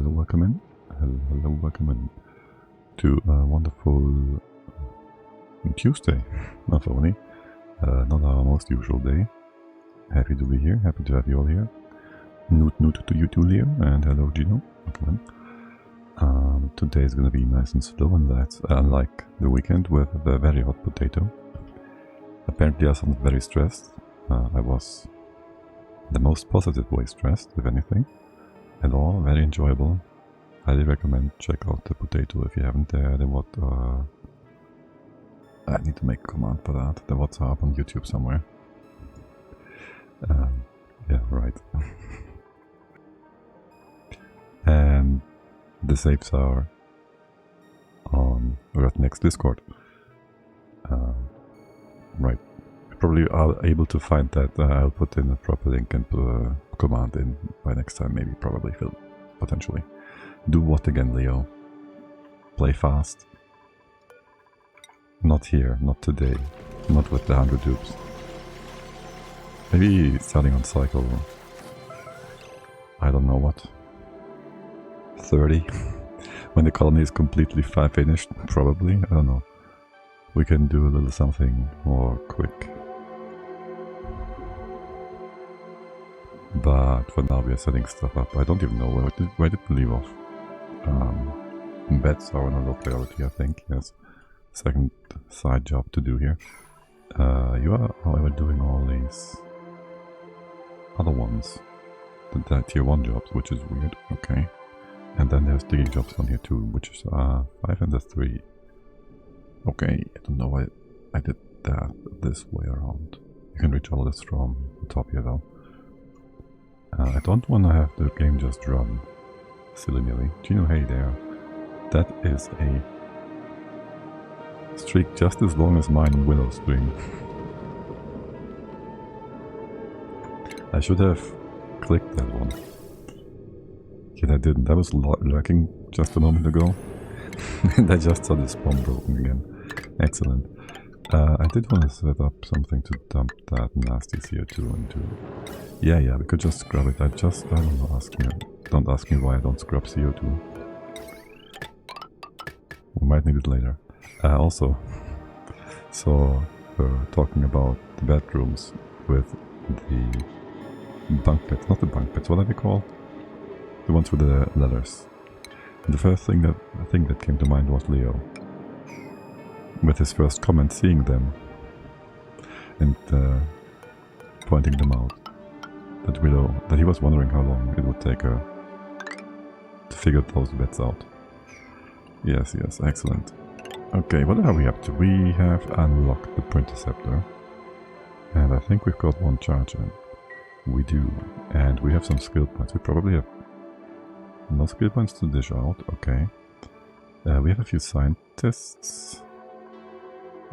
hello, welcome in. Hello, welcome in to a wonderful Tuesday. Not only, not our most usual day. Happy to be here, happy to have you all here. Noot to you too, Leo, and hello, Gino. Welcome in. Today is gonna be nice and slow, and that's unlike the weekend with the very hot potato. Apparently, I wasn't very stressed. I was the most positive way stressed, if anything. At all, very enjoyable. Highly recommend check out the potato if you haven't there. The what? I need to make a command for that. The WhatsApp on YouTube somewhere. Yeah, right. And the saves are on Redneck's Discord. Right. Probably are able to find that. I'll put in a proper link and put a command in by next time, maybe, probably, potentially. Do what again, Leo? Play fast? Not here, not today, not with the 100 dupes. Maybe starting on cycle, I don't know what, 30? When the colony is completely finished, probably, I don't know. We can do a little something more quick. But for now we are setting stuff up. I don't even know where did we leave off. Bets are on a low priority, I think. Yes, second side job to do here. You are, however, doing all these other ones, the tier 1 jobs, which is weird. Okay, and then there's digging jobs on here too, which is 5 and a 3. Okay, I don't know why I did that this way around. You can reach all this from the top here though. I don't want to have the game just run silly-nilly. Gino, hey there. That is a streak just as long as mine Willow string. I should have clicked that one. Yet I didn't. I was lurking just a moment ago. And I just saw the spawn broken again. Excellent. I did want to set up something to dump that nasty CO2 into. Yeah, we could just scrub it. I don't know, don't ask me why I don't scrub CO2. We might need it later. Also, so talking about the bedrooms with the bunk beds, not the bunk beds, what are they called? The ones with the letters. And the first thing that came to mind was Leo. With his first comment, seeing them and pointing them out. That he was wondering how long it would take her to figure those bets out. Yes, excellent. Okay, what are we up to? We have unlocked the Prehistoric, and I think we've got one charge in. We do, and we have some skill points. We probably have no skill points to dish out. Okay, we have a few scientists.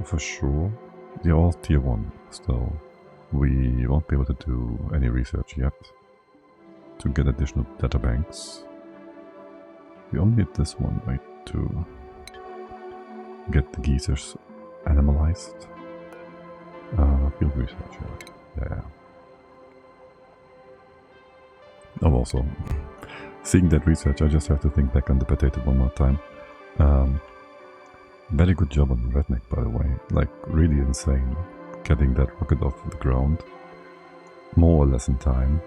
For sure. They're all tier 1 still. We won't be able to do any research yet to get additional data banks. We only need this one, right, to get the geezers animalized. Field research, yeah. Oh, also, seeing that research, I just have to think back on the potato one more time. Very good job on the redneck, by the way. Like, really insane. Getting that rocket off the ground. More or less in time.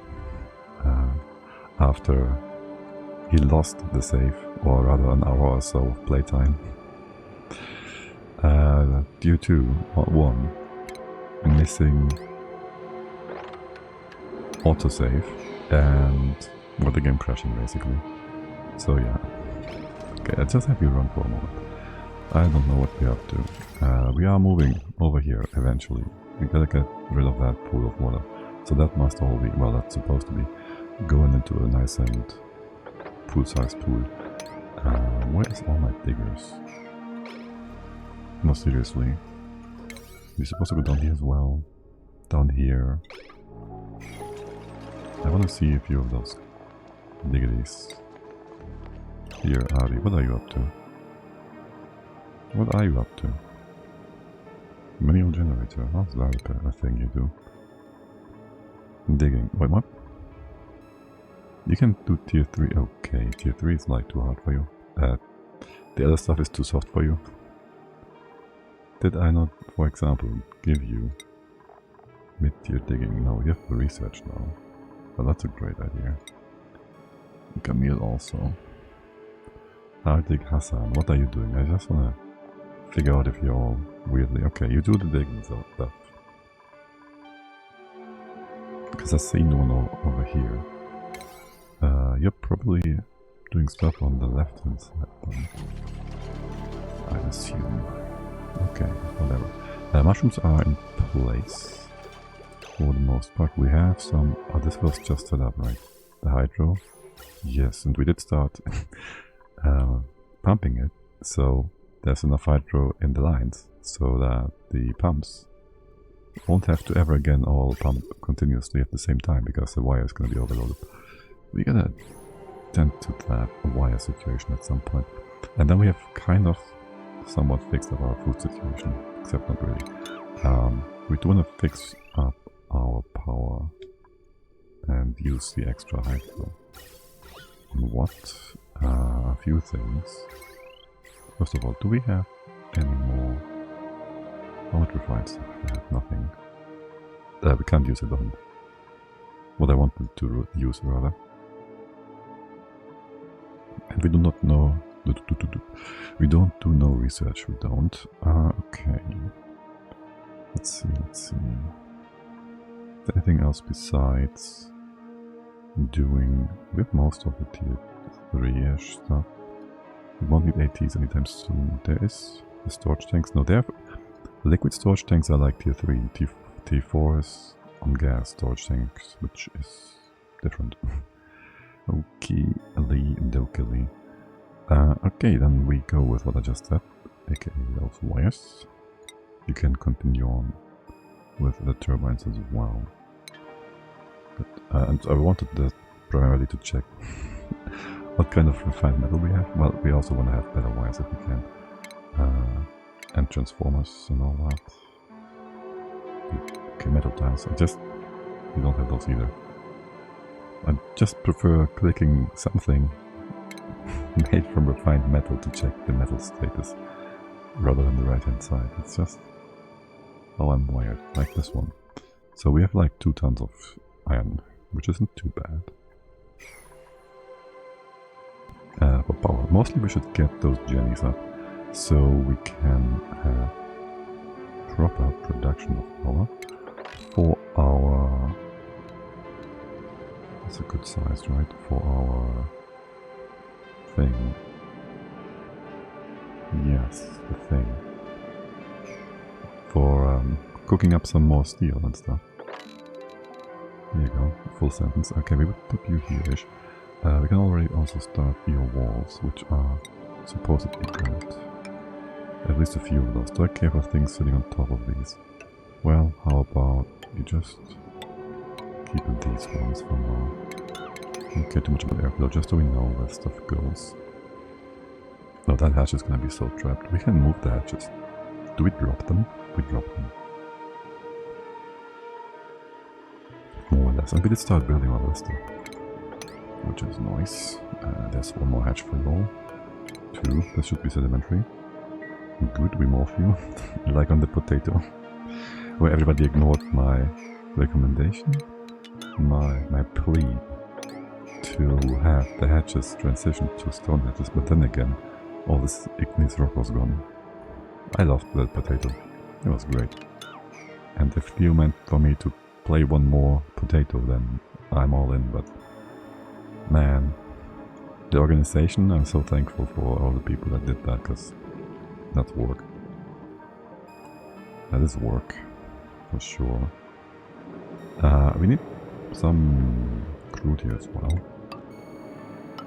After he lost the save, or rather an hour or so of playtime. Due to, one, missing autosave and the game crashing basically. So yeah. Okay, I'll just have you run for a moment. I don't know what we're up to. We are moving over here eventually. We gotta get rid of that pool of water. So that must all be, well, that's supposed to be going into a nice and pool-sized pool. Where's all my diggers? No, seriously. We're supposed to go down here as well. Down here. I want to see a few of those diggities. Here, Ari, what are you up to? What are you up to? Manual generator, how's that a thing you do? Digging, wait, what? You can do tier 3. Okay, tier 3 is like too hard for you. The other stuff is too soft for you. Did I not, for example, give you mid-tier digging? No, you have the research now. Well, that's a great idea. Camille also. Arctic Hassan, what are you doing? I just wanna figure out if you're all weirdly... Okay, you do the digging stuff. Because I see no one over here. You're probably doing stuff on the left-hand side, I assume. Okay, whatever. Mushrooms are in place for the most part. We have some... Oh, this was just set up, right? The hydro. Yes, and we did start pumping it, so there's enough hydro in the lines so that the pumps won't have to ever again all pump continuously at the same time because the wire is going to be overloaded. We're going to tend to that wire situation at some point. And then we have kind of somewhat fixed up our food situation, except not really. We do want to fix up our power and use the extra hydro. And what? A few things. First of all, do we have any more? How much refined stuff? We have nothing. We can't use it on what I wanted to use rather. And we do not know. We don't do no research. We don't. Okay. Let's see. Is there anything else besides doing? We have most of the tier 3-ish stuff. We won't need ATs anytime soon. There is the storage tanks. No, there. Liquid storage tanks are like tier 3. Tier 4 is on gas storage tanks, which is different. Okay, dokily. Okay, then we go with what I just said, aka those wires. You can continue on with the turbines as well. But, and I wanted that primarily to check what kind of refined metal we have. Well, we also want to have better wires if we can. And transformers and all that. Okay, metal tiles. We don't have those either. I just prefer clicking something made from refined metal to check the metal status rather than the right hand side. It's just how I'm wired, like this one. So we have like 2 tons of iron, which isn't too bad. For power, mostly we should get those jennies up so we can have proper production of power for our... That's a good size, right? For our thing. Yes, the thing. For cooking up some more steel and stuff. There you go, full sentence. Okay, we would put you here-ish. We can already also start your walls, which are supposedly good. At least a few of those. Do I care for things sitting on top of these? Well, how about you just keep these ones for now. Don't care too much about airflow, just so we know where stuff goes. No, that hatch is gonna be so trapped. We can move the hatches. Do we drop them? We drop them. More or less. And we did start building all this stuff, which is nice. There's one more hatch for you all. 2. This should be sedimentary. Good, we morph you. Like on the potato. Where everybody ignored my recommendation. My plea to have the hatches transition to stone hatches, but then again, all this igneous rock was gone. I loved that potato. It was great. And if you meant for me to play one more potato, then I'm all in, but man, the organization, I'm so thankful for all the people that did that, because that's work. That is work, for sure. We need some crude here as well.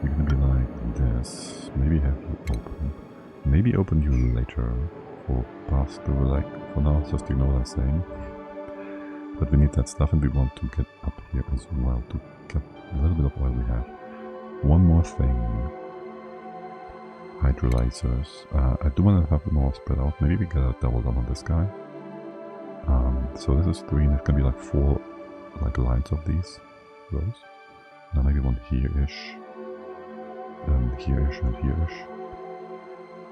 We're gonna be like this. Maybe have you open. Maybe open you later for pass through, like for now, just ignore what I'm saying. But we need that stuff and we want to get up here as well to get a little bit of oil we have. One more thing. Hydrolyzers. I do want to have them more spread out. Maybe we get a double down on this guy. So this is 3 and it's gonna be like 4 like lines of these rows. Now maybe one here-ish. And here-ish and here-ish.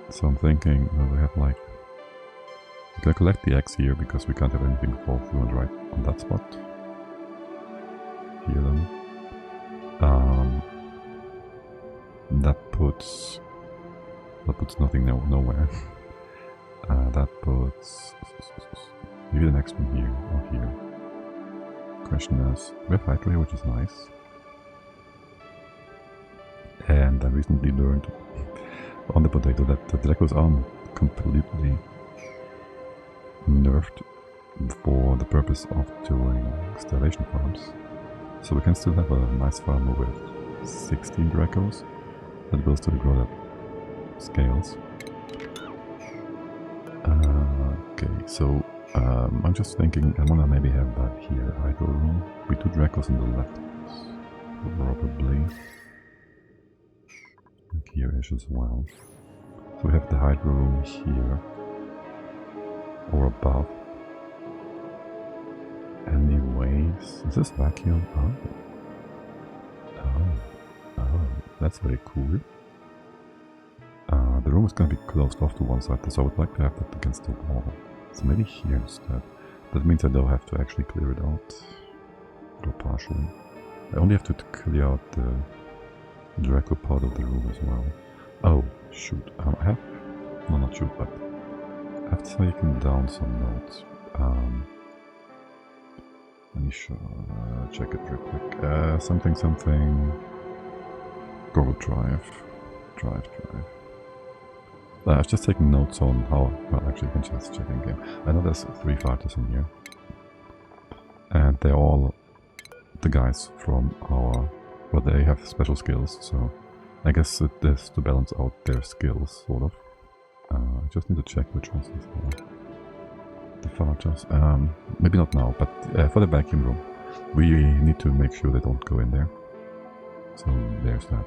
So I'm thinking we have like... We can collect the eggs here because we can't have anything fall through and right on that spot. Here then. That puts nothing nowhere. That puts maybe the next one here or here. Question is, we have Hydra here, which is nice. And I recently learned on the potato that the Dracos aren't completely nerfed for the purpose of doing starvation farms. So we can still have a nice farm with 16 Dracos that will still grow that scales. Okay, so I'm just thinking I wanna maybe have that here, Hydro room. We do Dracos on the left, probably. And here-ish as well. So we have the Hydro room here, or above. Anyways, is this vacuum? Oh, that's very cool. The room is going to be closed off to one side, so I would like to have that against the wall. So maybe here instead. That means I don't have to actually clear it out. Or partially. I only have to clear out the Draco part of the room as well. Oh, shoot. I have... No, not shoot, but... I've taken down some notes. Let me check it real quick. Something... Google Drive. I've just taken notes on how... Well, actually you can just check in game. I know there's 3 fighters in here. And they're all the guys from our... Well, they have special skills, so... I guess it is to balance out their skills, sort of. I just need to check which ones these are. The fighters. Maybe not now, but for the vacuum room. We need to make sure they don't go in there. So there's that.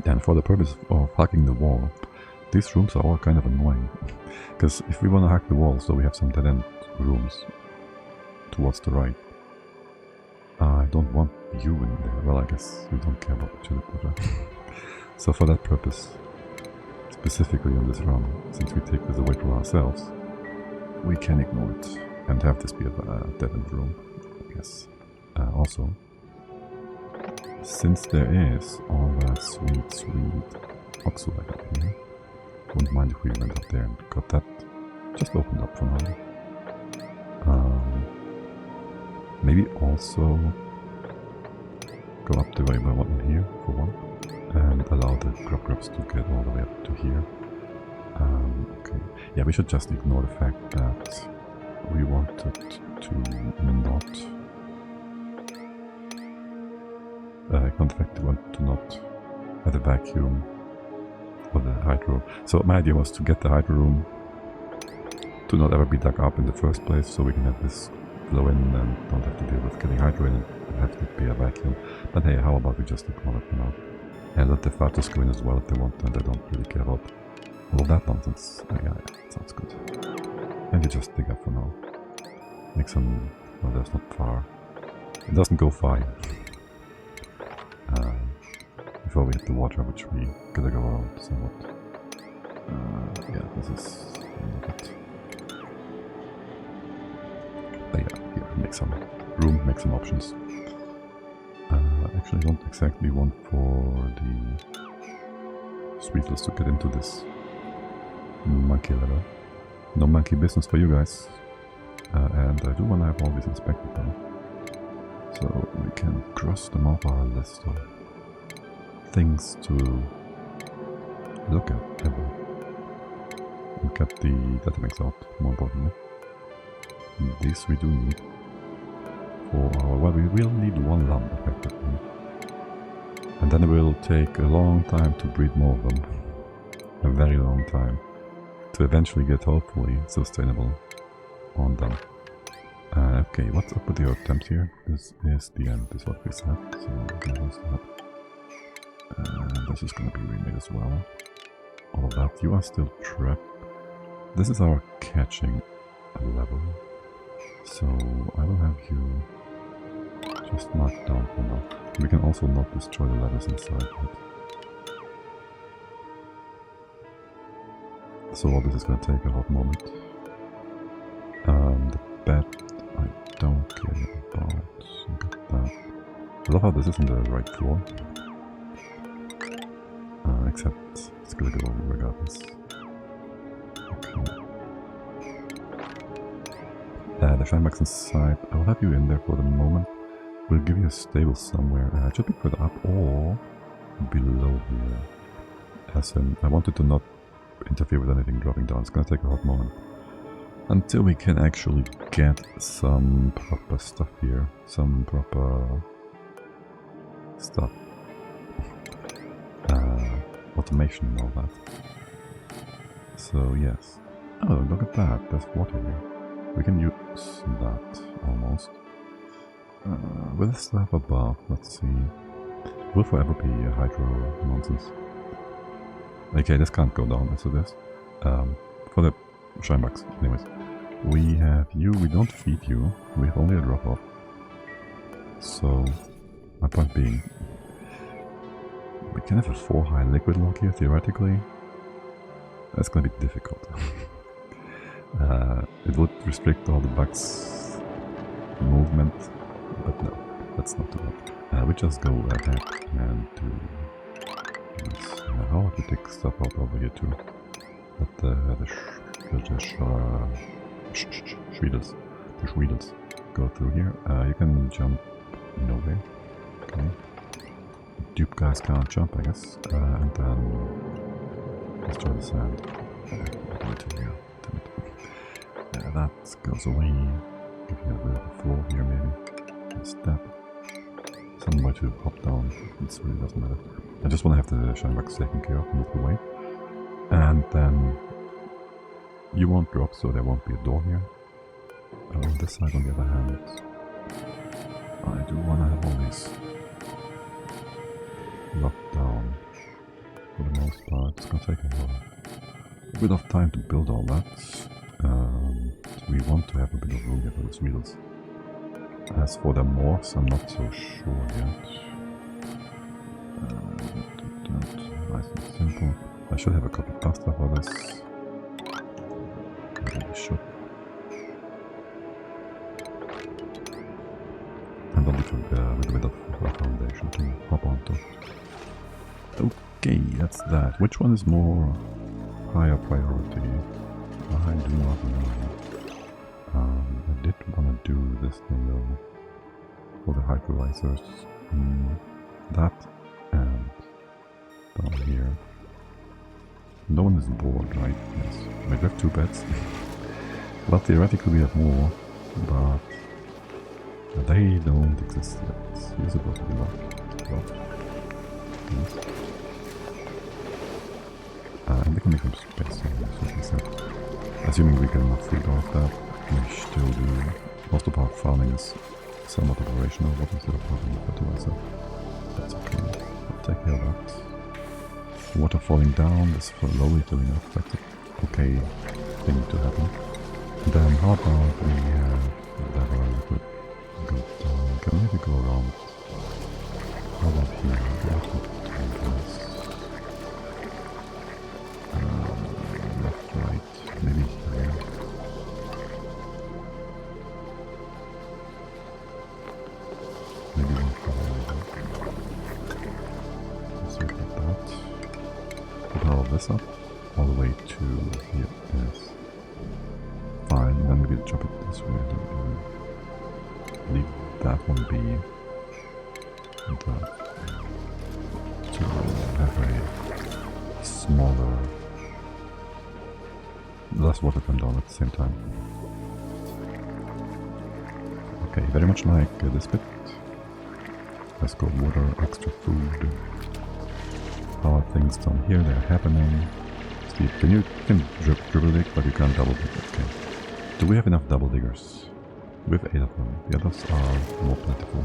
And for the purpose of hacking the wall, these rooms are all kind of annoying. Because if we want to hack the wall, so we have some dead-end rooms towards the right. I don't want you in there. Well, I guess we don't care about the chili. So for that purpose, specifically on this run, since we take this away from ourselves, we can ignore it and have this be a dead-end room, I guess. Also, since there is all that sweet oxalate up here, wouldn't mind if we went up there and got that just opened up for now. Maybe also go up the way by one in here for one, and allow the grubs to get all the way up to here. Okay, yeah, we should just ignore the fact that we wanted to not. Ignore the fact we want to not have the vacuum or the hydro. So my idea was to get the hydro room to not ever be dug up in the first place, so we can have this flow in and don't have to deal with getting hydro in and have to be a vacuum. But hey, how about we just ignore it for now? And let the fighters go in as well if they want, and I don't really care about all of that nonsense. Yeah, sounds good. And you just dig up for now. Make some... well, that's not far. It doesn't go far. Before we hit the water, which we gotta go around somewhat. Yeah, this is not it. But yeah, here, make some room, make some options. Actually, I don't exactly want for the Sweetless to get into this monkey level. No monkey business for you guys. And I do want to have all these inspected though. So we can cross them off our list of things to look at ever. And get the data mix out, more importantly. This we do need for our... well, we will need one lump effectively. And then it will take a long time to breed more of them. A very long time. To eventually get hopefully sustainable on them. Okay, what's up with the herb temps here? This is the end, is what we said. So that was that. And this is gonna be remade as well. All of that. You are still trapped. This is our catching level. So I will have you Just mark down for now. We can also not destroy the ladders inside yet. So all this is going to take a hot moment. The bed I don't care about. Look at that. I love how this is on the right floor. Except it's going to go regardless. Okay. The Shinebox inside. I'll have you in there for the moment. We'll give you a stable somewhere. It should be further up or below here. As in, I wanted to not interfere with anything dropping down. It's gonna take a hot moment. Until we can actually get some proper stuff here. Some proper stuff. Automation and all that. So yes. Oh, look at that. There's water here. We can use that almost. Will this still have a bath? Let's see. Will forever be a hydro nonsense. Okay, this can't go down into this. For the Shinebox, anyways. We have you, we don't feed you, we have only a drop off. So, my point being, we can have a 4 high liquid lock here, theoretically. That's gonna be difficult. It would restrict all the bugs' movement, but no, that's not too bad. We just go ahead and do this. How would we take stuff out over here too? Let the Schweedles go through here. You can jump nowhere. Okay. Dupe guys can't jump, I guess. And then destroy the sand. That goes away. Give you a bit of a floor here, maybe. A step. Somewhere to hop down. It really doesn't matter. I just want to have the Shinebox taken care of, move away. And then you won't drop, so there won't be a door here. On this side, on the other hand, I do want to have all these locked down for the most part. It's gonna take a bit of time to build all that. So we want to have a bit of room here for those wheels. As for the morphs, I'm not so sure yet. Nice and simple. I should have a copy pasta for this. I really should. And a little bit of a foundation to hop onto. Okay, that's that. Which one is more higher priority? I do not know. I did want to do this thing though. For the hypervisors. That and down here. No one is bored, right? Yes. We have 2 beds. Well, theoretically we have more, but they don't exist yet. You're supposed to be locked. Well, yes. And we can make some space here, so like I said. Assuming we get enough food out of that, we still do. Most of our farming is somewhat operational, but instead of having the fertilizer. That's okay. I'll take care of that. Water falling down is slowly filling up. That's an okay thing to happen. Then how about we have level liquid go down? Can we maybe go around? How about here? Left, right, maybe here. Maybe one further over. Let's look at that. Put all of this up, all the way to here. Yes. Fine, then maybe chop it this way. Leave that one be. And that. To have a smaller, less water come down at the same time. Okay, very much like this bit. Let's go water, extra food. How are things down here? They're happening. Steve, you can dribble dig, but you can't double dig. Okay. Do we have enough double diggers? We have 8 of them. The others are more plentiful.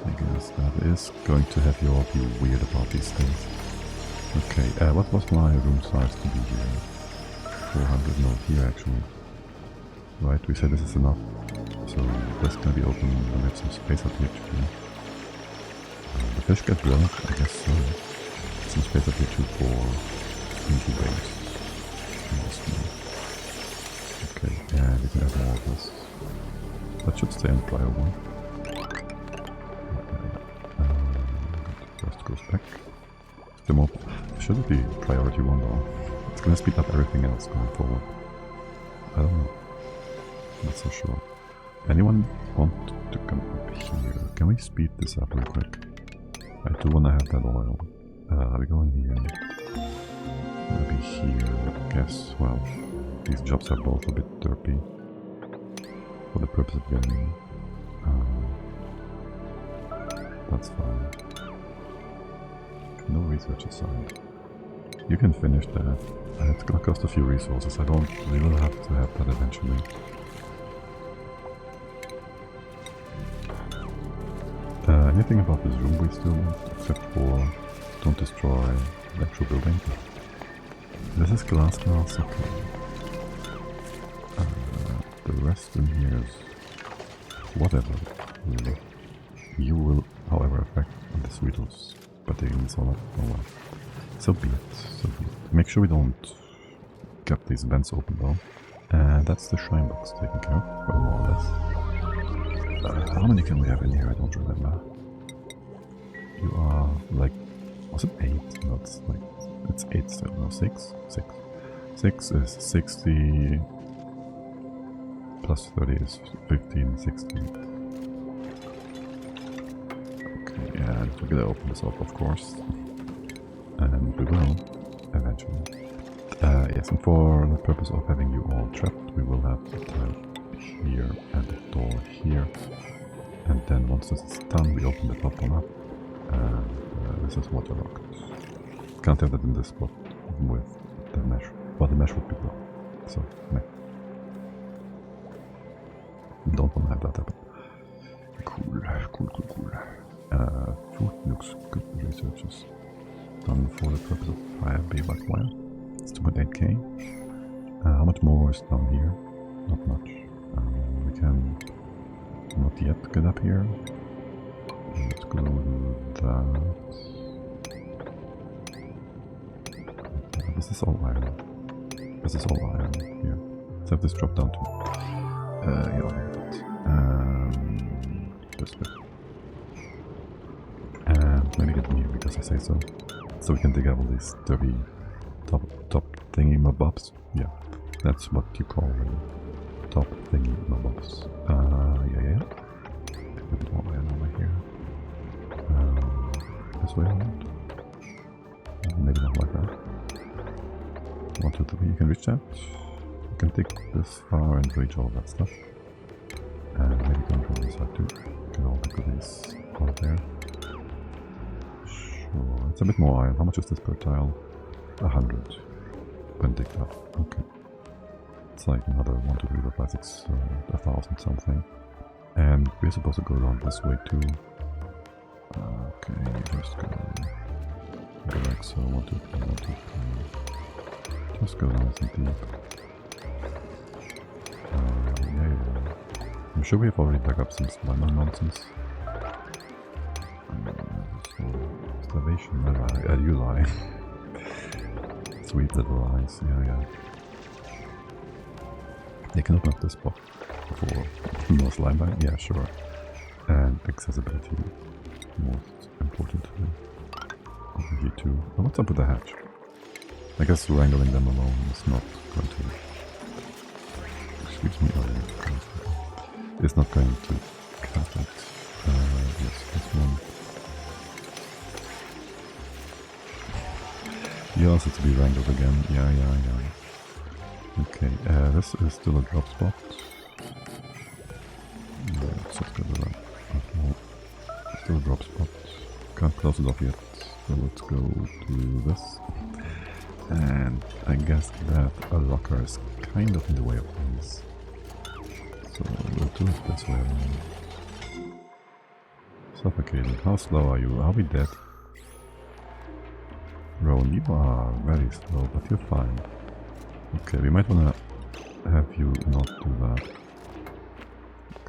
I guess that is going to have you all be weird about these things. Okay, what was my room size to be here? 400, no, here actually. Right, we said this is enough. So this can be open and we have some space up here too. The fish get drunk? I guess so. Some space up here too for incubators. Okay, and we can add more of this. That should stay in prior one. First goes back. The more should it be priority one though? It's gonna speed up everything else going forward. I don't know. Not so sure. Anyone want to come up here? Can we speed this up real quick? I do wanna have that oil. We go in here. Maybe here. I guess. Well, these jobs are both a bit derpy. For the purpose of getting. That's fine. No research assigned. You can finish that. It's gonna cost a few resources. We will have to have that eventually. Anything about this room we still want, except for don't destroy the actual building. This is glass, okay. The rest in here is whatever, really. You will, however, affect the sweetles, but they install it. Oh well. So be it, so be it. Make sure we don't get these vents open though. And that's the shrine box taken care of, well, more or less. How many can we have in here? I don't remember. You are like, was it 8? No, it's like, it's 8 still, no, 6? 6. 6 is 60, plus 30 is 15, 16. Okay, yeah, we're gonna open this up, of course. And we will, eventually. Yes, and for the purpose of having you all trapped, we will have a tile here and a door here. And then once this is done, we open the top one up. And this is waterlogged. Can't have that in this spot with the mesh. Well, the mesh would be blocked. So, no. Don't want to have that happen. Cool. Food looks good. Researches done for the purpose of fire bivouac wire. It's 2.8k. How much more is down here? Not much. We can not yet get up here. Let's go do that. This is all iron. This is all iron here. Let's have this drop down to this way. And maybe get near because I say so. So we can dig out all these dirty top thingy mobobs. Yeah, that's what you call them. Top thingy mobobs. Yeah. A bit more iron over here. This way around. Maybe not like that. 1, 2, 3, you can reach that. You can dig this far and reach all that stuff. And maybe come from this side too. Get all the goodies out there. Sure, it's a bit more iron. How much is this per tile? 100. When dig that. Okay. It's like another 1, 2, 3, 4, 5, 6, 1,000 something. And we're supposed to go down this way too. Okay, just go like so. 1, 2, 3, 1, 2, 3. Just go nice and deep. Yeah. I'm sure we've already dug up some slime nonsense. So, starvation, you lie. Sweet little lies, yeah. You can open up this spot for more slime bite, yeah, sure. And accessibility, most importantly. Over here too. Oh, what's up with the hatch? I guess wrangling them alone is not going to... Excuse me, it's not going to cut it. Yes, this one. You also to be wrangled again. Yeah. Okay, this is still a drop spot. Yeah, let's just go to that. Still a drop spot. Can't close it off yet. So let's go to this. And I guess that a locker is kind of in the way of things. So we'll do it this way around. Suffocated. How slow are you? Are we dead? Rowan, you are very slow, but you're fine. Okay, we might wanna have you not do that.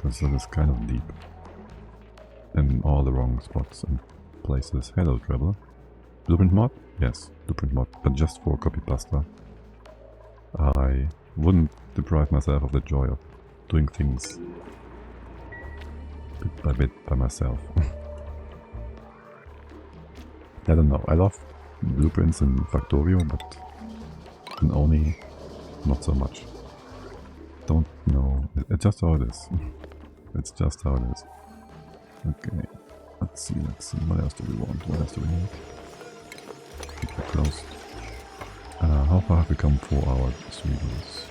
because it is kind of deep. In all the wrong spots and places. Hello, traveler. Blueprint mod? Yes, blueprint mod, but just for copy pasta. I wouldn't deprive myself of the joy of doing things bit by bit by myself. I don't know, I love blueprints in Factorio, but in Oni, not so much. Don't know, it's just how it is. It's just how it is. Okay, let's see, what else do we want, what else do we need? Keep it closed. How far have we come for our sweepers?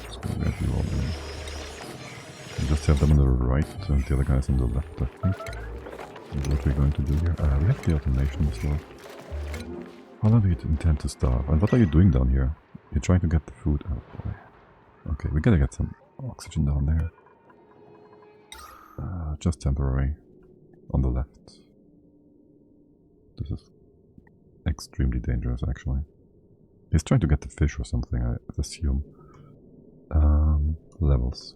Let's go get you all in. We just have them on the right and the other guys on the left, I think. Is what we're going to do here. We have the automation as well. How long do you intend to starve? And what are you doing down here? You're trying to get the food out. Okay, we gotta get some oxygen down there. Just temporary. On the left. This is extremely dangerous, actually. He's trying to get the fish or something, I assume. Levels.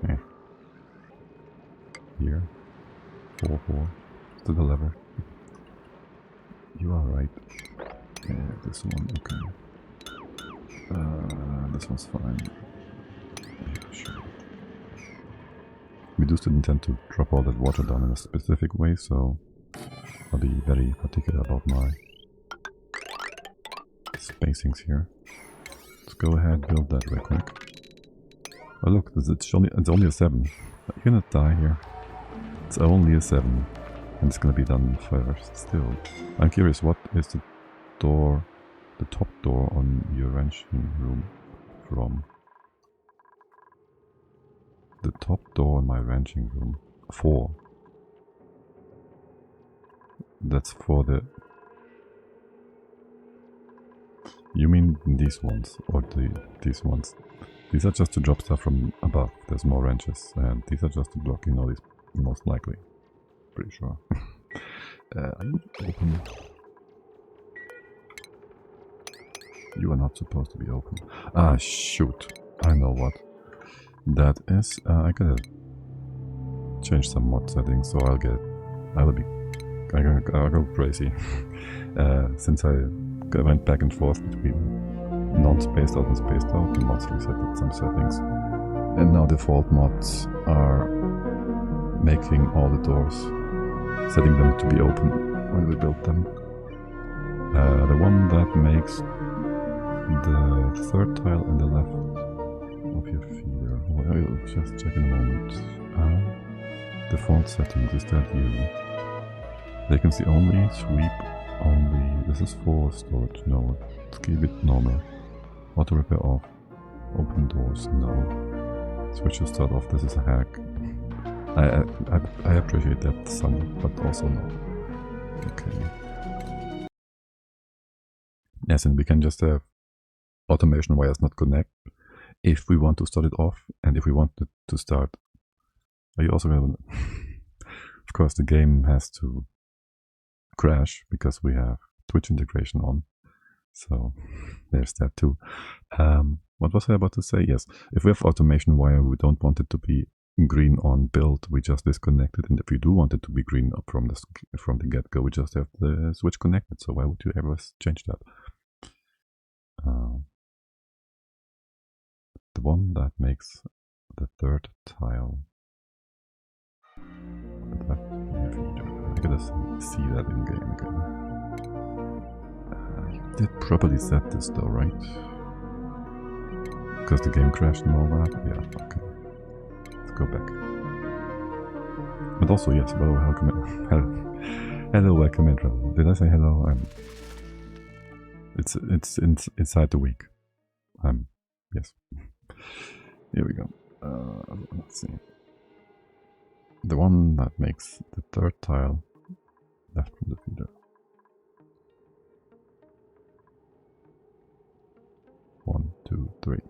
Okay. Here. 4, 4. To the lever. You are right. Yeah, this one, okay. This one's fine. Yeah, sure. We do still intend to drop all that water down in a specific way, so I'll be very particular about my spacings here. Let's go ahead, build that real quick. Oh look, it's only a 7. You're gonna die here. It's only a 7. And it's gonna be done first still. I'm curious, what is the door, the top door on your ranching room from? The top door in my ranching room. 4. That's for the... You mean these ones, or these ones? These are just to drop stuff from above. There's more ranches, and these are just to block, you know, these most likely. Pretty sure. Are you open? You are not supposed to be open. Ah, shoot. I know what. That is, I gotta change some mod settings, so I'll go crazy. Since I went back and forth between non-spaced out and spaced out, the mods resetted some settings. And now default mods are making all the doors, setting them to be open when we build them. The one that makes the third tile on the left of your feeder. Well, I'll just check in a moment. Default settings, is that you? Vacancy only, sweep only. This is for storage, no. Let's keep it normal. Auto repair off. Open doors, no. Switches start off, this is a hack. I appreciate that some, but also no. Okay. Yes, and we can just have automation wires not connect if we want to start it off, and if we want it to start. Are you also gonna... Of course, the game has to crash because we have Twitch integration on. So there's that too. What was I about to say? Yes, if we have automation wire, we don't want it to be green on build, we just disconnect it, and if you do want it to be green from the get-go, we just have the switch connected. So why would you ever change that? The one that makes the third tile. I gotta see that in game again. You did properly set this though, right? Because the game crashed and all that? Yeah, okay. Let's go back. But also, yes, hello, welcome in. Hello, welcome in, travel. Did I say hello? It's inside the week. Yes. Here we go. Let's see. The one that makes the third tile left from the feeder. 1, 2, 3.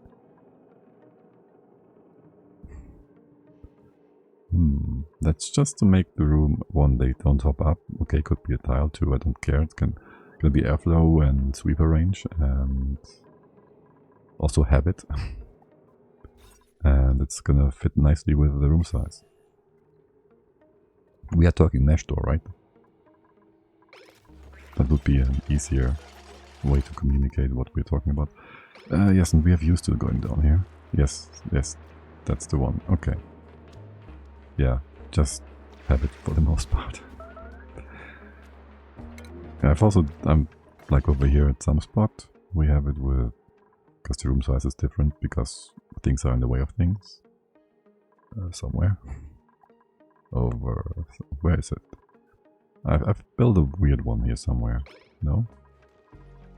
That's just to make the room one they don't hop up. Okay, could be a tile too, I don't care. It can be airflow and sweeper range and also habit. And it's gonna fit nicely with the room size. We are talking mesh door, right? That would be an easier way to communicate what we're talking about. Yes, and we have used to going down here. Yes, yes, that's the one. Okay. Yeah, just have it for the most part. I'm like over here at some spot. We have it with, because the room size is different, because things are in the way of things. Somewhere. Over, where is it? I've built a weird one here somewhere. No?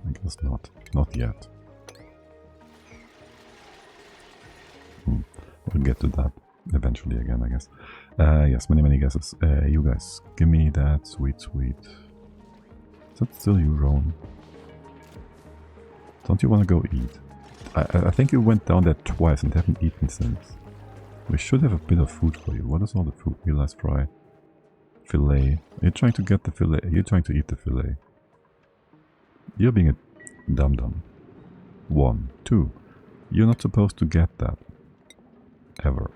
I guess not. Not yet. We'll get to that eventually again, I guess. Yes, many guesses. You guys, give me that sweet. Is that still you, Rowan? Don't you want to go eat? I think you went down there twice and haven't eaten since. We should have a bit of food for you. What is all the food? Realize fry. Fillet. You're trying to get the fillet. You're trying to eat the fillet. You're being a dum-dum. 1, 2. You're not supposed to get that. Ever.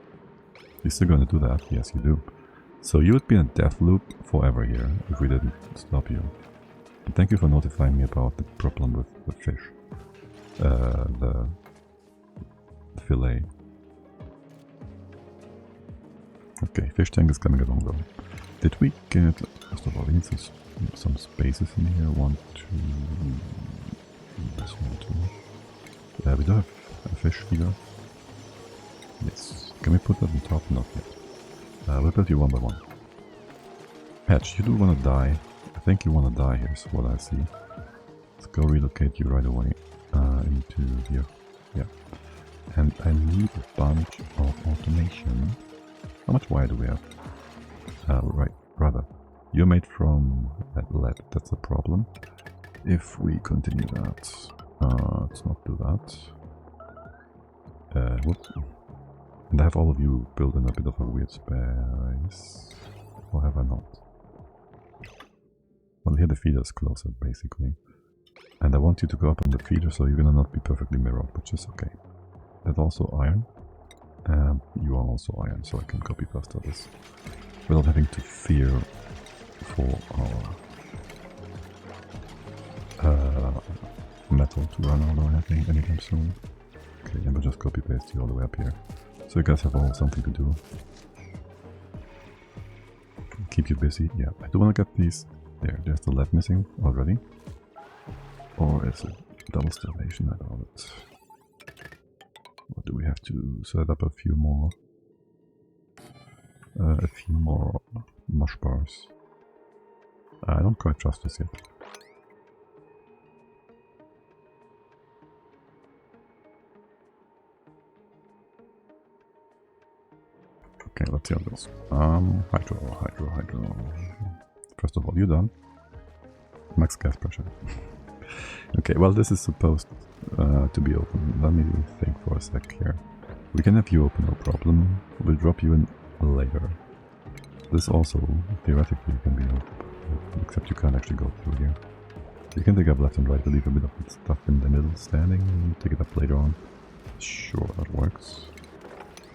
You're still gonna do that? Yes, you do. So you would be in a death loop forever here if we didn't stop you. And thank you for notifying me about the problem with the fish. The fillet. Okay, fish tank is coming along though. Did we get... First of all, we need some spaces in here. 1, 2... This one, 2. We do have a fish feeder. Yes. Can we put that on top? Not yet. We'll build you one by one. Patch, you do want to die. I think you want to die here, is what I see. Let's go relocate you right away into here. Yeah. And I need a bunch of automation. How much wire do we have? Right, rather. You're made from lead, that's a problem. If we continue that, let's not do that. Whoops. And I have all of you built in a bit of a weird space. Or have I not? Well, here the feeder is closer, basically. And I want you to go up on the feeder, so you're gonna not be perfectly mirrored, which is okay. That's also iron. You are also iron, so I can copy past this. Without having to fear for our metal to run out or anything anytime soon. Okay, and we'll just copy paste you all the way up here. So you guys have all something to do. Keep you busy. Yeah, I do want to get these. There's the lead missing already. Or is it double starvation? I doubt it. Or do we have to set up a few more? A few more mush bars. I don't quite trust this yet. Okay, let's see how it goes. Hydro. First of all, you done. Max gas pressure. Okay, well, this is supposed to be open. Let me think for a sec here. We can have you open, no problem. We'll drop you in later. This also, theoretically, can be open, except you can't actually go through here. You can take up left and right to leave a bit of stuff in the middle standing, and take it up later on. Sure, that works.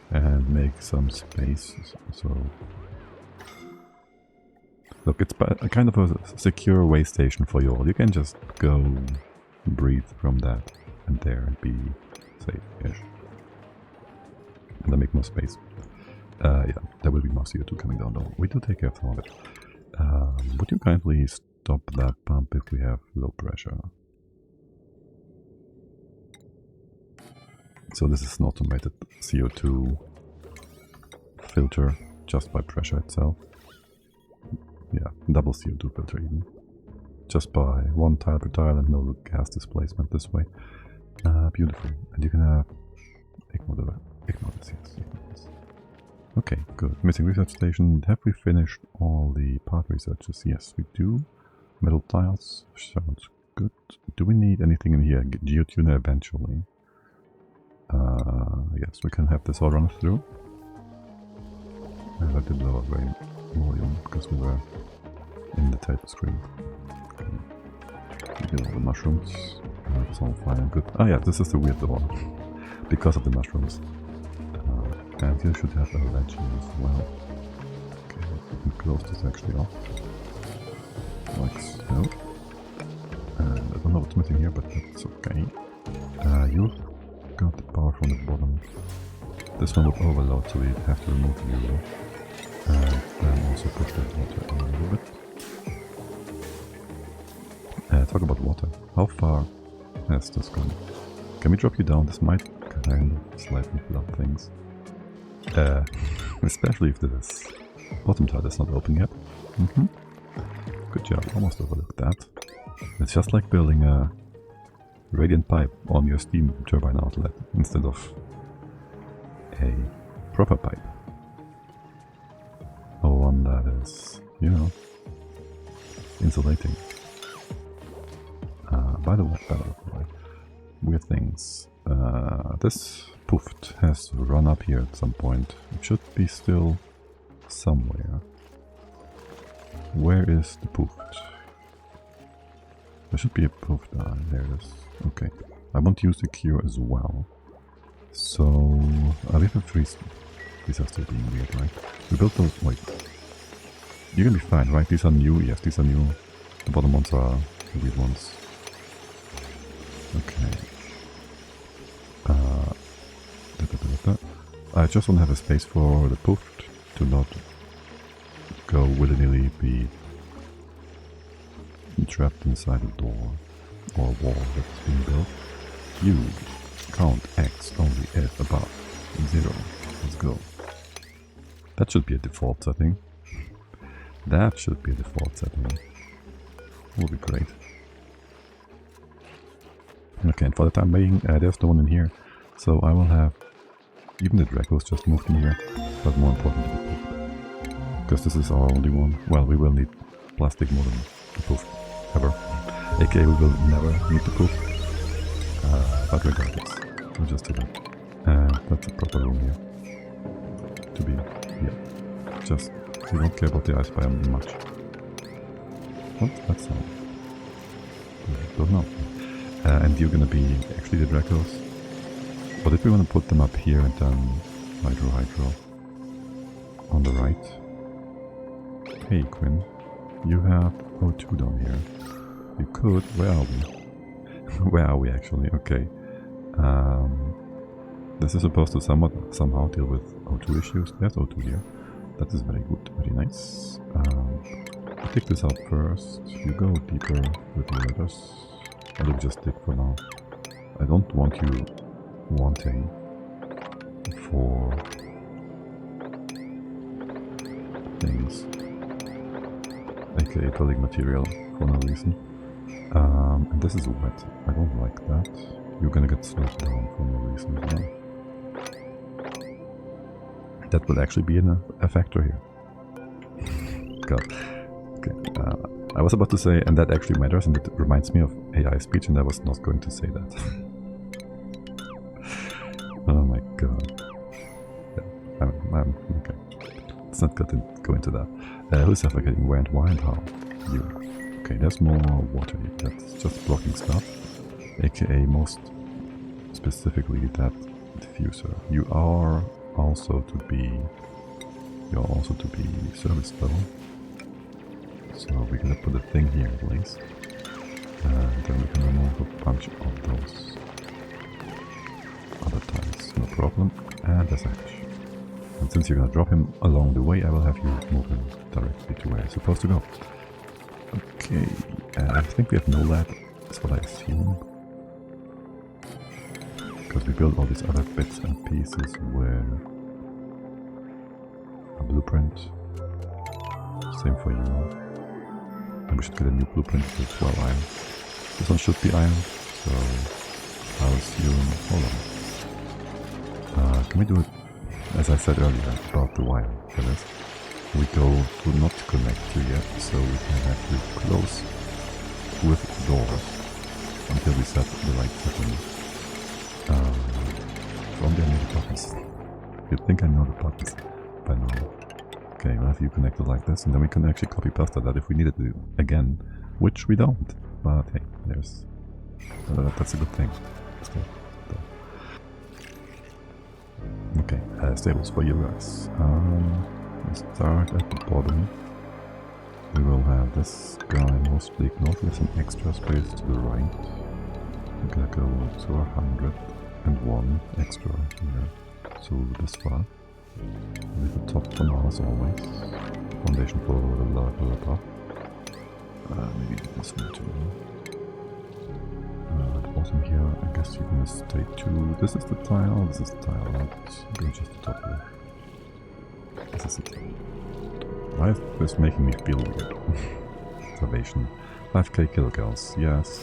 And make some space, so... Look, it's a kind of a secure way station for you all. You can just go breathe from that and there and be safe-ish. And then make more space. Yeah, there will be more CO2 coming down though. We do take care of some of it. Would you kindly stop that pump if we have low pressure? So this is an automated CO2 filter just by pressure itself. Yeah, double CO2 filter even. Just by one tile per tile and no gas displacement this way. Beautiful. And you can have... Ignore this, yes. Okay, good. Missing research station. Have we finished all the part researches? Yes, we do. Metal tiles. Sounds good. Do we need anything in here? Geotuner eventually. Yes, we can have this all run through. And I did lower brain volume because we were in the title screen. Okay. Get all the mushrooms. That's all fine and good. Ah yeah, this is the weird door. Because of the mushrooms. And you should have a ledge here as well. Okay, we can close this actually off. Like so. And I don't know what's missing here, but that's okay. You've got the power from the bottom. This one would overload, so we have to remove you. And then also push that water in a little bit. Talk about water. How far has this gone? Can we drop you down? This might kind of slightly flood things. Especially if this bottom tile is not open yet. Good job, almost overlooked that. It's just like building a radiant pipe on your steam turbine outlet instead of a proper pipe. Or one that is, you know, insulating. By the way, weird things. This poofed has to run up here at some point. It should be still somewhere. Where is the poofed? There should be a poofed. There it is. Okay. I want to use the cure as well. So we have three. These are still being weird, right? We built those. Wait. You're gonna be fine, right? These are new. Yes, these are new. The bottom ones are the weird ones. Okay. I just want to have a space for the poofed to not go willy-nilly be trapped inside a door or a wall that's being built. You count X only if above 0. Let's go. That should be a default setting. That should be a default setting. Will be great. Okay, and for the time being, there's no one in here, so I will have even the Dracos just moved in here, but more importantly the poof. Because this is our only one. Well, we will need plastic more than the poof, ever. AKA we will never need the poof. But regardless, we'll just do that. That's a proper room here. To be, yeah. Just, we don't care about the ice biome much. What's that sound? Don't know. And you're gonna be actually the Dracos. But if we want to put them up here and then hydro on the right. Hey Quinn, you have O2 down here. You could, where are we? Where are we actually? Okay. This is supposed to somehow deal with O2 issues. There's O2 here. That is very good, very nice. I'll take this out first. You go deeper with the others. I will just dig for now. I don't want you wanting for things, aka building material for no reason. And this is wet. I don't like that. You're gonna get slowed down for no reason as well. That will actually be a factor here. God. Okay. I was about to say, and that actually matters, and it reminds me of AI speech, and I was not going to say that. Oh my god. Yeah, I'm okay. Let's not go into that. Who's suffocating where and why and how? You. Okay, there's more water here. That's just blocking stuff. AKA most specifically that diffuser. You are also to be service level. So we're gonna put a thing here at least. And then we can remove a bunch of those other tiles, no problem. And there's a hatch. And since you're gonna drop him along the way, I will have you move him directly to where he's supposed to go. Okay, I think we have no lead, that's what I assume. Because we built all these other bits and pieces with a blueprint. Same for you. And we should get a new blueprint with 12 iron. This one should be iron, so I'll assume. Hold on. Can we do it as I said earlier about the wire for this? We go to not connect to yet, so we can actually close with doors until we set the right setting. From there, I know the buttons. You'd think I know the buttons by now. Okay, we'll have you connected like this, and then we can actually copy pasta that if we needed to again, which we don't. But hey, there's that's a good thing. Still. Okay, stables for you guys. Let's start at the bottom. We will have this guy mostly ignored. We have some extra space to the right. We're gonna go to 101 extra here. So this far. With the top for now as always. Foundation for the level above. Maybe this one too. The bottom here, I guess you're gonna stay too. This is the tile, this is the tile, right? Go just the top here. This is it. Why is this making me feel weird? Salvation. 5k kilocals, yes.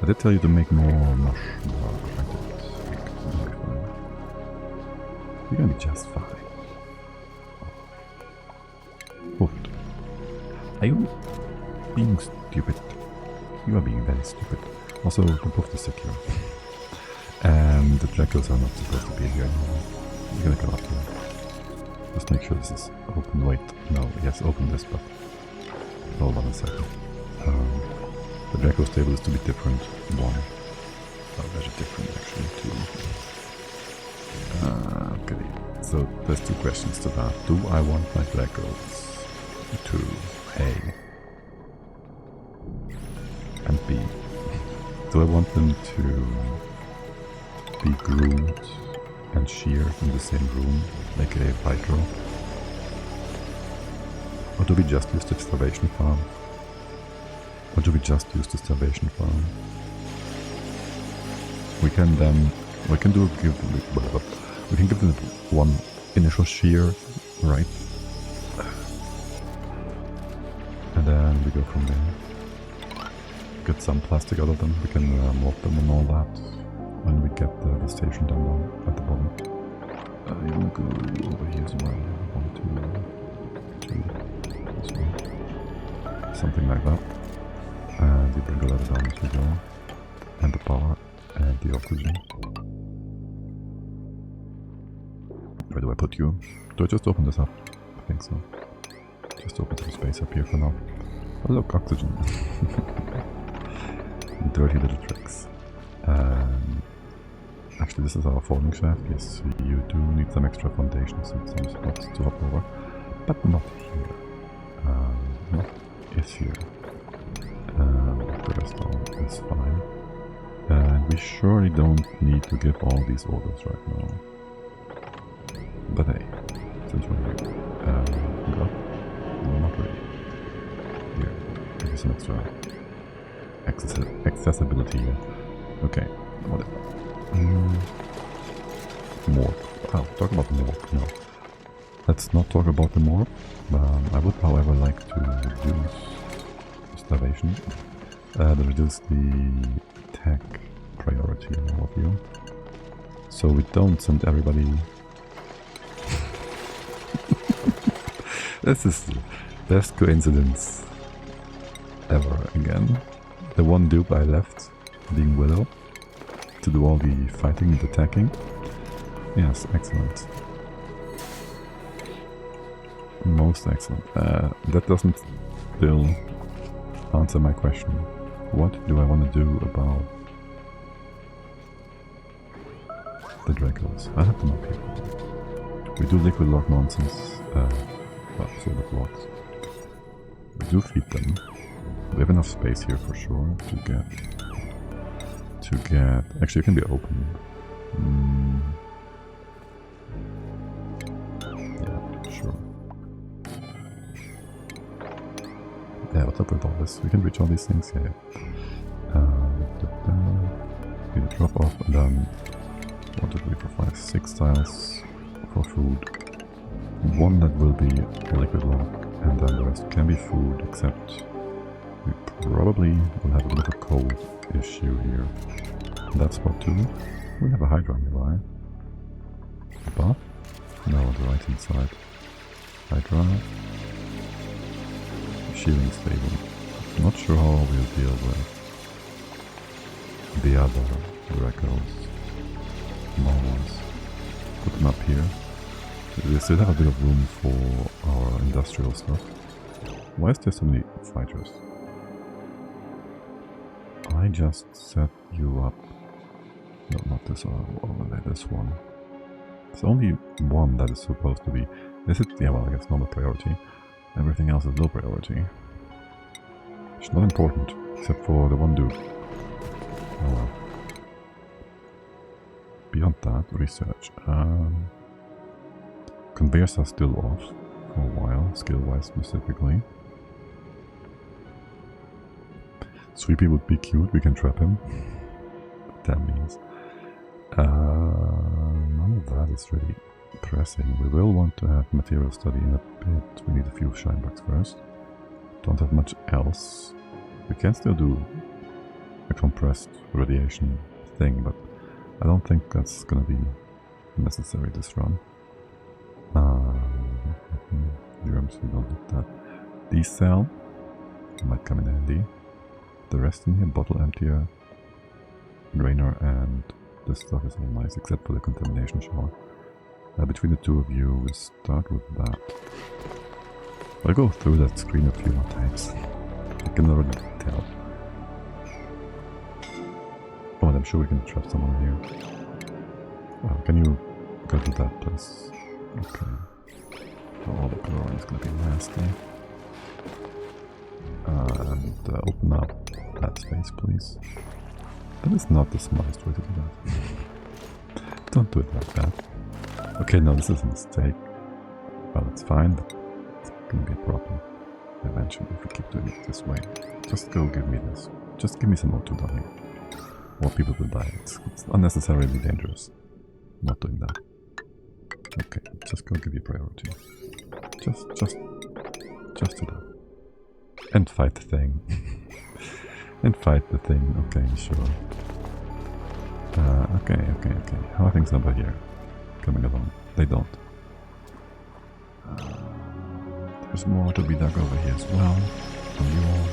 I did tell you to make more mush. I did. You're gonna be just fine. Hoofed. Are you being stupid? You are being very stupid. Also, the poofed is secure. And the Dracos are not supposed to be here anymore. You're gonna go up here. Just make sure this is open. Wait, no, yes, open this, but hold on a second. The Draco stable is to be different. One. Very different actually, too. Okay, so there's two questions to that. Do I want my Dracos to A and B? Do I want them to be groomed and sheared in the same room, like a hydro? Or do we just use the starvation farm? Or do we just use the starvation farm? We can then, we can give them one initial shear, right? And then we go from there. Get some plastic out of them, we can morph them and all that. When we get the station down at the bottom. You will go over here as well. 1, 2, 2. This one. Something like that. And you bring the ladder down as we go. And the power and the oxygen. Where do I put you? Do I just open this up? I think so. Just open some space up here for now. Oh look, oxygen. Dirty little tricks. Actually, this is our falling shaft. Yes, you do need some extra foundations and some spots to hop over, but not here. Not is here. The rest all is fine. And we surely don't need to give all these orders right now. But hey, since we're here, go up. Not really. Here, give you some extra accessibility here. Okay, whatever. Morph. Oh, talk about the morph. No. Let's not talk about the morph. I would, however, like to reduce starvation. Reduce the attack priority on all of you. So we don't send everybody. This is the best coincidence ever again. The one dupe I left, being Willow, to do all the fighting and attacking. Yes, excellent. Most excellent. That doesn't still answer my question. What do I want to do about the Dracos? I have them up here. We do liquid lock nonsense. Well, solid locks. We do feed them. We have enough space here for sure to get... Actually, it can be open. Yeah, sure. Yeah, what's up with all this? We can reach all these things? Yeah, do the drop off and then 1, 2, 3, 4, 5, 6 tiles for food. One that will be liquid lock, and then the rest can be food, except we probably will have a bit of a cold issue here. That's spot 2. We have a Hydra nearby. Above? No, on the right hand side. Hydra. Shielding stable. Not sure how we'll deal with the other Dracos. Small ones. Put them up here. We still have a bit of room for our industrial stuff. Why is there so many fighters? I just set you up. No, not this one, over there, this one. There's only one that is supposed to be. Is it? Yeah, well, I guess normal priority. Everything else is low priority. It's not important, except for the one dude. Oh well. Beyond that, research. Conveyors are still off for a while, skill-wise specifically. Sweepy would be cute, we can trap him. That means. None of that is really pressing. We will want to have material study in a bit. We need a few shine bugs first. Don't have much else. We can still do a compressed radiation thing, but I don't think that's gonna be necessary this run. Germs, we don't need that. D-cell might come in handy. The rest in here, bottle emptier, drainer, and this stuff is all nice except for the contamination shower. Between the two of you, we'll start with that. I'll go through that screen a few more times. I can already tell. Oh, and I'm sure we can trap someone here. Can you go to that place? Okay. Oh, the chlorine is gonna be nasty. And open up that space, please. That is not the smartest way to do that. Don't do it like that. Okay, no, this is a mistake. Well, it's fine, but it's gonna be a problem eventually if we keep doing it this way. Just go give me this. Just give me some O2 down here. More people will die. It's unnecessarily dangerous. Not doing that. Okay, just go give you priority. Just do that. And fight the thing. And fight the thing. Okay, sure. Okay. How are things over here? Coming along. They don't. There's more to be dug over here as well. From you all.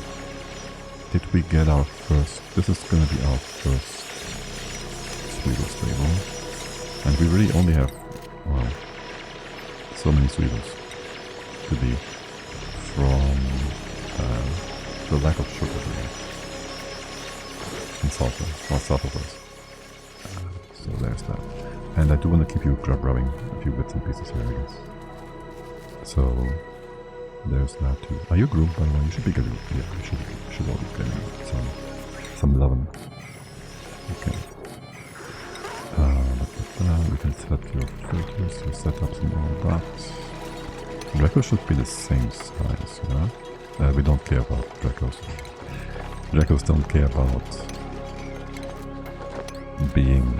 Did we get our first... This is gonna be our first Sweeble stable. And we really only have, well, so many Sweebles to be from the lack of sugar really. And sulfur, well, sulfur first. So there's that. And I do want to keep you grubbing a few bits and pieces here, I guess. So there's that too. Are you groomed by the way? You should be getting, yeah, you should all be getting some lovin'. Okay. We can set your filters, your setups and all that. Draco should be the same size, yeah? We don't care about Dracos. Dracos don't care about being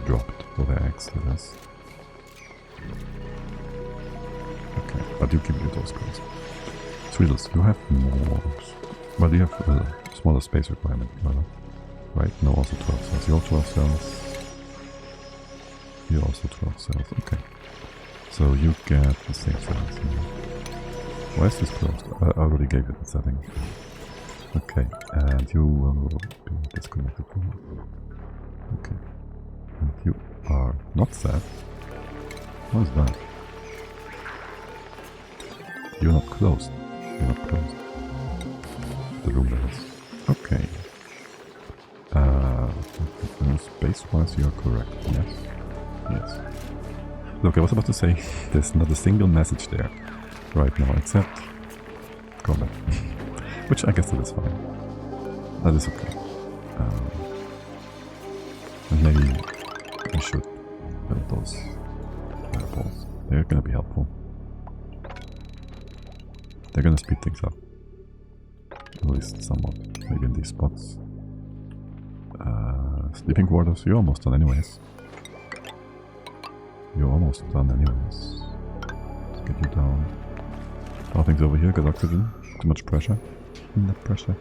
dropped for their eggs, I guess. Okay, but you keep your doors closed. Sweetles, you have more... Well, you have a smaller space requirement, right? No, also 12 cells. You're 12 cells. You're also 12 cells, okay. So you get the same cells here. Why is this closed? I already gave you the setting. Okay, and you will be disconnected from it. Okay. And you are not set. What is that? You're not closed. You're not closed. The room that is. Okay. Space-wise, you're correct. Yes. Yes. Look, I was about to say, there's not a single message there right now, except combat. Which I guess that is fine. That is okay. And maybe I should build those fireballs. They're gonna be helpful. They're gonna speed things up. At least somewhat. Maybe in these spots. Sleeping quarters, you're almost done anyways. You're almost done anyways. Let's get you down. How things over here? Got oxygen? Too much pressure? Enough pressure?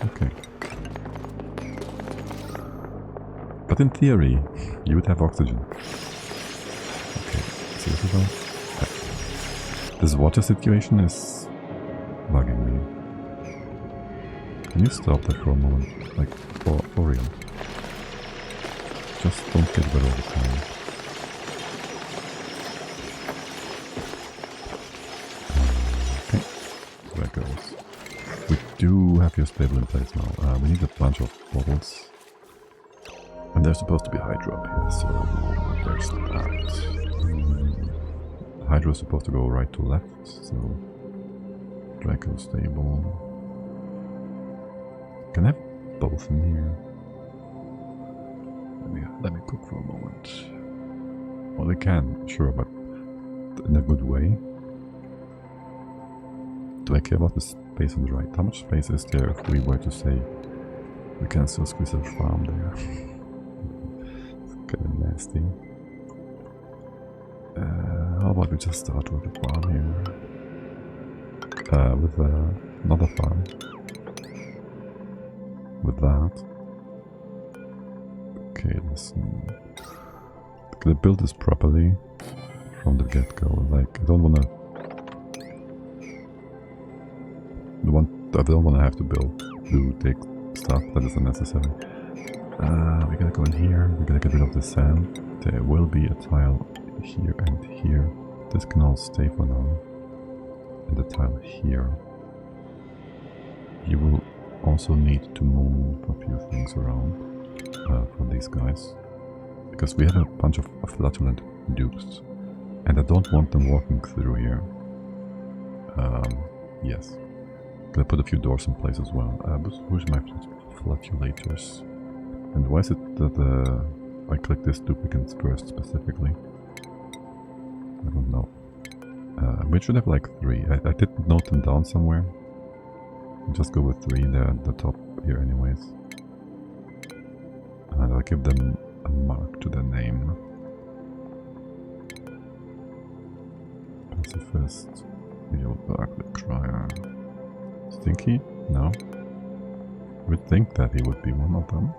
Okay. But in theory, you would have oxygen. Okay, so this is all. This water situation is bugging me. Can you stop that for a moment? Like, for real. Just don't get wet all the time. Okay, there it goes. We do have your stable in place now. We need a bunch of bottles. And there's supposed to be hydro up here, so there's that. Hydra is supposed to go right to left, so Draco stable. Can I have both in here? Let me cook for a moment. Well, they can, sure, but in a good way. Do I care about the space on the right? How much space is there if we were to say we can still squeeze a farm there? It's kind of nasty. How about we just start with a farm here? With another farm. With that. Okay, listen. Can I build this properly from the get-go? Like, I don't wanna have to take stuff that is unnecessary. We're gonna go in here, we're gonna get rid of the sand. There will be a tile here and here. This can all stay for now. And the tile here. You will also need to move a few things around for these guys. Because we have a bunch of flatulent dupes. And I don't want them walking through here. Yes. Gonna put a few doors in place as well. Where's my flatulators? And why is it that I click this duplicate first specifically? I don't know. We should have like 3. I did note them down somewhere. I'll just go with 3. They're at the top here anyways. And I'll give them a mark to their name. Pacifist. Ugly Crier. Stinky? No. We'd think that he would be one of them.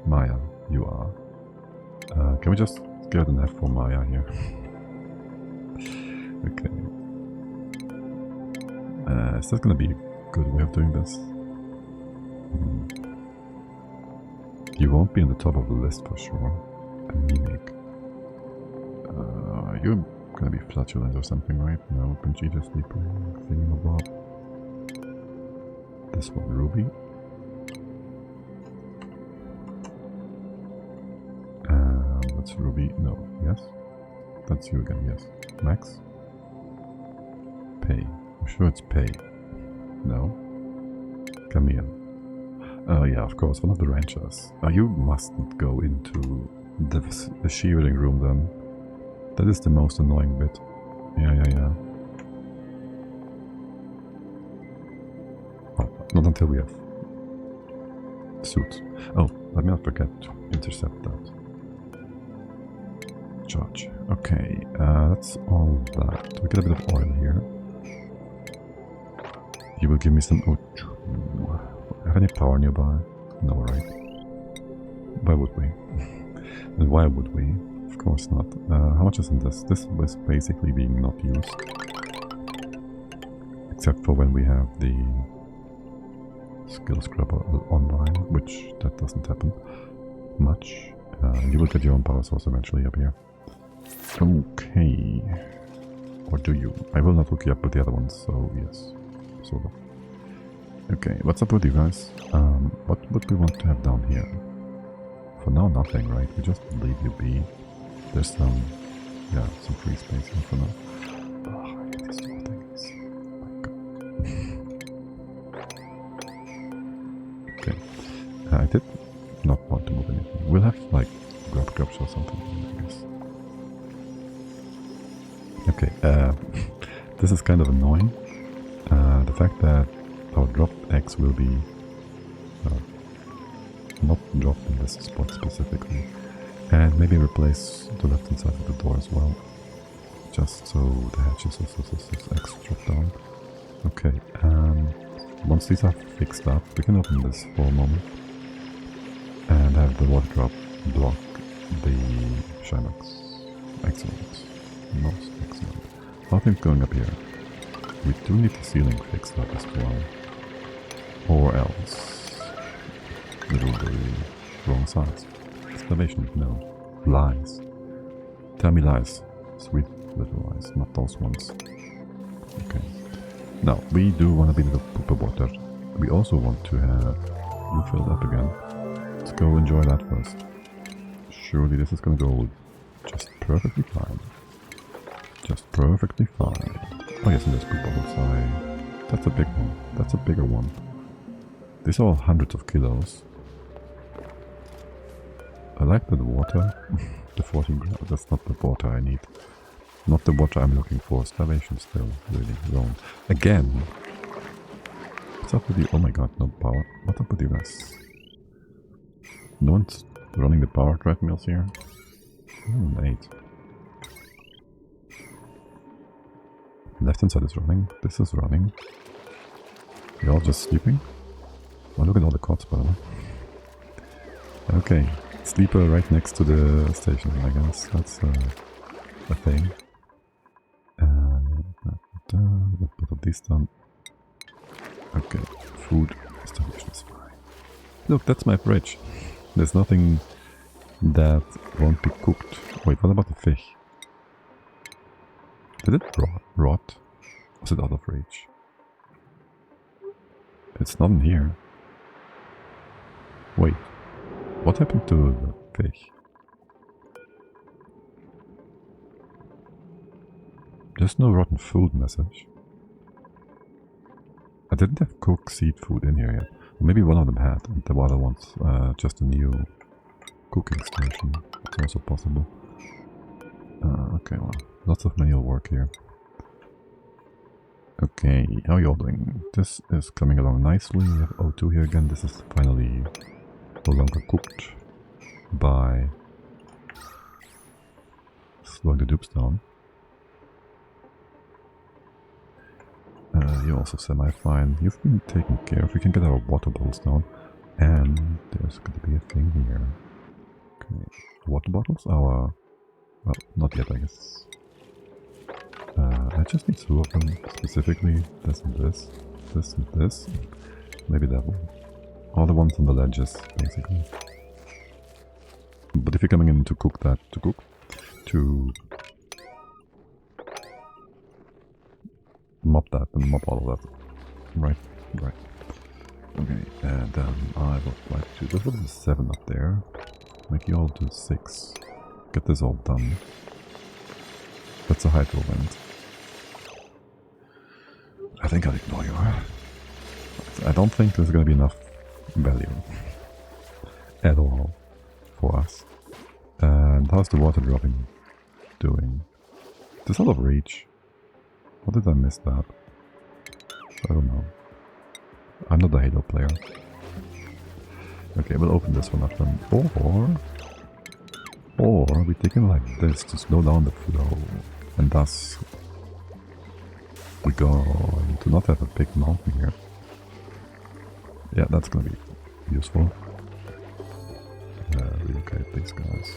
Maya, you are. Can we just get an F for Maya here? Okay. Is that gonna be a good way of doing this? You won't be on the top of the list for sure. Anemic. You're gonna be flatulent or something, right? No, Conchita Sleeper, Thingamabob. This one, Ruby. That's Ruby. No, yes? That's you again, yes. Max? Pay. I'm sure it's Pay. No? Camille. Oh yeah, of course, one of the ranchers. You mustn't go into the shearing room then. That is the most annoying bit. Yeah. Oh, not until we have suits. Oh, let me not forget to intercept that. Charge. Okay, that's all that. We get a bit of oil here. You will give me some O2. Have any power nearby? No, right? Why would we? And why would we? Of course not. How much is in this? This was basically being not used. Except for when we have the skill scrubber online, which that doesn't happen much. You will get your own power source eventually up here. Okay. Or do you? I will not hook you up with the other ones, so yes. Sort of. Okay, what's up with you guys? What would we want to have down here? For now, nothing, right? We just leave you be. There's some free space here for now. Oh, I hate these little things. Oh my god. Okay. I did not want to move anything. We'll have, like, grubs or something, I guess. Okay, this is kind of annoying. The fact that our dropped eggs will be not dropped in this spot specifically. And maybe replace the left hand side of the door as well. Just so the hatches eggs drop down. Okay, once these are fixed up, we can open this for a moment. And have the water drop block the Shymax. Excellent. Most excellent. How are things going up here? We do need the ceiling fixed up as well. Or else it'll be wrong size. Exclamation, no. Lies. Tell me lies. Sweet little lies, not those ones. Okay. Now, we do want to be the pooper water. We also want to have you filled up again. Let's go enjoy that first. Surely this is gonna go just perfectly fine. Just perfectly fine. Oh yes, and there's poop bubbles. That's a big one. That's a bigger one. These are all hundreds of kilos. I like the water. The 14 grams. That's not the water I need. Not the water I'm looking for. Starvation still. Really wrong. Again. What's up with you? Oh my god, no power. What's up with you guys? No one's running the power treadmills here. Oh, 8. Left hand side is running. This is running. You're all just sleeping? Oh, look at all the cots, by the way. Okay. Sleeper right next to the station, I guess. That's a thing. Put this down. Okay, food starvation is fine. Look, that's my fridge. There's nothing that won't be cooked. Wait, what about the fish? Did it rot? Was it out of reach? It's not in here. Wait. What happened to the fish? There's no rotten food message. I didn't have cooked seafood in here yet. Maybe one of them had, and the other one's just a new cooking station. It's also possible. Okay, well, lots of manual work here. Okay, how are you all doing? This is coming along nicely. We have O2 here again. This is finally no longer cooked by slowing the dupes down. You're also semi-fine. You've been taken care of. We can get our water bottles down. And there's going to be a thing here. Okay, water bottles? Our... well, not yet, I guess. I just need 2 of them, specifically. This and this. This and this. Maybe that one. All the ones on the ledges, basically. But if you're coming in to cook that, to mop that and mop all of that. Right. Okay, and then I would like to... there's a 7 up there. Make you all do 6. Get this all done. That's a hydro vent. I think I'll ignore you. I don't think there's gonna be enough value at all for us. And how's the water dropping doing? There's out of reach. How did I miss that? I don't know. I'm not a Halo player. Okay, we'll open this one up then. Or we take it like this to slow down the flow. And thus we go to not have a big mountain here. Yeah, that's gonna be useful. Relocate these guys.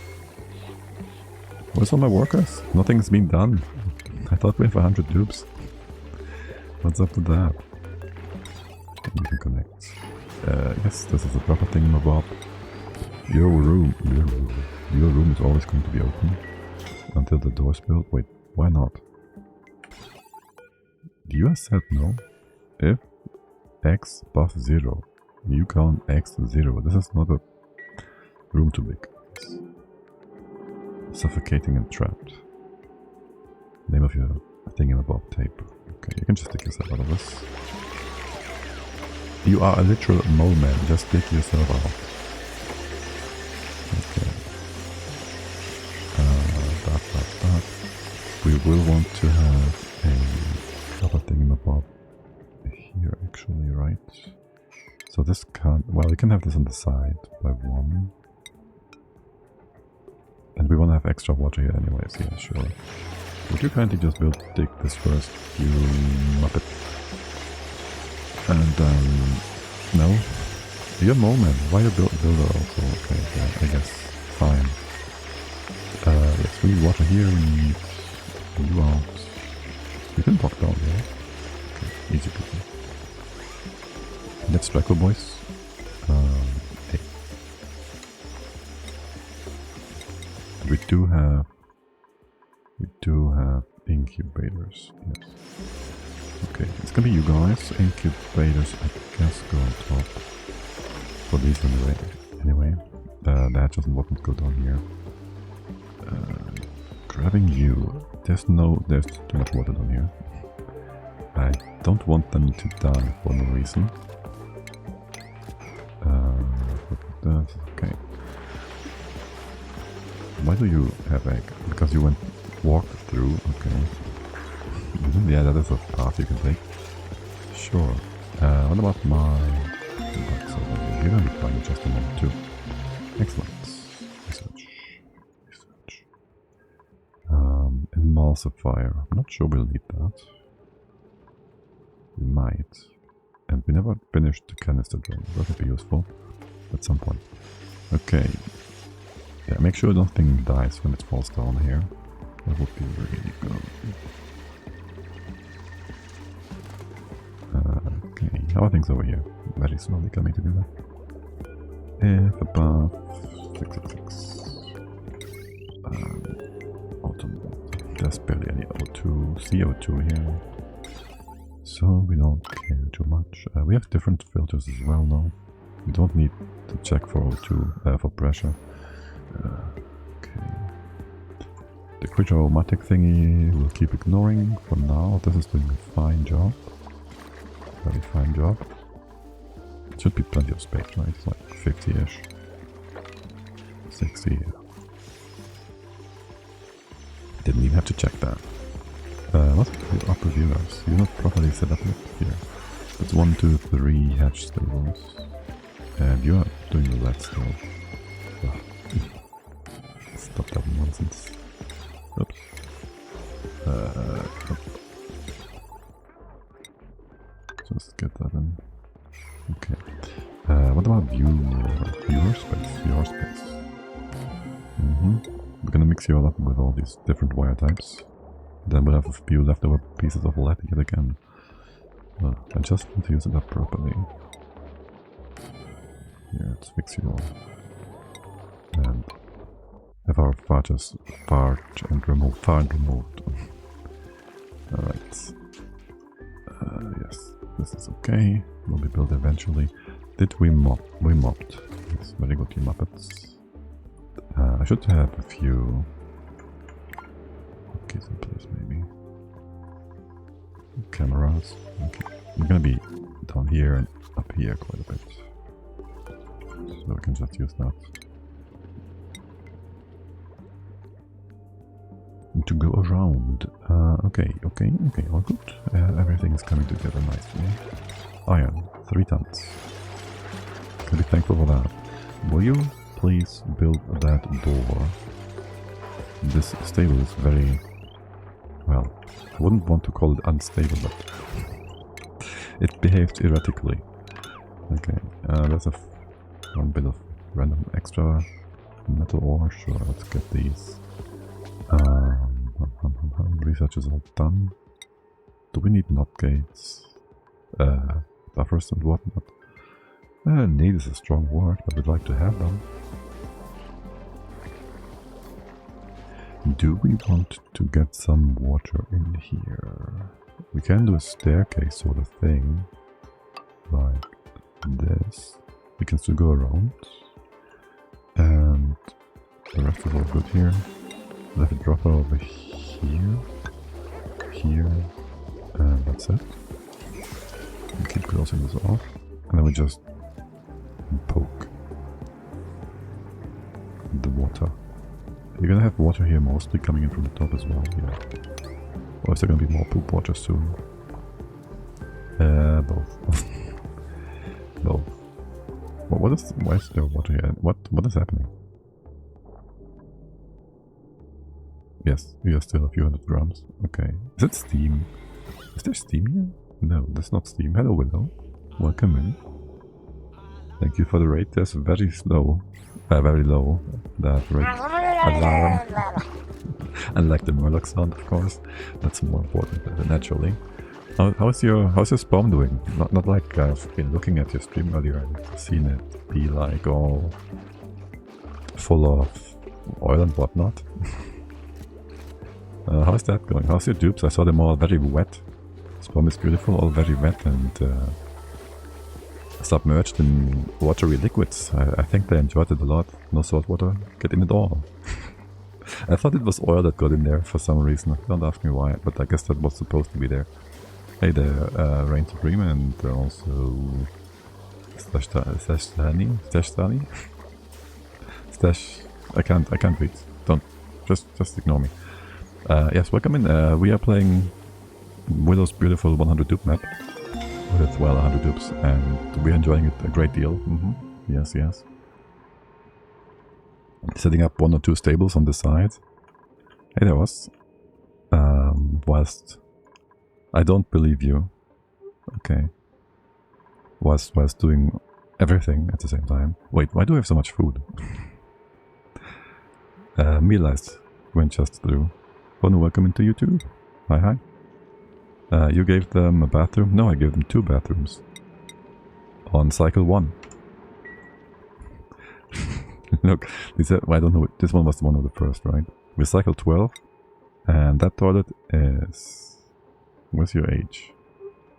Where's all my workers? Nothing's been done. I thought we have 100 dupes. What's up with that? You can connect. Yes, this is the proper thingamabob. Your room is always going to be open until the door's built. Wait, why not? The US said no. If X above 0, you count X 0. This is not a room too big. Suffocating and trapped. Name of your thingamabob tape. Okay, you can just dig yourself out of this. You are a literal mole man, just dig yourself out. Okay. We will want to have a other thingamabob here actually, right? So this can't... well, we can have this on the side by 1. And we want to have extra water here anyways, yeah, sure. Would you kindly just dig this first, you muppet? And, no? You're a mole man. Why a builder also? Okay, yeah, I guess. Fine. Yes, we need water here, we need you out. You can block down there. Okay, easy peasy. Let's Draco boys. Hey. We do have incubators, yes. Okay, it's gonna be you guys. Incubators, I guess, go on top. For these anyway. The hatches and whatnot go down here. Grabbing you. There's too much water down here. I don't want them to die for no reason. Okay. Why do you have egg? Because you walked through, okay. Yeah, that is a path you can take. Sure. What about my bugs over here? You're gonna be fine in just a moment too. Excellent. Research. Emulsifier. I'm not sure we'll need that. We might. And we never finished the canister drone. That would be useful at some point. Okay. Yeah, make sure nothing dies when it falls down here. That would be really good. Okay, how are things over here? Very slowly coming together. If above 666. Autumn. There's barely any CO2 here. So we don't care too much. We have different filters as well now. We don't need to check for O2, for pressure. Okay. The quick aromatic thingy we'll keep ignoring for now. This is doing a fine job. Very fine job. It should be plenty of space, right? It's like 50-ish. 60. Didn't even have to check that. What's the upper viewers? You're not properly set up here. It's 1, 2, 3 hatch stables. And you are doing the red still. Oh. Stop that nonsense. Oops. Just get that in. Okay. What about viewer space? Viewer space. We're gonna mix you all up with all these different wire types. Then we'll have a few leftover pieces of lead yet again. I just want to use it up properly. Here, let's fix you all. And have our farge and removed. Alright. Yes, this is okay. Will be built eventually. Did we mop? We mopped. Yes, very good, you Muppets. I should have a few keys in place, maybe. Cameras. Okay. We're gonna be down here and up here quite a bit. So we can just use that. To go around. Okay, all good. Everything is coming together nicely. Iron, 3 tons. Can be thankful for that. Will you please build that door? This stable is very, well, I wouldn't want to call it unstable, but it behaved erratically. Okay, there's one bit of random extra metal ore. Sure, let's get these. Research is all done. Do we need knot gates? Buffers and whatnot? Need is a strong word, but we'd like to have them. Do we want to get some water in here? We can do a staircase sort of thing. Like this. We can still go around. And the rest is all good here. We'll have a dropper over here. Here. And that's it. We keep closing this off. And then we just poke the water. You're gonna have water here mostly coming in from the top as well, yeah. Or is there gonna be more poop water soon? Both. Both. Why is there water here? What is happening? Yes, we are still a few hundred grams. Okay. Is it steam? Is there steam here? No, that's not steam. Hello, Willow. Welcome in. Thank you for the rate. That's very slow. Very low. That rate. Alarm. And like the Murloc sound, of course. That's more important, naturally. How's your spawn doing? Not like I've been looking at your stream earlier and seen it be like all full of oil and whatnot. How's that going? How's your dupes? I saw them all very wet. Spawn is beautiful, all very wet and submerged in watery liquids. I think they enjoyed it a lot. No salt water, get in it all. I thought it was oil that got in there for some reason. Don't ask me why, but I guess that was supposed to be there. Hey there, Reign Supreme, and also Stashani. Stash. I can't read. Don't just ignore me. Yes, welcome in. We are playing Willow's beautiful 100 dupe map with, well, 100 dupes, and we're enjoying it a great deal. Yes, yes. Setting up 1 or 2 stables on the side. Hey there, was. Whilst I don't believe you. Okay. Whilst doing everything at the same time. Wait, why do I have so much food? Mealized went just through. Want to welcome into YouTube. Hi, hi. You gave them a bathroom? No, I gave them 2 bathrooms. On cycle 1. Look, I don't know, this one was one of the first, right? We cycle 12, and that toilet is... What's your age?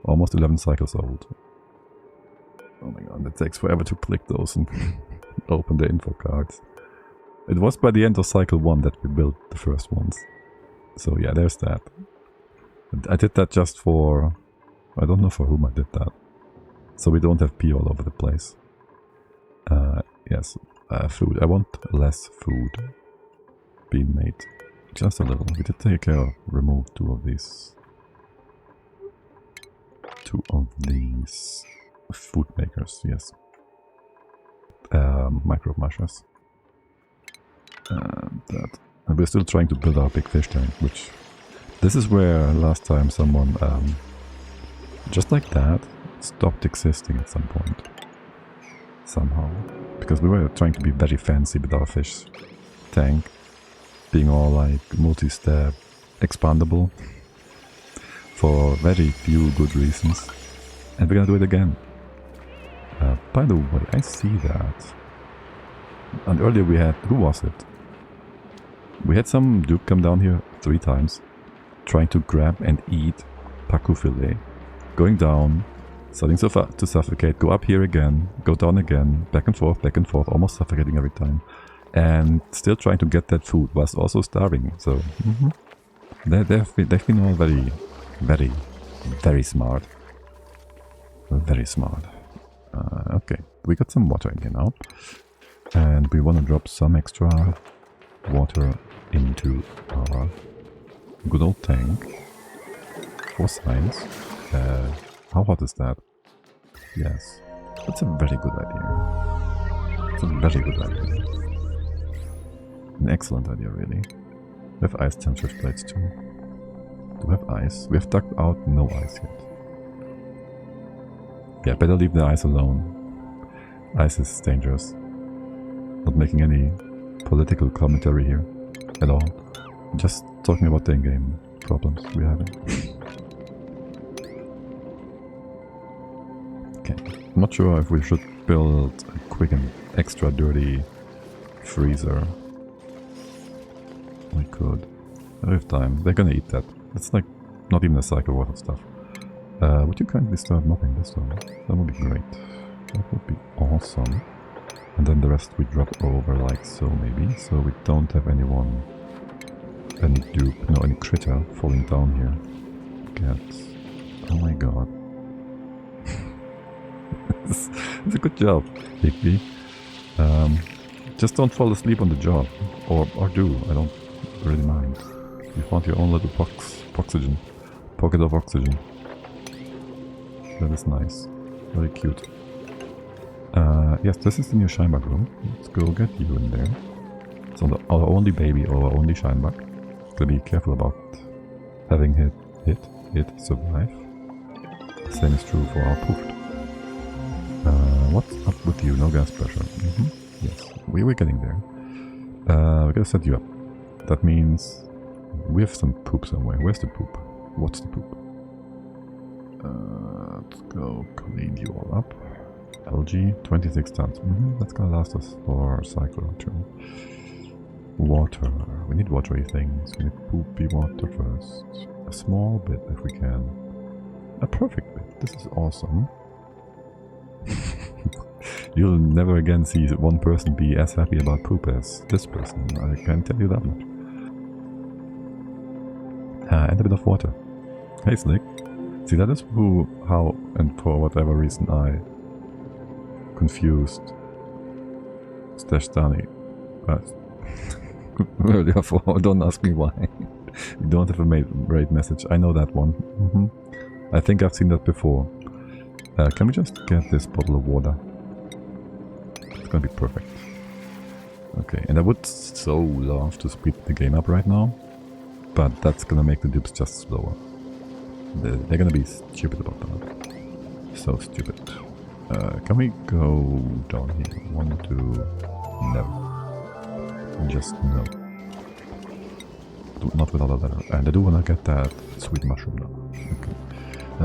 Almost 11 cycles old. Oh my god, it takes forever to click those and open the info cards. It was by the end of cycle 1 that we built the first ones. So yeah, there's that. I did that just for... I don't know for whom I did that. So we don't have pee all over the place. Yes, food. I want less food being made. Just a little. We did take care of, remove 2 of these. 2 of these food makers, yes. Micro mushers. And we're still trying to build our big fish tank, which... This is where last time someone, just like that, stopped existing at some point. Somehow. Because we were trying to be very fancy with our fish tank. Being all like multi-step, expandable. For very few good reasons. And we're gonna do it again. By the way, I see that. And earlier we had... Who was it? We had some dupe come down here 3 times. Trying to grab and eat pacu fillet. Going down. Starting to suffocate. Go up here again. Go down again. Back and forth, almost suffocating every time. And still trying to get that food whilst also starving. So, they've been all very, very, very smart. Very smart. Okay, we got some water in here now. And we want to drop some extra water into our good old tank. For science. How hot is that? Yes. That's a very good idea. It's a very good idea. An excellent idea, really. We have ice temperature plates too. Do we have ice? We have dug out no ice yet. Yeah, better leave the ice alone. Ice is dangerous. Not making any political commentary here at all. Just talking about the in-game problems we have. Okay, I'm not sure if we should build a quick and extra dirty freezer. We could. I have time. They're gonna eat that. It's like not even a cycle worth of stuff. Would you kindly start mopping this one? That would be great. That would be awesome. And then the rest we drop over like so maybe. So we don't have any dupe, no, any critter falling down here. Cats. Oh my god. It's a good job, Higby. Just don't fall asleep on the job. Or do, I don't really mind. You found your own little pocket of oxygen. That is nice. Very cute. Yes, this is the new Shinebug room. Let's go get you in there. It's our only baby, our only Shinebug. Gotta be careful about having hit, survive. The same is true for our Poofed. What's up with you? No gas pressure. Yes, we were getting there. We gotta set you up. That means we have some poop somewhere. Where's the poop? What's the poop? Let's go clean you all up. Algae, 26 tons. That's gonna last us for a cycle or 2. Water. We need watery things. We need poopy water first. A small bit if we can. A perfect bit. This is awesome. You'll never again see one person be as happy about poop as this person. I can tell you that much. And a bit of water. Hey, Slick. See, that is how and for whatever reason I confused Stashtani earlier for. Don't ask me why. You don't have a raid message. I know that one. I think I've seen that before. Can we just get this bottle of water? It's gonna be perfect. Okay, and I would so love to speed the game up right now, but that's gonna make the dupes just slower. They're gonna be stupid about that. So stupid. Can we go down here? 1, 2... No. Just no. Not without a letter. And I do wanna get that sweet mushroom now. Okay.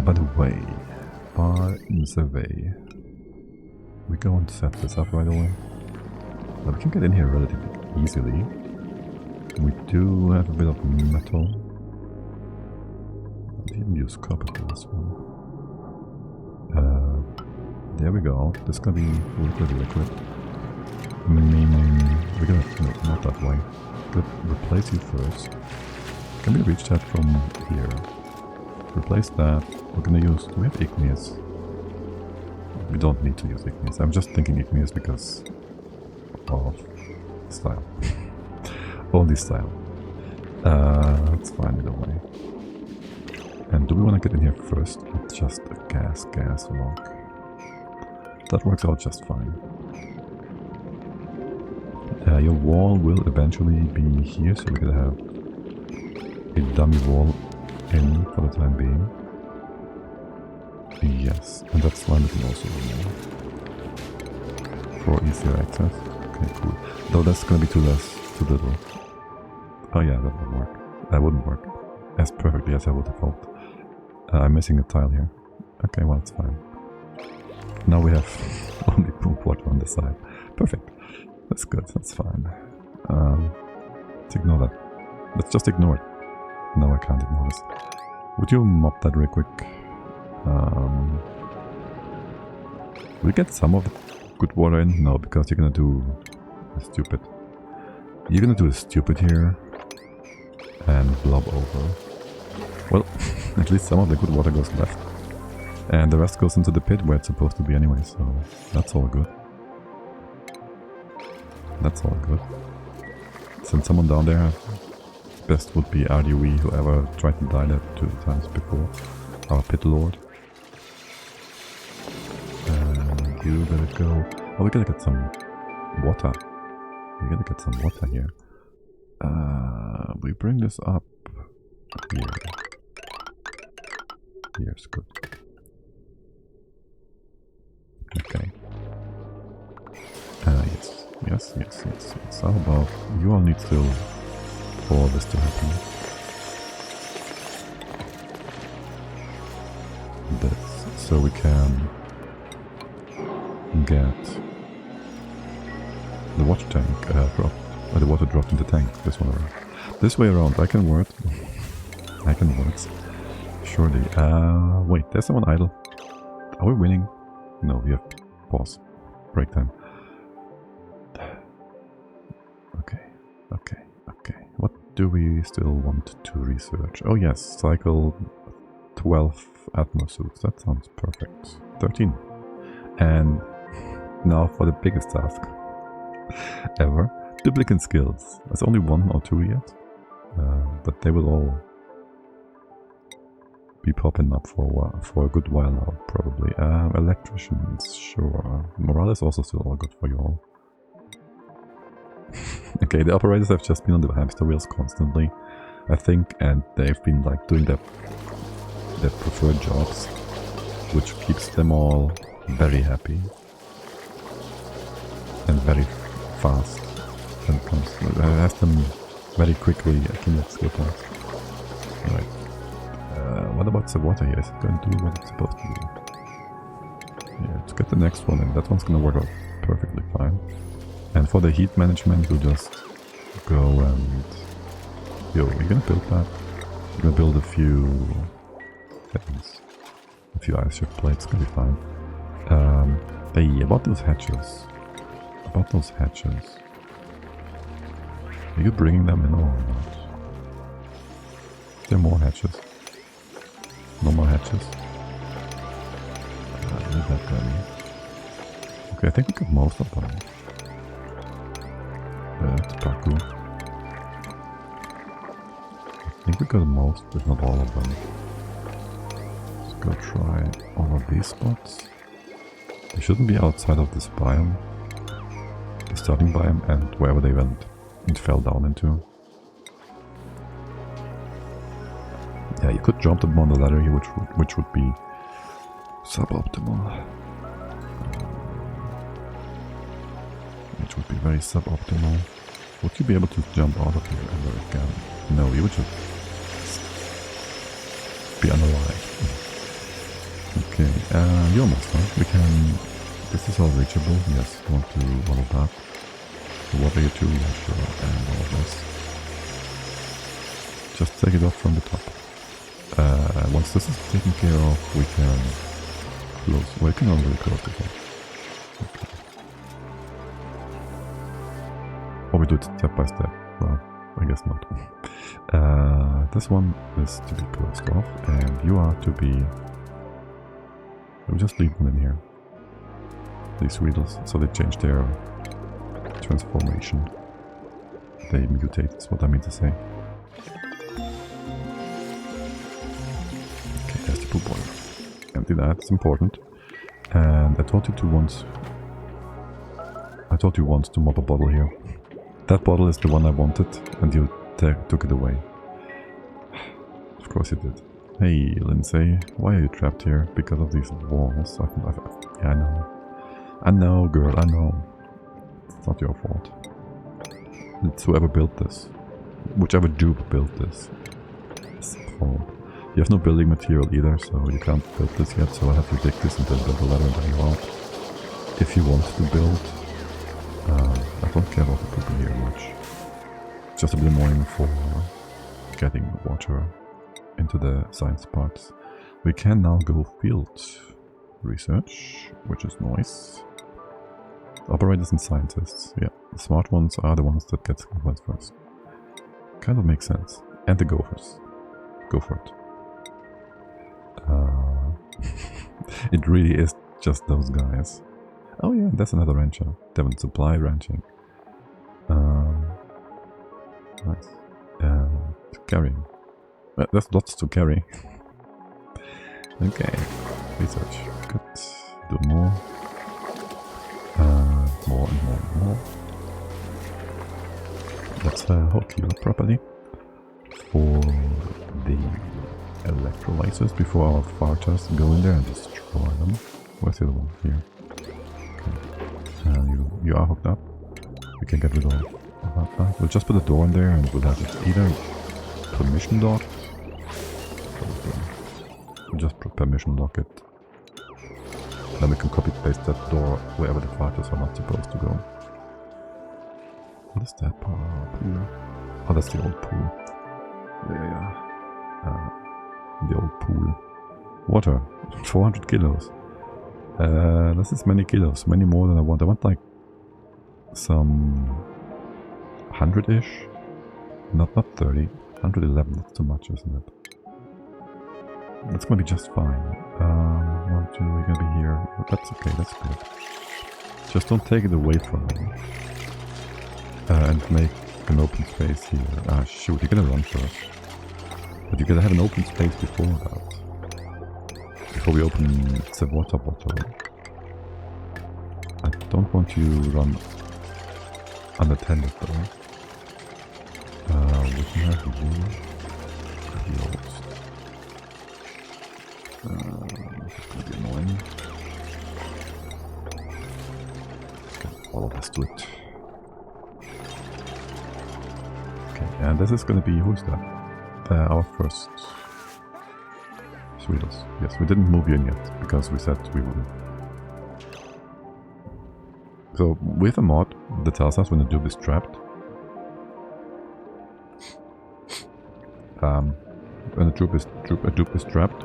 By the way, we go and set this up right away. Now we can get in here relatively easily. We do have a bit of metal. I'll even use copper for this one. There we go. This is gonna be liquid. Meaning we're gonna no, not that way. Good. Replace you first. Can we reach that from here? Replace that. We're gonna use. Do we have igneous? We don't need to use igneous. I'm just thinking igneous because of style. Only style. That's fine either way. And do we want to get in here first? It's just a gas log. That works out just fine. Your wall will eventually be here, so we're gonna have a dummy wall in for the time being. Yes, and that slime we can also remove for easier access. Okay, cool. Though that's gonna be too little. Oh yeah, that would work. That wouldn't work as perfectly as I would have hoped. I'm missing a tile here. Okay, well, it's fine. Now we have only poop water on the side. Perfect. That's good, that's fine. Let's ignore that. Let's just ignore it. No, I can't ignore this. Would you mop that real quick? Will you get some of the good water in? No, because you're gonna do a stupid. You're gonna do a stupid here and blob over. Well, at least some of the good water goes left. And the rest goes into the pit where it's supposed to be anyway, so that's all good. That's all good. Send someone down there. Best would be RDW, whoever tried to die there 2 times before. Our pit lord. And you gotta go. Oh, we gotta get some water. We gotta get some water here. We bring this up here. Here's good. Okay. Yes. How about you all need still for this to happen? This, so we can get the water tank dropped, or the water dropped in the tank. This one around. This way around. I can work. I can work. Surely. Wait. There's someone idle. Are we winning? No, we have pause. Break time. Okay. What do we still want to research? Oh yes, cycle 12 atmosuits. That sounds perfect. 13. And now for the biggest task ever. Duplicate skills. There's only 1 or 2 yet. But they will all be popping up for a good while now, probably. Electricians, sure. Morale is also still all good for you all. Okay, the operators have just been on the hamster wheels constantly, I think, and they've been like doing their preferred jobs, which keeps them all very happy and very fast when it comes to has them very quickly accumulate skill points. Right. What about the water here? Is it going to do what it's supposed to do? Yeah, let's get the next one in. That one's going to work out perfectly fine. And for the heat management, we'll just go and... Yo, we're gonna build that. We're gonna build a few things. A few ice shift plates, gonna be fine. Hey, about those hatches. About those hatches. Are you bringing them in or not? There are more hatches. No more hatches. Leave that guy. Okay, I think we got most of them. That's Baku. I think we got most, if not all of them. Let's go try all of these spots. They shouldn't be outside of this biome. The starting biome and wherever they went and fell down into. Yeah, you could jump them on the ladder here, which would be suboptimal. Which would be very suboptimal. Would you be able to jump out of here ever again? No, you would just be unalive. Okay, you're almost done. We can... This is all reachable. Yes, don't do all of that. The water here too, yeah, sure, and all of this. Just take it off from the top. Once this is taken care of, we can close. Well, we can already close this one. Okay. Or we do it step by step. Well, I guess not. This one is to be closed off, and you are to be... We'll just leave them in here. These wheels, so they change their transformation. They mutate, is what I mean to say. Okay, there's the poop boiler. Empty that, it's important. And I told you once to mop a bottle here. That bottle is the one I wanted, and you took it away. Of course you did. Hey, Lindsay, why are you trapped here? Because of these walls. Yeah, I know. I know, girl, I know. It's not your fault. It's whoever built this. Whichever dupe built this. It's fault. You have no building material either, so you can't build this yet, so I'll have to dig this and then build a ladder and then you out. If you want to build... I don't care about the people here much. It's just a bit annoying for getting water into the science parts. We can now go field research, which is nice. Operators and scientists. Yeah, the smart ones are the ones that get went first. Kind of makes sense. And the gophers. Go for it. It really is just those guys. Oh yeah, that's another rancher. Devon Supply ranching. Nice. Carrying. There's lots to carry. Okay. Research. Good. Do more. More and more and more. Let's hook you up properly for the electrolyzers before our farters go in there and destroy them. Where's the other one? Here. Okay. You are hooked up. We can get rid of that. We'll just put a door in there and we'll have it either permission locked. We'll just permission lock it. Then we can copy paste that door wherever the fighters are not supposed to go. What is that pool? Oh, that's the old pool. Yeah. The old pool. Water. 400 kilos. This is many kilos. Many more than I want. I want like some 100-ish. Not 30. 111. That's too much, isn't it? That's gonna be just fine. 1, 2, we're gonna be here. That's okay, that's good. Just don't take it away from me. And make an open space here. Ah, shoot, you're gonna run first. But you gotta have an open space before that. Before we open the water bottle. I don't want you to run unattended though. We can have you closed. This is gonna be annoying. Okay, all of us do it. Okay, and this is gonna be, who's that? Our first Sweetles. Yes, we didn't move you in yet, because we said we wouldn't. So, we have a mod that tells us when a dupe is trapped. When a dupe is trapped,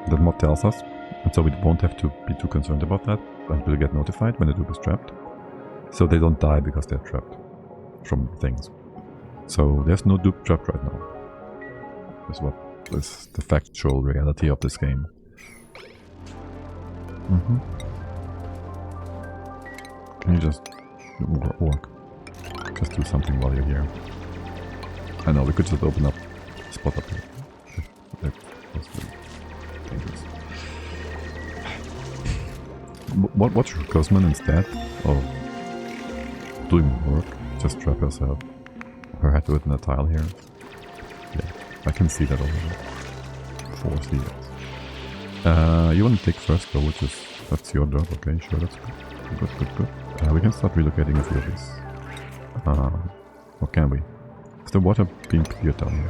the mod tells us And so we won't have to be too concerned about that, and we'll get notified when the dupe is trapped. So they don't die because they're trapped from things. So there's no dupe trapped right now. That's what is the factual reality of this game. Can you just walk? Just do something while you're here. I know, we could just open up a spot up here. That's really dangerous. Watch Guzman instead of doing work. Just trap herself. Her head within a tile here. Yeah, I can see that already. 4 seeds. You want to take first though, which is... that's your job, okay, sure, that's good. Good. We can start relocating a few of these. Or can we? Is the water being cleared down here?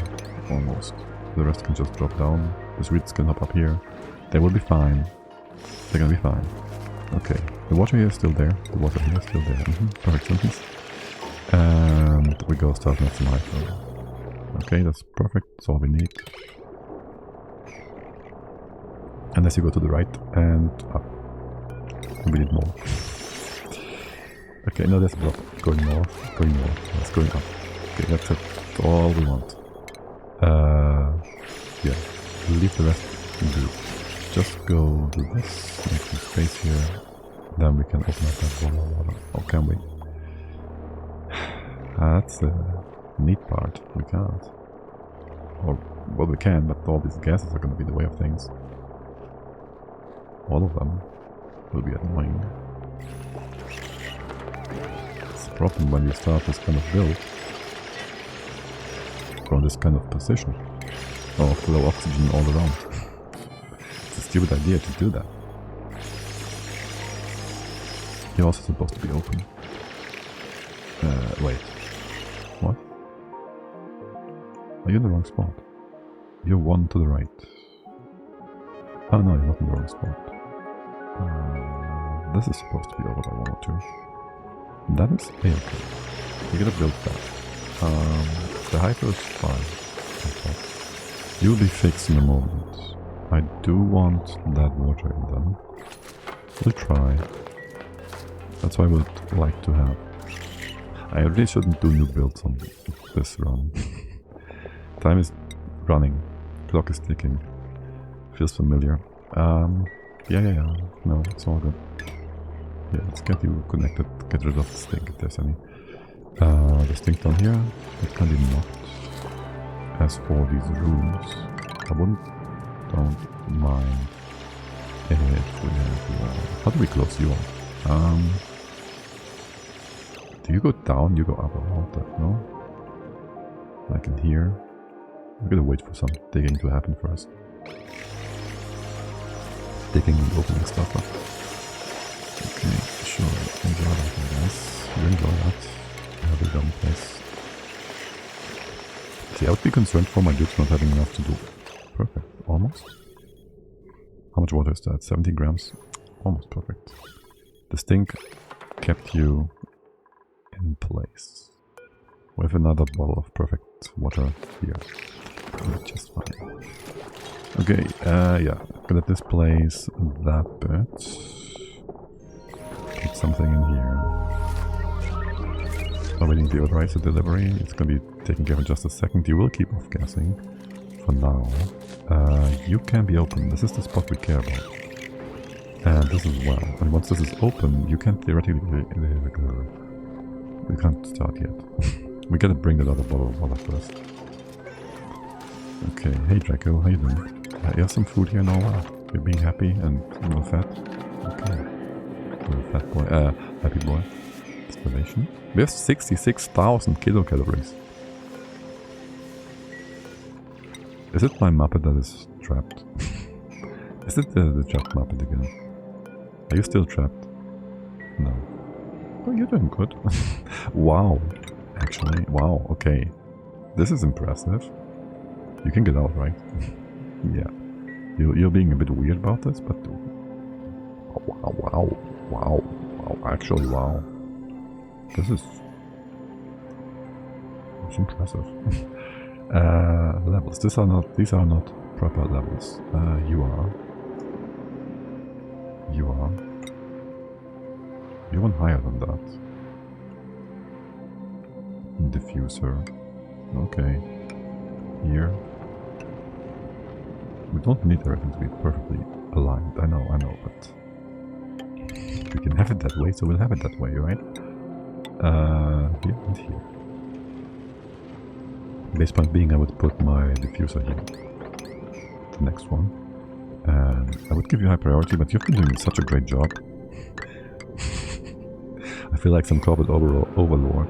Almost. The rest can just drop down. The sweets can hop up here. They will be fine. They're gonna be fine. Okay, the water here is still there. The water here is still there. Perfect sentence. And we go start next to my flow. Okay, that's perfect. That's all we need. Unless you go to the right and up. We need more. Okay, no, there's a block. Going north. That's going up. Okay, that's it. That's all we want. Yeah. Leave the rest in blue. Just go to this. Make some space here. Then we can open up that bottle of water. Or can we? That's the neat part. We can't. Or, well, we can, but all these gases are going to be the way of things. All of them will be annoying. It's the problem when you start this kind of build from this kind of position of low oxygen all around. It's a stupid idea to do that. You're also supposed to be open. Wait. What? Are you in the wrong spot? You're 1 to the right. Oh no, you're not in the wrong spot. This is supposed to be over by 1 or 2. That is okay. We're gonna build that. The hyper is fine. You'll be fixed in a moment. I do want that water in them. We'll try. That's what I would like to have. I really shouldn't do new builds on this run. Time is running. Clock is ticking. Feels familiar. Yeah. No, it's all good. Yeah, let's get you connected. Get rid of the stink if there's any. The stink down here, it can be knocked. As for these rooms, don't mind if we have wall. How do we close you off? Do you go down? You go up around that, no? Like in here. I'm gonna wait for some digging to happen first. Digging and opening stuff up. Okay, sure. Enjoy that, I guess. You enjoy that. I have a dumb place. See, I would be concerned for my dupes not having enough to do. Perfect. Almost. How much water is that? 70 grams? Almost perfect. The stink kept you in place. With another bottle of perfect water here. Just fine. Okay, yeah. Gonna displace that bit. Put something in here. Awaiting the authorizer delivery. It's gonna be taken care of in just a second. You will keep off gassing for now. You can be open. This is the spot we care about. And this as well. And once this is open, you can theoretically... We can't start yet. We gotta bring that other bottle of water first. Okay, hey Draco, how you doing? You have some food here now? You're being happy and a little fat? Okay. Little fat boy. Happy boy. Explanation. We have 66,000 kilocalories. Is it my Muppet that is trapped? Is it the trapped Muppet again? Are you still trapped? No. Oh, you're doing good. Wow. Actually, wow, okay. This is impressive. You can get out, right? Yeah. You're being a bit weird about this, but... Wow. Actually, wow. This is... It's impressive. Levels. These are not proper levels. You are. You are. You want higher than that. Diffuser. Okay. Here. We don't need everything to be perfectly aligned. I know, but we can have it that way, so we'll have it that way, right? Here and here. Base point being, I would put my diffuser here. The next one. And I would give you high priority, but you've been doing such a great job. I feel like some corporate overlord,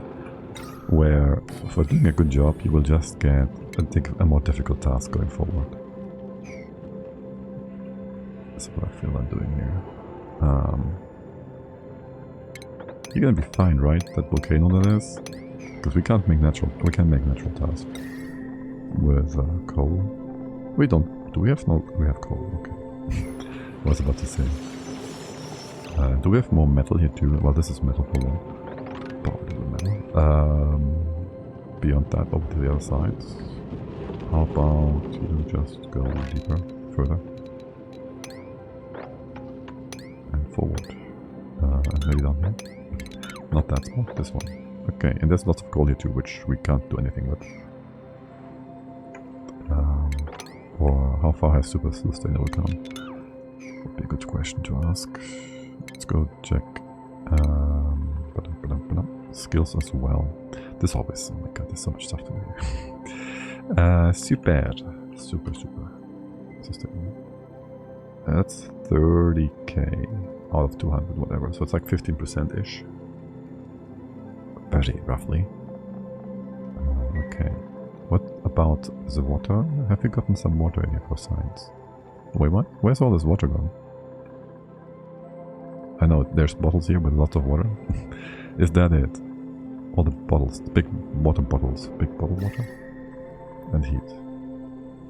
where for doing a good job, you will just get a more difficult task going forward. That's what I feel I'm doing here. You're gonna be fine, right? That volcano that is? Because we can't make natural tasks with coal. We don't. Do we have no? We have coal. Okay. I was about to say. Do we have more metal here too? Well, this is metal for one. Probably metal. Beyond that, over to the other side. How about you just go deeper, further, and forward, and maybe down here. Not that spot. This one. Okay, and there's lots of coal here too, which we can't do anything with. Or how far has super sustainable come? Would be a good question to ask. Let's go check skills as well. This always, oh my god, there's so much stuff to do. Super sustainable. That's 30k out of 200, whatever. So it's like 15%-ish. Very roughly. Okay. What about the water? Have you gotten some water in here for science? Wait, what? Where's all this water gone? I know there's bottles here with lots of water. Is that it? All the bottles, the big water bottles, big bottle water? And heat.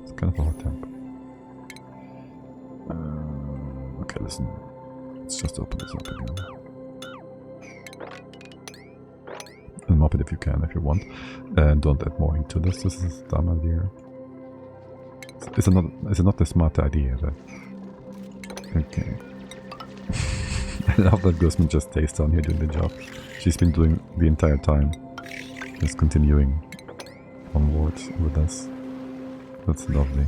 It's kind of a hot temp. Okay, listen. Let's just open this up again. And mop it if you can, if you want. And don't add more into this. This is a dumb idea. Is it not a smart idea? Okay. I love that Guzman just stays down here doing the job. She's been doing the entire time. Just continuing onwards with us. That's lovely.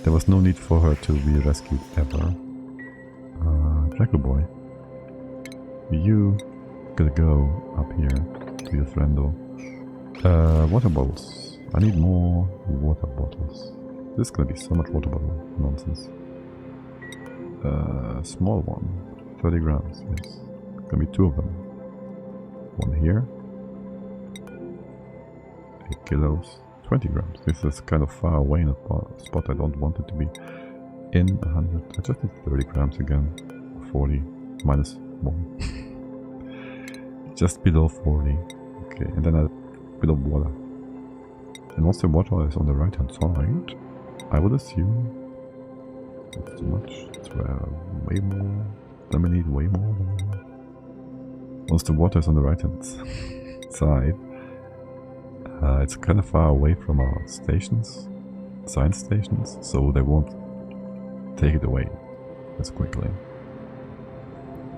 There was no need for her to be rescued ever. Draco boy. You gotta go up here to your friendo. Water bottles. I need more water bottles. This is gonna be so much water bottle nonsense. Small one. 30 grams, yes. Gonna be 2 of them. One here. 8 kilos. 20 grams. This is kind of far away in a spot I don't want it to be. In 100. I just need 30 grams again. 40 minus 1. Just below 40. Okay, and then a bit of water. And once the water is on the right hand side, I would assume it's too much. It's way more. Let me need way more. Once the water is on the right hand side, it's kind of far away from our stations, science stations, so they won't take it away as quickly.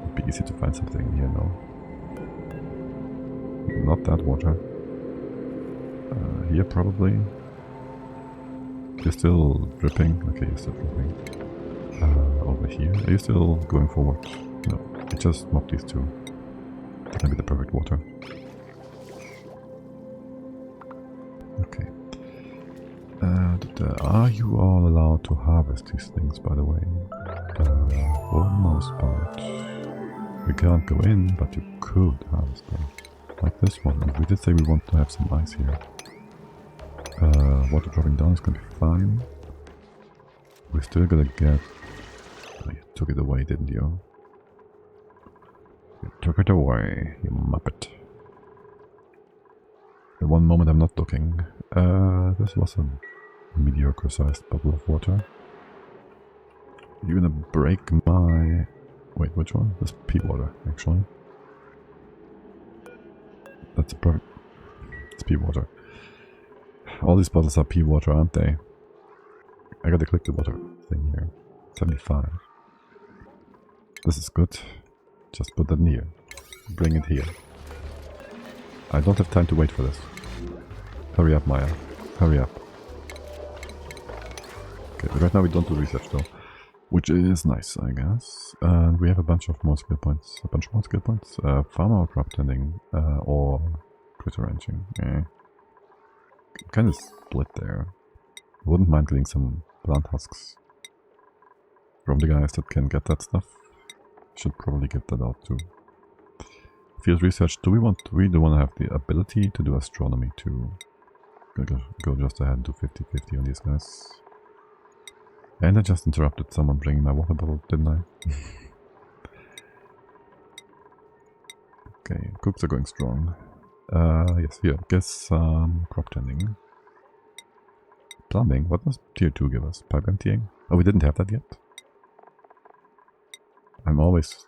It'd be easy to find something here now. Not that water. Here probably. You're still dripping. Okay, you're still dripping. Over here. Are you still going forward? No. I just mopped these two. That can be the perfect water. Okay. Are you all allowed to harvest these things, by the way? For the most part. We can't go in, but you could harvest them. Like this one. And we did say we want to have some ice here. Water dropping down is gonna be fine. We're still gonna get... Oh, you took it away, didn't you? You took it away, you muppet. At one moment I'm not looking. This was a mediocre sized bottle of water. You're gonna break my... Wait, which one? This pea water, actually. That's perfect. It's pea water. All these bottles are pea water, aren't they? I gotta click the water thing here. 75. This is good. Just put that in here. Bring it here. I don't have time to wait for this. Hurry up, Maya. Hurry up. Okay, right now we don't do research though. Which is nice, I guess. And we have a bunch of more skill points. A bunch more skill points. Farmer or crop tending. Or critter ranching. Kind of split there. Wouldn't mind getting some plant husks from the guys that can get that stuff. Should probably get that out too. Field research. Do we want to have the ability to do astronomy too? Go just ahead and do 50-50 on these guys. And I just interrupted someone bringing my water bottle, didn't I? Okay, cooks are going strong. Yes, here, guess some crop tending. Plumbing, what does tier 2 give us? Pipe emptying? Oh, we didn't have that yet? I'm always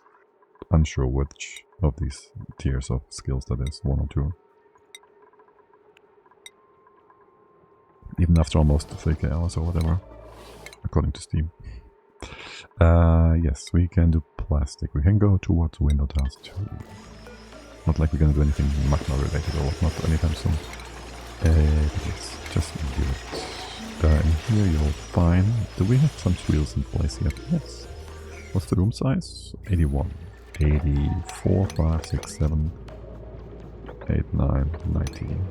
unsure which of these tiers of skills that is, 1 or 2. Even after almost 30 hours or whatever, according to Steam. Yes, we can do plastic. We can go towards window tiles too. Not like we're gonna do anything magma related or whatnot anytime soon. But yes, just do it. In here you'll find... Do we have some wheels in place yet? Yes. What's the room size? 81. 84, 5, 6, 7, 8, 9, 19.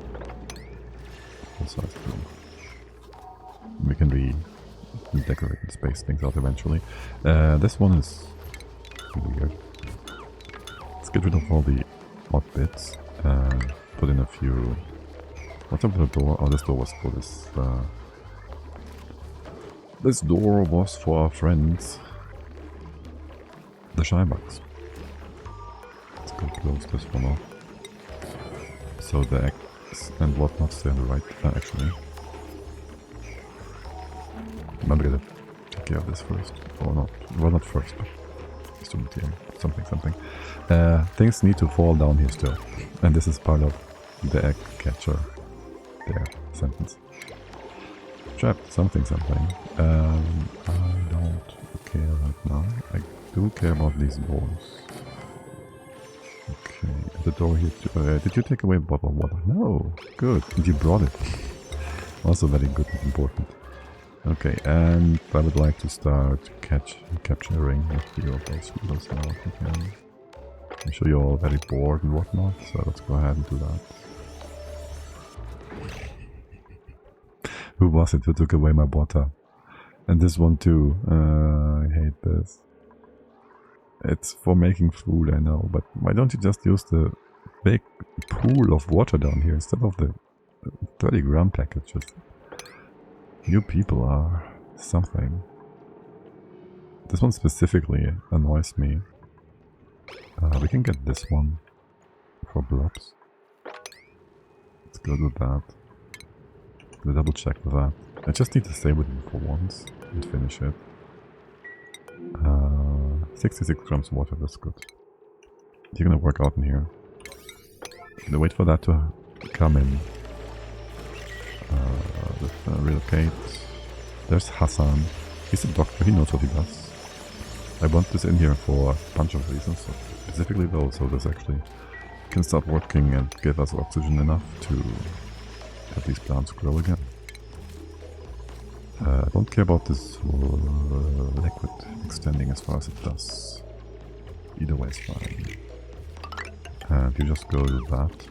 Full size room. We can redecorate and space things out eventually. This one is weird. Let's get rid of all the odd bits and put in a few... What's up with the door? Oh, this door was for this... This door was for our friends. The shybugs. Let's go close this one off. So the eggs and whatnot stay on the right, actually. I'm gonna take care of this first. Or not. Well, not first, but something. Things need to fall down here still. And this is part of the egg catcher. There. Sentence. Trapped. Something. I don't care right now. I do care about these doors. Okay. The door here too. Did you take away a bottle of water? No. Good. And you brought it. Also very good and important. Okay, and I would like to start capturing a few of those wheels now if we can. I'm sure you're all very bored and whatnot, so let's go ahead and do that. Who was it who took away my water? And this one too. I hate this. It's for making food, I know, but why don't you just use the big pool of water down here instead of the 30-gram packages? You people are something. This one specifically annoys me. We can get this one for blobs. Let's go do that. We'll double check with that. I just need to stay with it for once and finish it. 66 grams water, that's good. You're gonna work out in here. Gonna wait for that to come in. Let's relocate. There's Hassan. He's a doctor, he knows what he does. I want this in here for a bunch of reasons, specifically though, so this actually can start working and give us oxygen enough to have these plants grow again. I don't care about this liquid extending as far as it does. Either way is fine. And you just go do that.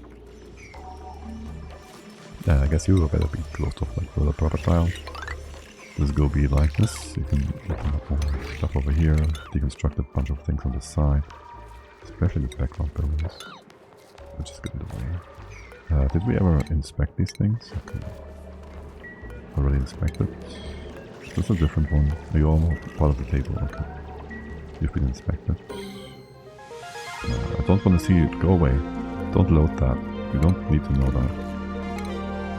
I guess you better be closed off like for the proper tile. Let's go be like this. You can open up more stuff over here, deconstruct a bunch of things on the side. Especially the background buildings. Let's just get it away. Did we ever inspect these things? Okay. Already inspected. This is a different one. Are you all part of the table? Okay. You've been inspected. I don't want to see it. Go away. Don't load that. We don't need to know that.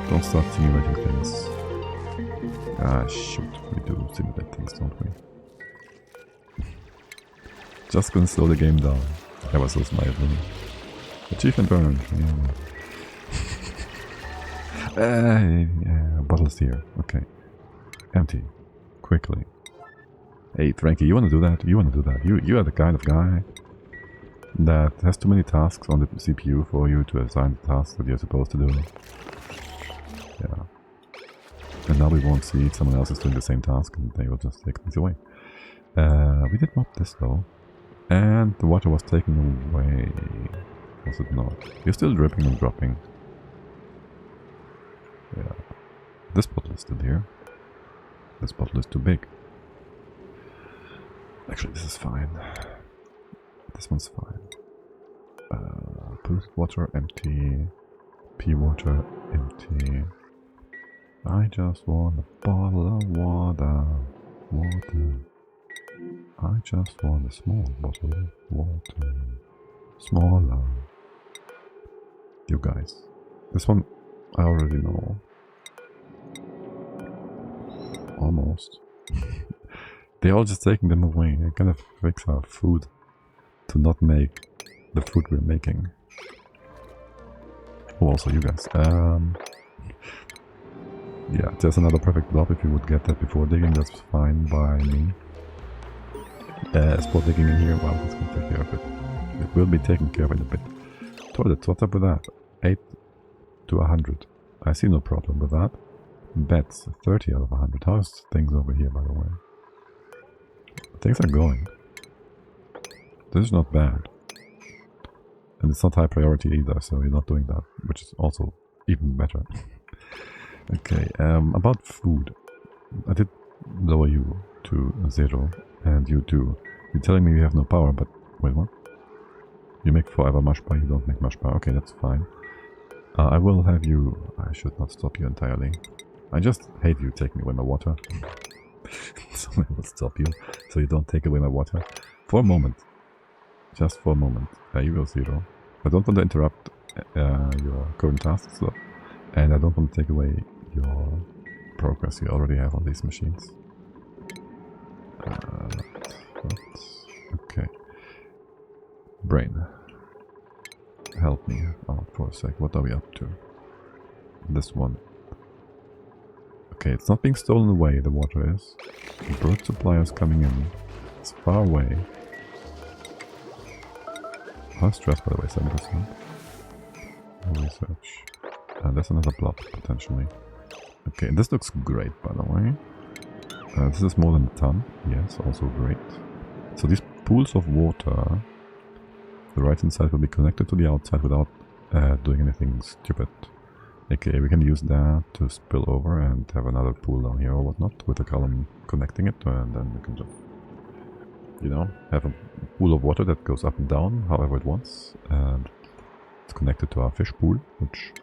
Don't start simulating things. Ah, shoot. We do simulate things, don't we? Just gonna slow the game down. Ever so slightly. Achievement earned. Yeah. Bottles here. Okay. Empty. Quickly. Hey, Frankie, you wanna do that? You wanna do that? You are the kind of guy that has too many tasks on the CPU for you to assign the tasks that you're supposed to do. Yeah. And now we won't see if someone else is doing the same task and they will just take things away. We did mop this though. And the water was taken away. Was it not? You're still dripping and dropping. Yeah. This bottle is still here. This bottle is too big. Actually, this is fine. This one's fine. Polluted water, empty. Pea water, empty. I just want a bottle of water. Water. I just want a small bottle of water. Smaller. You guys. This one I already know. Almost. They're all just taking them away. I kind of fix our food to not make the food we're making. Oh, also you guys. Yeah, there's another perfect blob. If you would get that before digging, that's fine by me. Spot digging in here, well, that's going to take care of it. It will be taken care of in a bit. Toilets, what's up with that? 8 to 100. I see no problem with that. Beds, 30 out of 100. How's things over here, by the way? Things are going. This is not bad. And it's not high priority either, so you're not doing that, which is also even better. Okay, about food. I did lower you to 0, and you too. You're telling me you have no power, but wait, what? You make forever mush bar, you don't make mush bar. Okay, that's fine. I will have you... I should not stop you entirely. I just hate you taking away my water. So I will stop you, so you don't take away my water. For a moment. Just for a moment. You go 0. I don't want to interrupt your current tasks, though. And I don't want to take away your progress you already have on these machines. Okay. Brain. Help me out for a sec. What are we up to? This one. Okay, it's not being stolen away, the water is. The bird supply is coming in. It's far away. High stress, by the way, 7%. Research. There's another blob, potentially. Okay, this looks great, by the way. This is more than a ton. Yes, also great. So these pools of water, the right-hand side will be connected to the outside without doing anything stupid. Okay, we can use that to spill over and have another pool down here or whatnot, with a column connecting it, and then we can just, you know, have a pool of water that goes up and down however it wants, and it's connected to our fish pool, which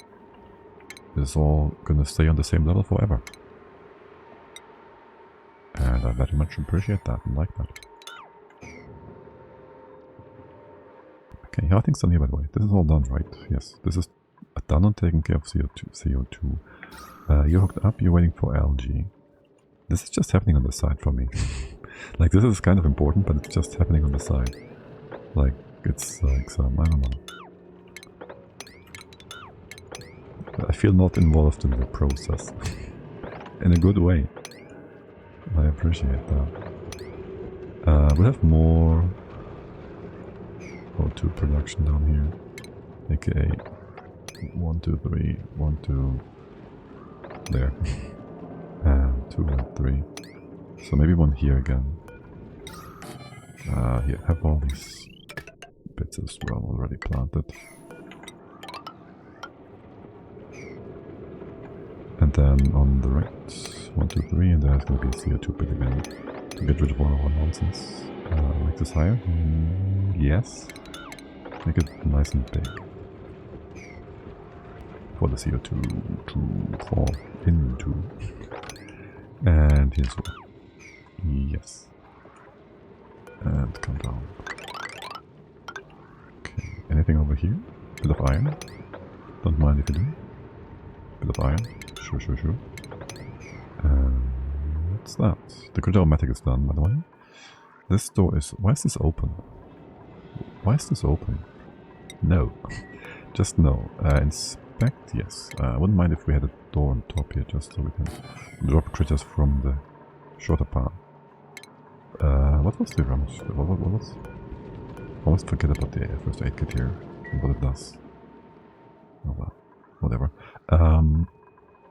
is all gonna stay on the same level forever. And I very much appreciate that and like that. Okay, how are things done here, by the way? This is all done, right? Yes, this is done on taking care of CO2. You're hooked up, you're waiting for algae. This is just happening on the side for me. Like, this is kind of important, but it's just happening on the side. Like, it's like some, I don't know. I feel not involved in the process. In a good way. I appreciate that. We'll have more O2 production down here. AKA 1, 2, 3, 1, 2. There. And 2 and 3. So maybe one here again. Here, have all these bits as well already planted. And then on the right, 1, 2, 3, and there's going to be a CO2 bit again to get rid of all of our nonsense. Make this higher? Yes. Make it nice and big. For the CO2 to fall into. And here's one. Yes. And come down. Okay, anything over here? Bit of iron. Don't mind if you do. Bit of iron. Sure. What's that? The grid-o-matic is done, by the way. This door is... Why is this open? Why is this open? No. Just no. Inspect, yes. I wouldn't mind if we had a door on top here, just so we can drop critters from the shorter path. What was the rummage? What was? I always forget about the first aid kit here and what it does. Oh well, whatever.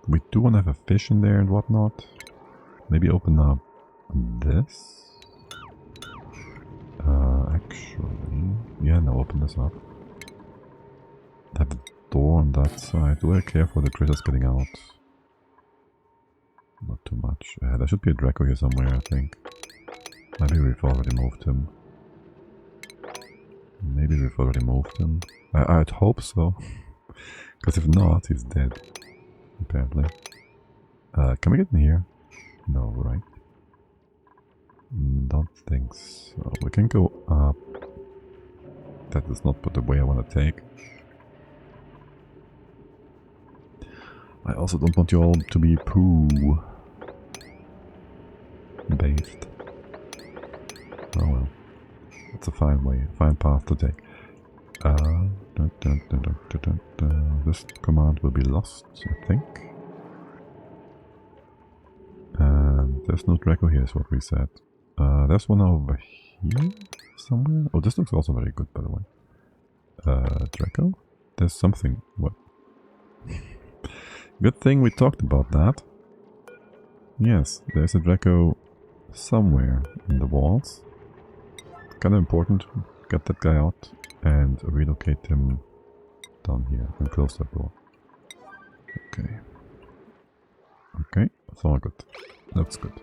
We do want to have a fish in there and whatnot. Maybe open up this. Actually, yeah, no, open this up. Have a door on that side. Do I care for the critters getting out? Not too much. There should be a Draco here somewhere, I think. Maybe we've already moved him. Maybe we've already moved him. I'd hope so. Because if not, he's dead. Apparently. Can we get in here? No, right? Don't think so. We can go up. That is not the way I want to take. I also don't want you all to be poo bathed. Oh well. It's a fine way, fine path to take. This command will be lost, I think. And there's no Draco here, is what we said. There's one over here somewhere. Oh, this looks also very good, by the way. Draco? There's something. What? Good thing we talked about that. Yes, there's a Draco somewhere in the walls. Kind of important. Get that guy out and relocate him down here and close that door. Okay. Okay, that's all good. Looks good.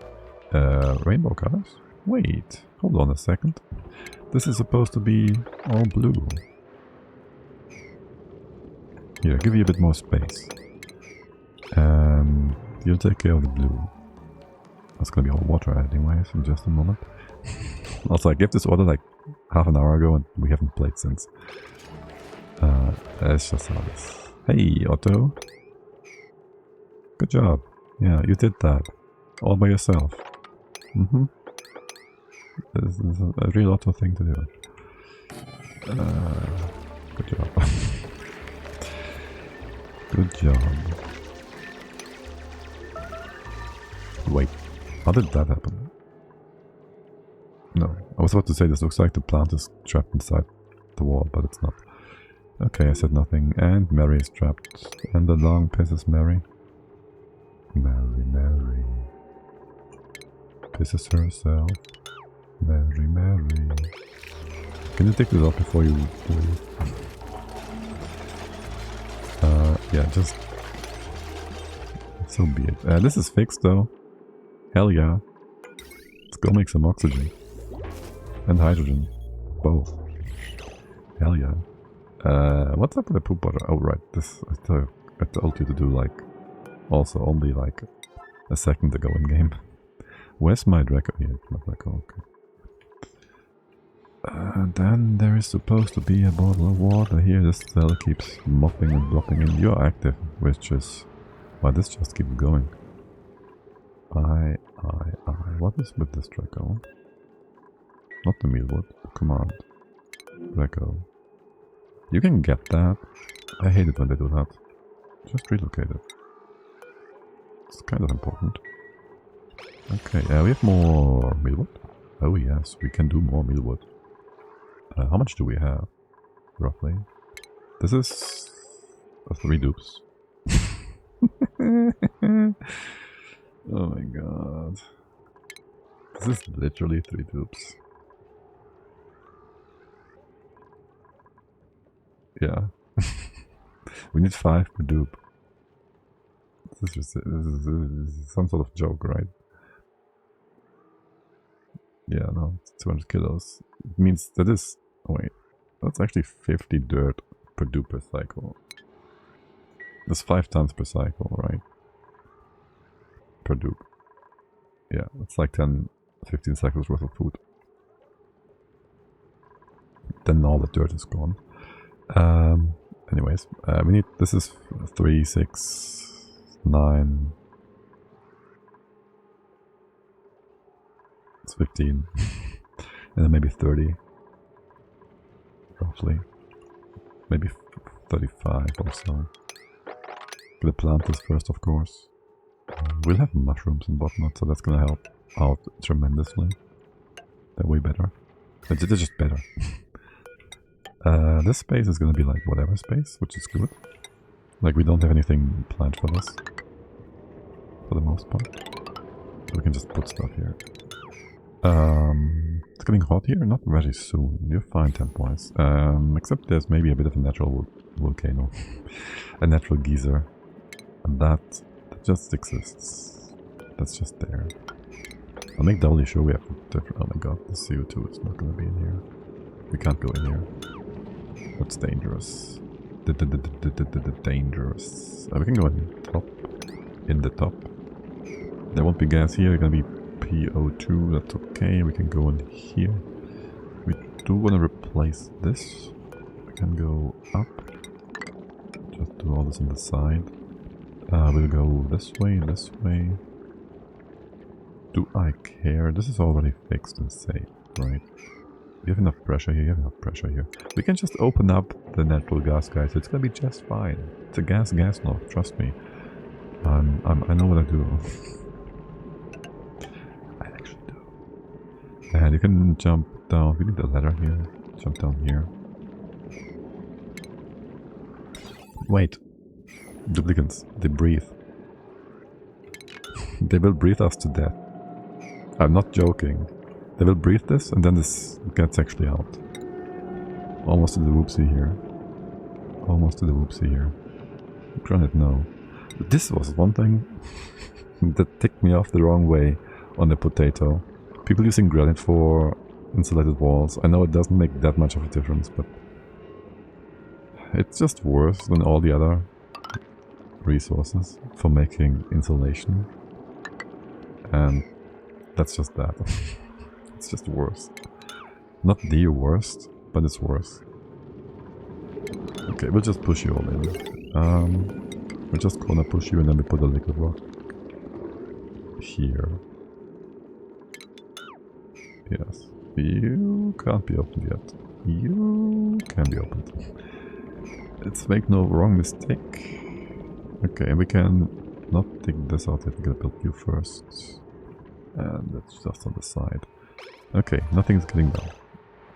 Rainbow colors? Wait, hold on a second. This is supposed to be all blue. Here, I'll give you a bit more space. You'll take care of the blue. That's gonna be all water anyways in just a moment. Also, I gave this order like half an hour ago and we haven't played since. That's just how this. Hey, Otto. Good job. Yeah, you did that. All by yourself. Mm-hmm. This is a real Otto thing to do. Good job. Good job. Wait, how did that happen? No, I was about to say this looks like the plant is trapped inside the wall, but it's not. Okay, I said nothing. And Mary is trapped. And the long pisses Mary. Mary. Pisses herself. Mary. Can you take this out before you leave? Yeah, just... So be it. This is fixed though. Hell yeah. Let's go make some oxygen. And hydrogen. Both. Hell yeah. What's up with the poop water? Oh right, this I told you to do like... Also only like a second ago in game. Where's my Draco? Yeah, my Draco, okay. Then there is supposed to be a bottle of water here. This cell keeps mopping and dropping in. You're active, which is why this just keeps going. What is with this Draco? Not the mealwood. Command. Draco. You can get that. I hate it when they do that. Just relocate it. It's kind of important. Okay, we have more mealwood. Oh yes, we can do more mealwood. How much do we have? Roughly. This is 3 dupes. Oh my god. This is literally 3 dupes. Yeah. We need 5 per dupe. This is some sort of joke, right? Yeah, no, it's 200 kilos. It means that is... Wait, that's actually 50 dirt per dupe per cycle. That's 5 tons per cycle, right? Per dupe. Yeah, it's like 10, 15 cycles worth of food. Then all the dirt is gone. Anyways, we need... This is 3, 6, 9... It's 15. And then maybe 30. Roughly. Maybe 35 or so. Gonna plant this first, of course. We'll have mushrooms and whatnot, so that's gonna help out tremendously. They're way better. They're just better. This space is gonna be like whatever space, which is good. Like we don't have anything planned for this. For the most part. So we can just put stuff here. It's getting hot here? Not very soon. You're fine temp-wise. Except there's maybe a bit of a natural volcano. A natural geyser. And that just exists. That's just there. I'll make doubly sure we have different... Oh my god, the CO2 is not gonna be in here. We can't go in here. That's dangerous. Dangerous. We can go in top. In the top. There won't be gas here, it's gonna be PO2, that's okay. We can go in here. We do want to replace this. We can go up. Just do all this on the side. We'll go this way, this way. Do I care? This is already fixed and safe, right? You have enough pressure here, you have enough pressure here. We can just open up the natural gas, guys. It's gonna be just fine. It's a gas knob, trust me. I know what I do. I actually do. And you can jump down. We need a ladder here. Jump down here. Wait. Duplicants. They breathe. They will breathe us to death. I'm not joking. They will breathe this and then this gets actually out. Almost to the whoopsie here. Almost to the whoopsie here. Granted, no. But this was one thing that ticked me off the wrong way on the potato. People using granite for insulated walls. I know it doesn't make that much of a difference, but it's just worse than all the other resources for making insulation. And that's just that. It's just worse. Not the worst, but it's worse. Okay, we'll just push you all in. We're just gonna push you and then we put a liquid rock here. Yes. You can't be opened yet. You can be opened. Let's make no wrong mistake. Okay, and we can not take this out yet. We're gonna build you first. And that's just on the side. Okay, nothing is getting done.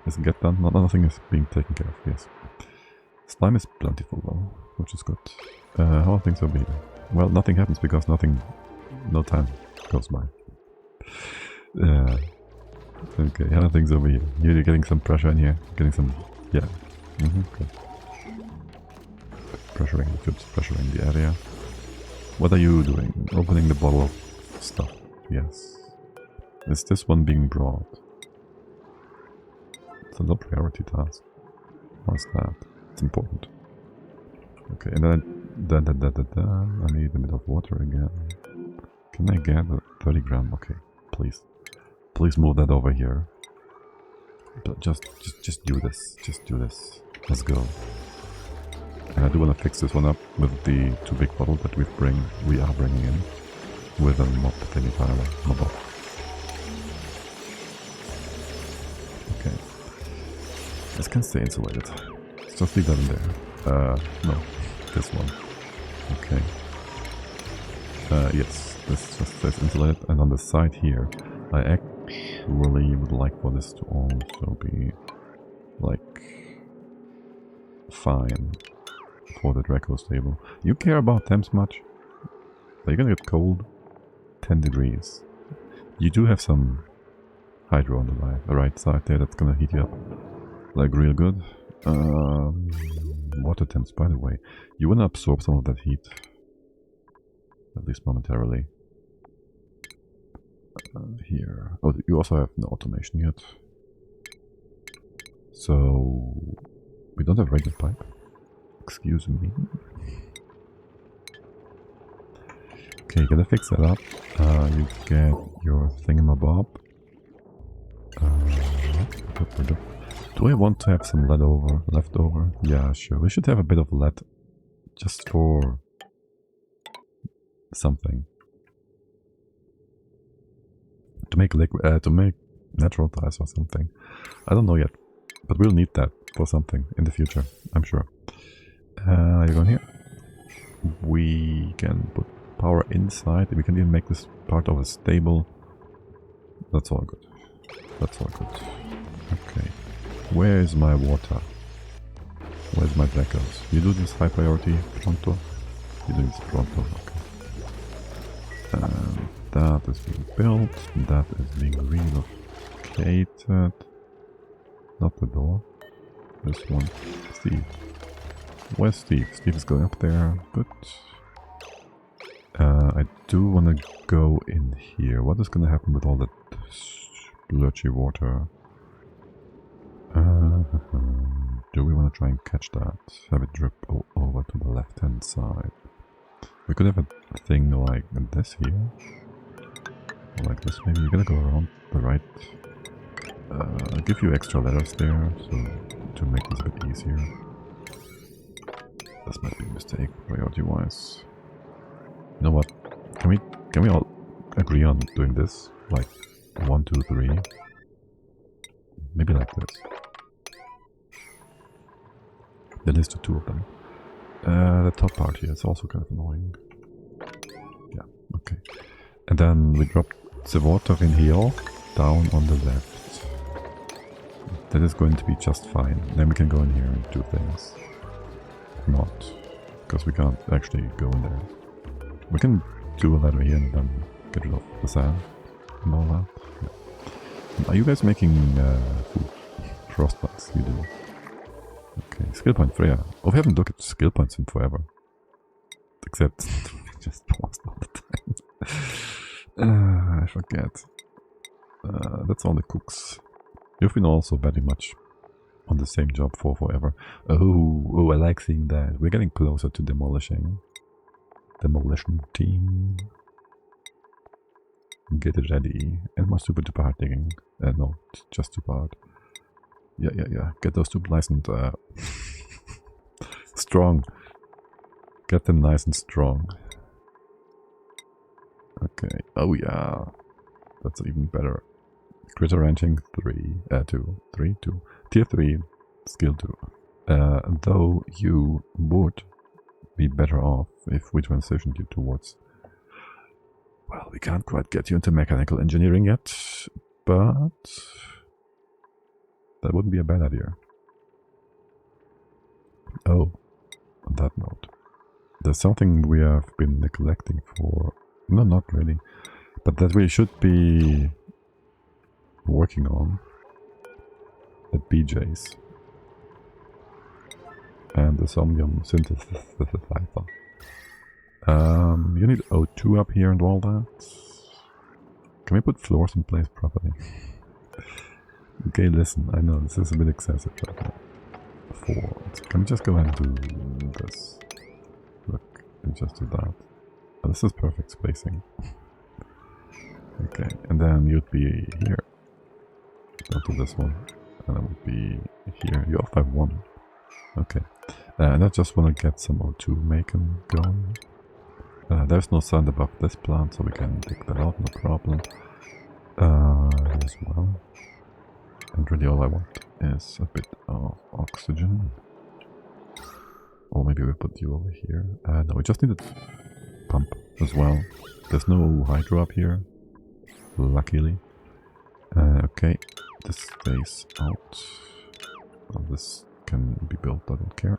Does it get done? Nothing is being taken care of, yes. Slime is plentiful though, which is good. How are things over here? Well, nothing happens because no time goes by. Okay, how are things over here? You're getting some pressure in here? Getting some... yeah. Good. Pressuring the tubes, pressuring the area. What are you doing? Opening the bottle of stuff. Yes. Is this one being brought? It's a low priority task. What's that? It's important. Okay, and then I need a bit of water again. Can I get a 30 gram? Okay, please. Please move that over here. But just do this. Just do this. Let's go. And I do want to fix this one up with the 2 big bottles that we are bringing in with a mob thingy mob. Okay. This can stay insulated. Let's just leave that in there. No. This one. Okay. Yes. This just stays insulated. And on the side here, I actually would like for this to also be like fine for the Draco stable. You care about temps much? Are you gonna get cold? 10 degrees. You do have some hydro on the right side there that's gonna heat you up like real good. Water temps, by the way. You wanna absorb some of that heat, at least momentarily. Here. Oh, you also have no automation yet. So we don't have regular pipe. Excuse me. Okay, gotta fix that up. You get your thingamabob. Do I want to have some lead left over? Yeah, sure. We should have a bit of lead just for something. To make liquid, to make natural ties or something. I don't know yet, but we'll need that for something in the future, I'm sure. You're going here. We can put power inside. We can even make this part of a stable. That's all good. That's all good. Okay. Where is my water? Where's my blackouts? You do this high priority pronto? You do this pronto, okay. And that is being built. That is being relocated. Not the door. This one. Steve. Where's Steve? Steve is going up there. Good. I do want to go in here. What is going to happen with all that splurgy water? Do we want to try and catch that? Have it drip over to the left hand side. We could have a thing like this here. Or like this maybe. You're going to go around the right. I'll give you extra letters there so to make this a bit easier. This might be a mistake priority wise. You know what? Can we all agree on doing this? Like 1, 2, 3. Maybe like this. Then there's the 2 of them. The top part here is also kind of annoying. Yeah, okay. And then we drop the water in here, down on the left. That is going to be just fine. Then we can go in here and do things. Not, because we can't actually go in there. We can do a ladder here and then get rid of the sand and all that. Yeah. Are you guys making food? Frostbugs, you do. Okay, skill point Freya. Oh, we haven't looked at skill points in forever. Except, we just paused all the time. I forget. That's all the cooks. You've been also very much on the same job for forever. Oh, I like seeing that. We're getting closer to demolishing. Demolition team. Get it ready. And more super duper hard digging. No, just super hard. Yeah. Get those two nice and strong. Get them nice and strong. Okay. Oh yeah. That's even better. Critter ranking 2. Tier 3, skill 2. Though you would be better off if we transitioned you towards... Well, we can't quite get you into mechanical engineering yet, but that wouldn't be a bad idea. Oh, on that note, there's something we have been neglecting for... No, not really. But that we should be working on at BJ's. And the Somnium synthesizer. You need O2 up here and all that. Can we put floors in place properly? Okay, listen, I know this is a bit excessive right now. 4. Can we just go ahead and do this? Look, and just do that. Oh, this is perfect spacing. Okay, and then you'd be here. Go to this one. And that would be here. You're off by 1. Okay. And I just want to get some O2 making going. There's no sand above this plant, so we can dig that out, no problem. As well. And really all I want is a bit of oxygen. Or maybe we put you over here. No, we just need a pump as well. There's no hydro up here, luckily. Okay, this stays out. Well, this can be built, I don't care.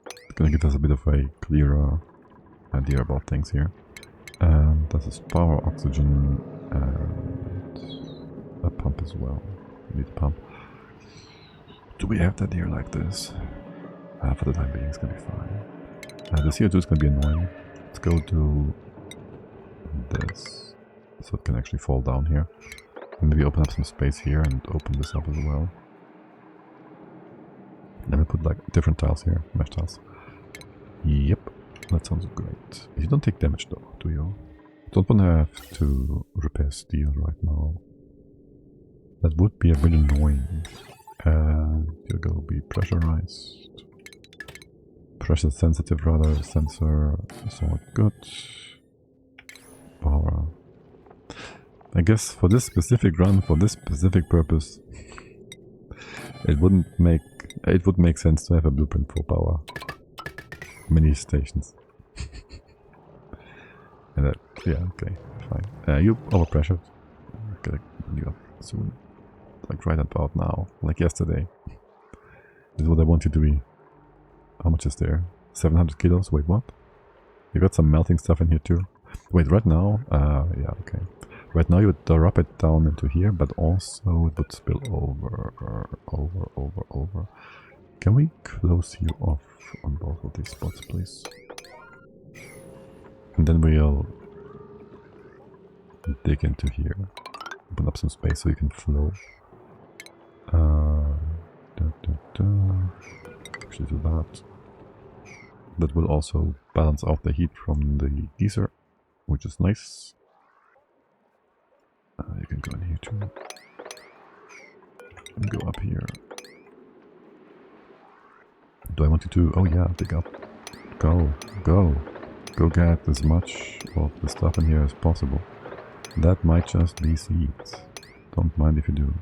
It's gonna give us a bit of a clearer idea about things here. And this is power, oxygen, and a pump as well. We need a pump. Do we have that here like this? For the time being, it's gonna be fine. The CO2 is gonna be annoying. Let's go to this, so it can actually fall down here. And maybe open up some space here and open this up as well. Then we put like different tiles here, mesh tiles. Yep, that sounds great. You don't take damage though, do you? Don't want to have to repair steel right now. That would be a bit annoying. You're gonna be pressurized. Pressure sensitive rather, sensor, so good. Power. I guess for this specific run, for this specific purpose, it would make sense to have a blueprint for power. Mini stations. And that, yeah, okay, fine. You overpressured. Get you up. soon. Like right about now. Like yesterday. This is what I want you to be. How much is there? 700 kilos? Wait, what? You got some melting stuff in here too? Wait, right now? Yeah, okay. Right now you would drop it down into here, but also it would spill over. Can we close you off on both of these spots, please? And then we'll dig into here. Open up some space so you can flow. Actually do that. That will also balance out the heat from the geyser, which is nice. You can go in here too. And go up here. Do I want you to... Oh yeah, dig up. Go. Go get as much of the stuff in here as possible. That might just be seeds. Don't mind if you do.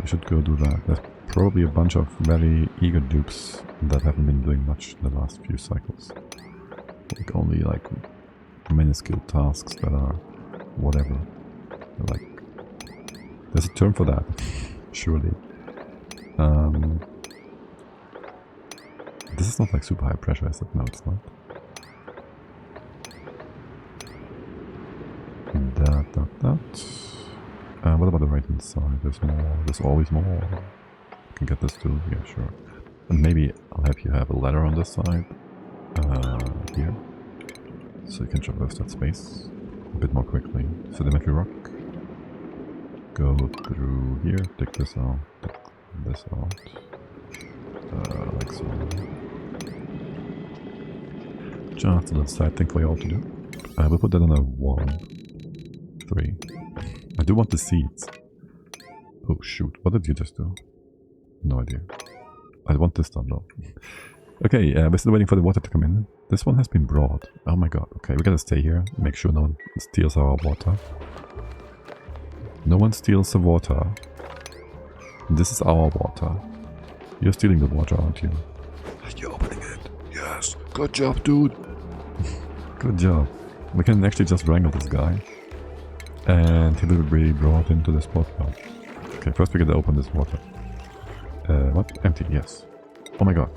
I should go do that. There's probably a bunch of very eager dupes that haven't been doing much in the last few cycles. Like only like minuscule tasks that are whatever. Like there's a term for that, surely. This is not like super high pressure, is it? No, it's not. What about the right hand side? There's more. There's always more. I can get this too. Yeah, sure. And maybe I'll have you have a ladder on this side. Here. So you can traverse that space a bit more quickly. Sedimentary rock. Go through here. Take this out. Take this out. Like so. Just a little side thing for you all to do. I will put that on a 1, 3. I do want the seeds. Oh shoot, what did you just do? No idea. I want this done though. Okay, we're still waiting for the water to come in. This one has been brought. Oh my god, okay, we gotta stay here. Make sure no one steals our water. No one steals the water. This is our water. You're stealing the water, aren't you? You're opening it. Yes, good job, dude. Good job. We can actually just wrangle this guy. And he will be brought into the spot now. Okay, first we gotta open this water. What? Empty, yes. Oh my god.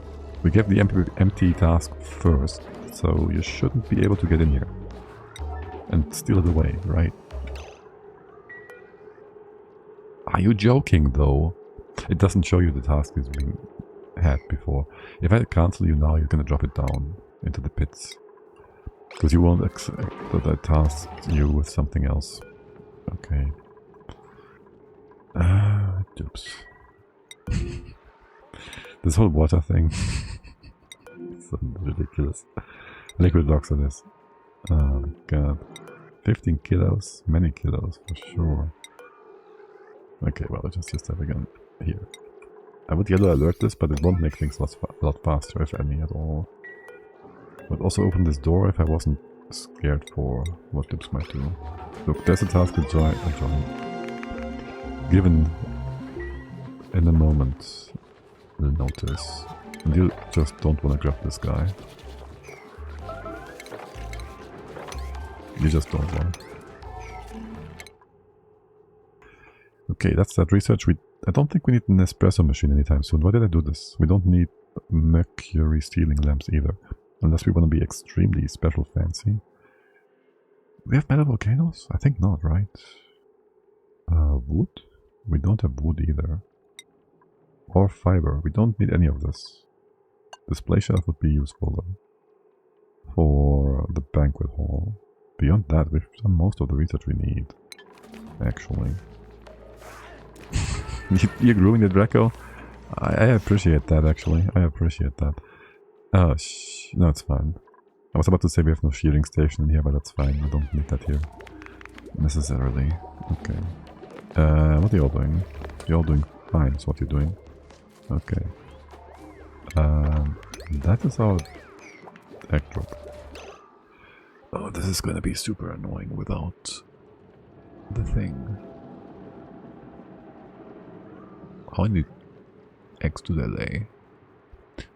We gave the empty task first, so you shouldn't be able to get in here. And steal it away, right? Are you joking though? It doesn't show you the task is being had before. If I cancel you now, you're gonna drop it down into the pits. Because you won't accept that I tasked you with something else. Okay. Dupes. This whole water thing. It's so ridiculous. Liquid blocks on this. Oh god. 15 kilos? Many kilos, for sure. Okay, well, I'll just use that again. Here. I would yellow alert this, but it won't make things a lot faster, if any at all. Would also open this door if I wasn't scared for what Dupes might do. Look, there's a task to join. Given in a moment, you'll notice. And you just don't want to grab this guy. You just don't want. Okay, that's that research. I don't think we need an espresso machine anytime soon. Why did I do this? We don't need mercury stealing lamps either. Unless we want to be extremely special fancy. We have metal volcanoes? I think not, right? Wood? We don't have wood either. Or fiber. We don't need any of this. Display shelf would be useful though. For the banquet hall. Beyond that, we've done most of the research we need. Actually. You're grooming the Draco? I appreciate that actually. I appreciate that. Oh, no, it's fine. I was about to say we have no shearing station in here, but that's fine. I don't need that here. Necessarily. Okay. What are you all doing? You're all doing fine, is what you're doing. Okay. That is our egg drop. Oh, this is gonna be super annoying without the thing. How many eggs do they lay?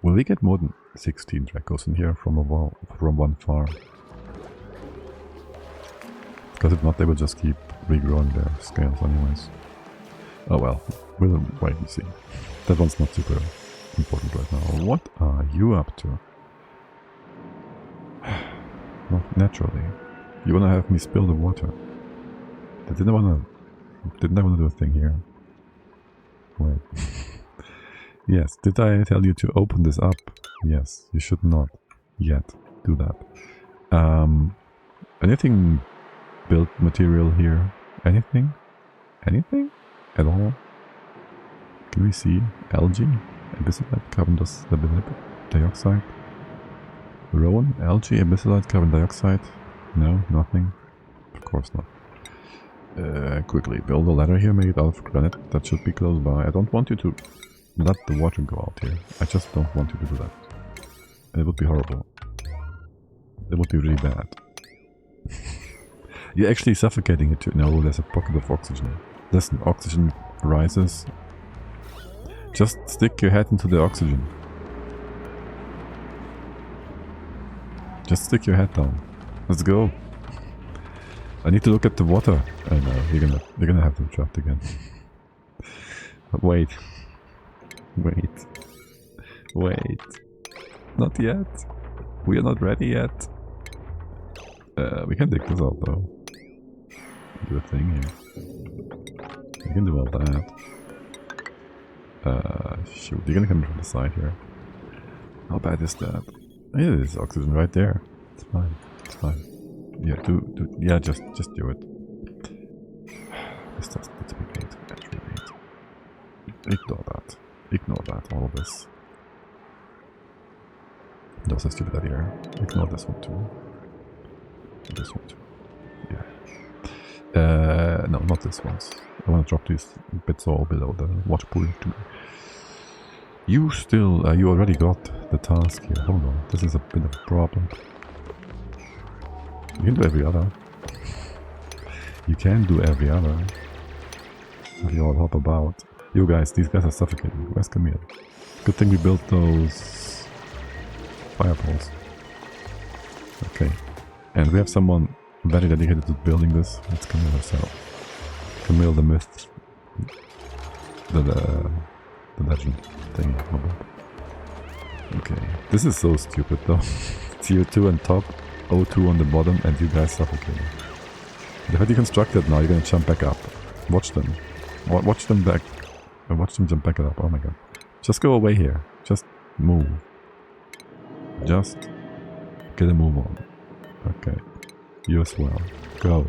Will we get more than 16 Dracos in here from one farm? Because if not, they will just keep regrowing their scales anyways. Oh well, we'll wait and see. That one's not super important right now. What are you up to? Not naturally. You wanna have me spill the water? Didn't I wanna do a thing here? Wait. Yes, did I tell you to open this up? Yes, you should not yet do that. Anything built material here? Anything? Anything? At all? Can we see algae? Abyssalite, carbon dioxide? Rowan, algae, abyssalite, carbon dioxide? No, nothing. Of course not. Quickly build a ladder here made out of granite. That should be close by. I don't want you to let the water go out here. I just don't want you to do that. It would be horrible. It would be really bad. You're actually suffocating it too. No, there's a pocket of oxygen. Listen, oxygen rises. Just stick your head into the oxygen. Just stick your head down. Let's go. I need to look at the water. I know, you're gonna have to draft again. But wait. Wait. Not yet. We are not ready yet. We can dig this out though. Do a thing here. We can do all that. Shoot, you're gonna come from the side here. How bad is that? Yeah, there's oxygen right there. It's fine. It's fine. Yeah, yeah, just do it. It's a big hate. That's really hate. Ignore that. Ignore that, all of this. That's a stupid idea. Ignore this one too. This one too. Yeah. No, not this one. I want to drop these bits all below the water pool to me. You still, you already got the task here. Hold on, this is a bit of a problem. You can do every other. You can do every other. If you all help about. You guys, these guys are suffocating. Where's Camille? Good thing we built those fireballs. Okay. And we have someone very dedicated to building this. It's Camille herself. Camille the myth. The legend thing. Okay. This is so stupid though. CO2 on top, O2 on the bottom, and you guys suffocating. They've already constructed now, you're gonna jump back up. Watch them. Watch them back. Watch them jump back up. Oh my god. Just go away here. Just move. Just get a move on. Okay. You as well. Go.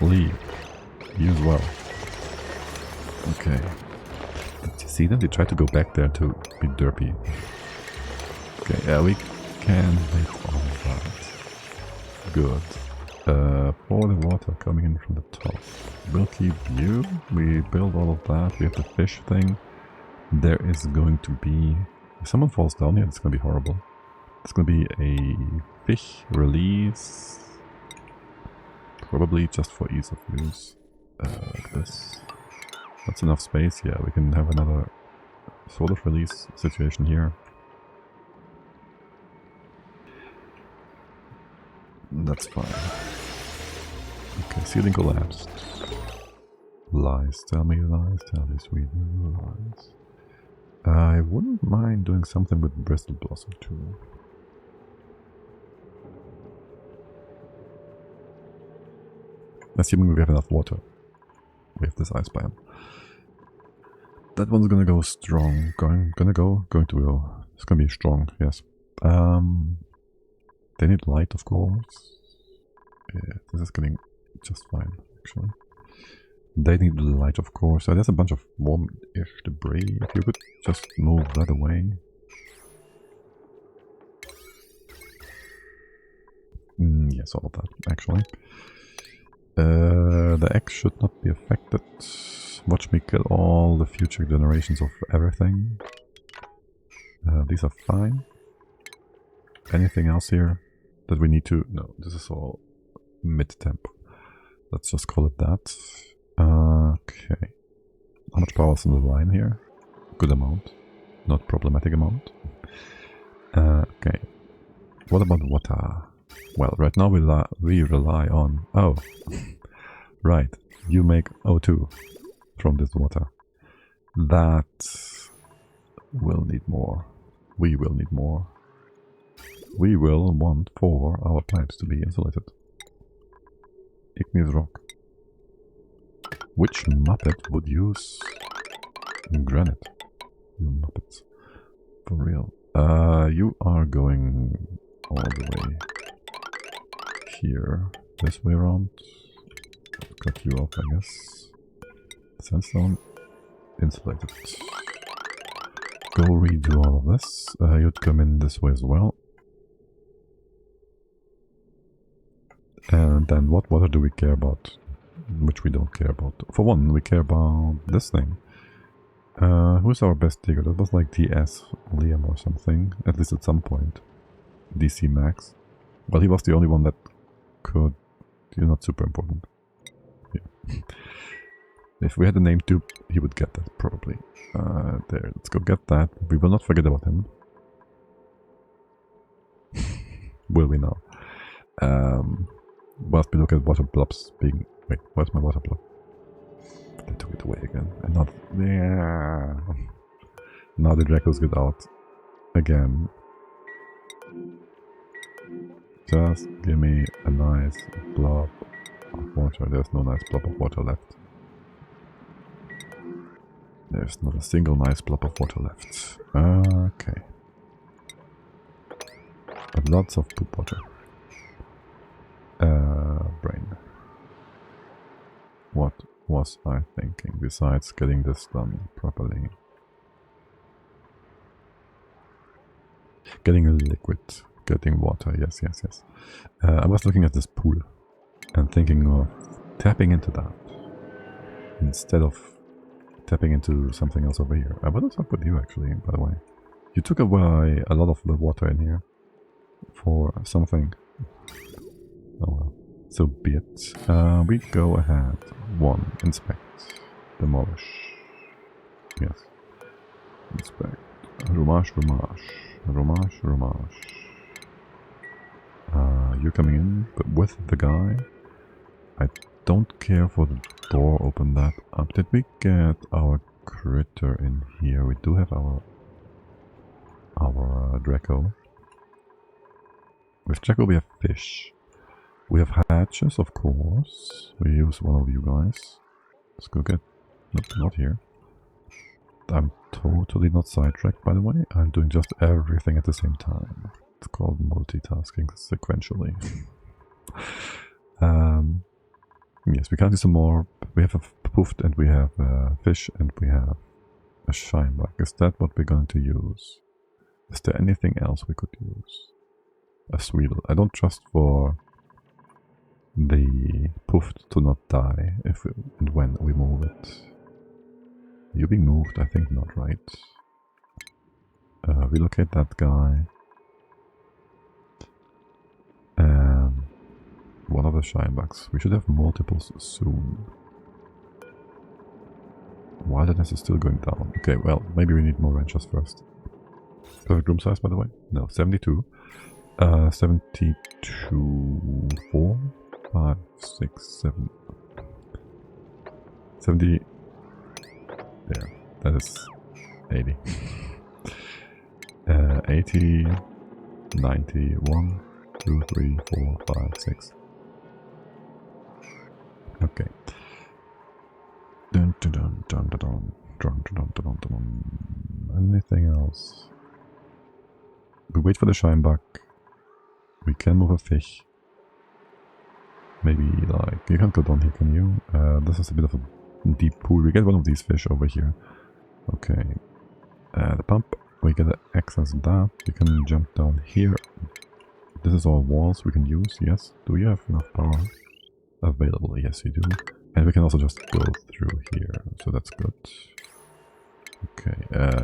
Leave. You as well. Okay. Did you see them? They tried to go back there to be derpy. Okay, yeah, we can make all of that. Good. For the water coming in from the top. We'll keep you. We build all of that. We have the fish thing. There is going to be... If someone falls down here, it's going to be horrible. It's going to be a fish release. Probably just for ease of use. Like this. That's enough space. Yeah, we can have another sort of release situation here. That's fine. Okay, ceiling collapsed. Lies, tell me lies, tell me sweet lies. I wouldn't mind doing something with Bristol Blossom too. Assuming we have enough water. We have this ice biome. That one's gonna go strong. Going to go. It's gonna be strong, yes. They need light, of course. Yeah, this is getting just fine, actually. They need light, of course. So there's a bunch of warm-ish debris. If you could just move that away. Yes, all of that, actually. The egg should not be affected. Watch me kill all the future generations of everything. These are fine. Anything else here that we need to... No, this is all mid-temp. Let's just call it that. Okay. How much power is on the line here? Good amount. Not problematic amount. Okay. What about water? Well, right now we rely on... Oh. Right. you make O2 from this water. That will need more. We will need more. We will want for our pipes to be insulated. Igneous rock. Which Muppet would use granite? You Muppets. For real. You are going all the way here. This way around. Cut you off, I guess. Sandstone. Insulated. Go redo all of this. You'd come in this way as well. And then what water do we care about? Which we don't care about. For one, we care about this thing. Who's our best digger? That was like DS Liam or something, at least at some point. DC Max. Well, he was the only one that could... He's not super important. Yeah. If we had the name Dupe, he would get that, probably. There, let's go get that. We will not forget about him. Will we now? Whilst we look at water blobs being... Wait, where's my water blob? They took it away again. And not... Yeah. Now the Dracos get out. Again. Just give me a nice blob of water. There's no nice blob of water left. There's not a single nice blob of water left. Okay. But lots of poop water. Brain. What was I thinking besides getting this done properly? Getting a liquid. Getting water. Yes, yes, yes. I was looking at this pool and thinking of tapping into that instead of tapping into something else over here. What is up with you, actually, by the way? You took away a lot of the water in here for something. Oh well. So be it. We go ahead. 1. Inspect. Demolish. Yes. Inspect. Romage, romage. Romage, romage. You're coming in, but with the guy. I don't care for the door. Open that up. Did we get our critter in here? We do have our Draco. With Draco we have fish. We have hatches, of course. We use one of you guys. Let's go get... Nope, not here. I'm totally not sidetracked, by the way. I'm doing just everything at the same time. It's called multitasking sequentially. Yes, we can do some more. We have a poofed and we have fish and we have a shine bug. Is that what we're going to use? Is there anything else we could use? A sweedle. I don't trust for the poofed to not die if and when we move it. You being moved? I think not, right? Relocate that guy. And what are the shine bugs? We should have multiples soon. Wilderness is still going down. Okay, well, maybe we need more ranchers first. Perfect room size, by the way? No, 72. 72, 4, 5, 6, 7. 70. There, that is 80. 80, 90, 1, 2, 3, 4, 5, 6. Okay. Dun, dun, dun, dun, dun, dun, dun, dun, dun, dun, dun. Anything else? We wait for the shine bug. We can move a fish. Maybe like you can't go down here, can you? This is a bit of a deep pool. We get one of these fish over here. Okay. The pump. We get access to that. We can jump down here. This is all walls we can use. Yes. Do we have enough power available? Yes, we do. And we can also just go through here. So that's good. Okay.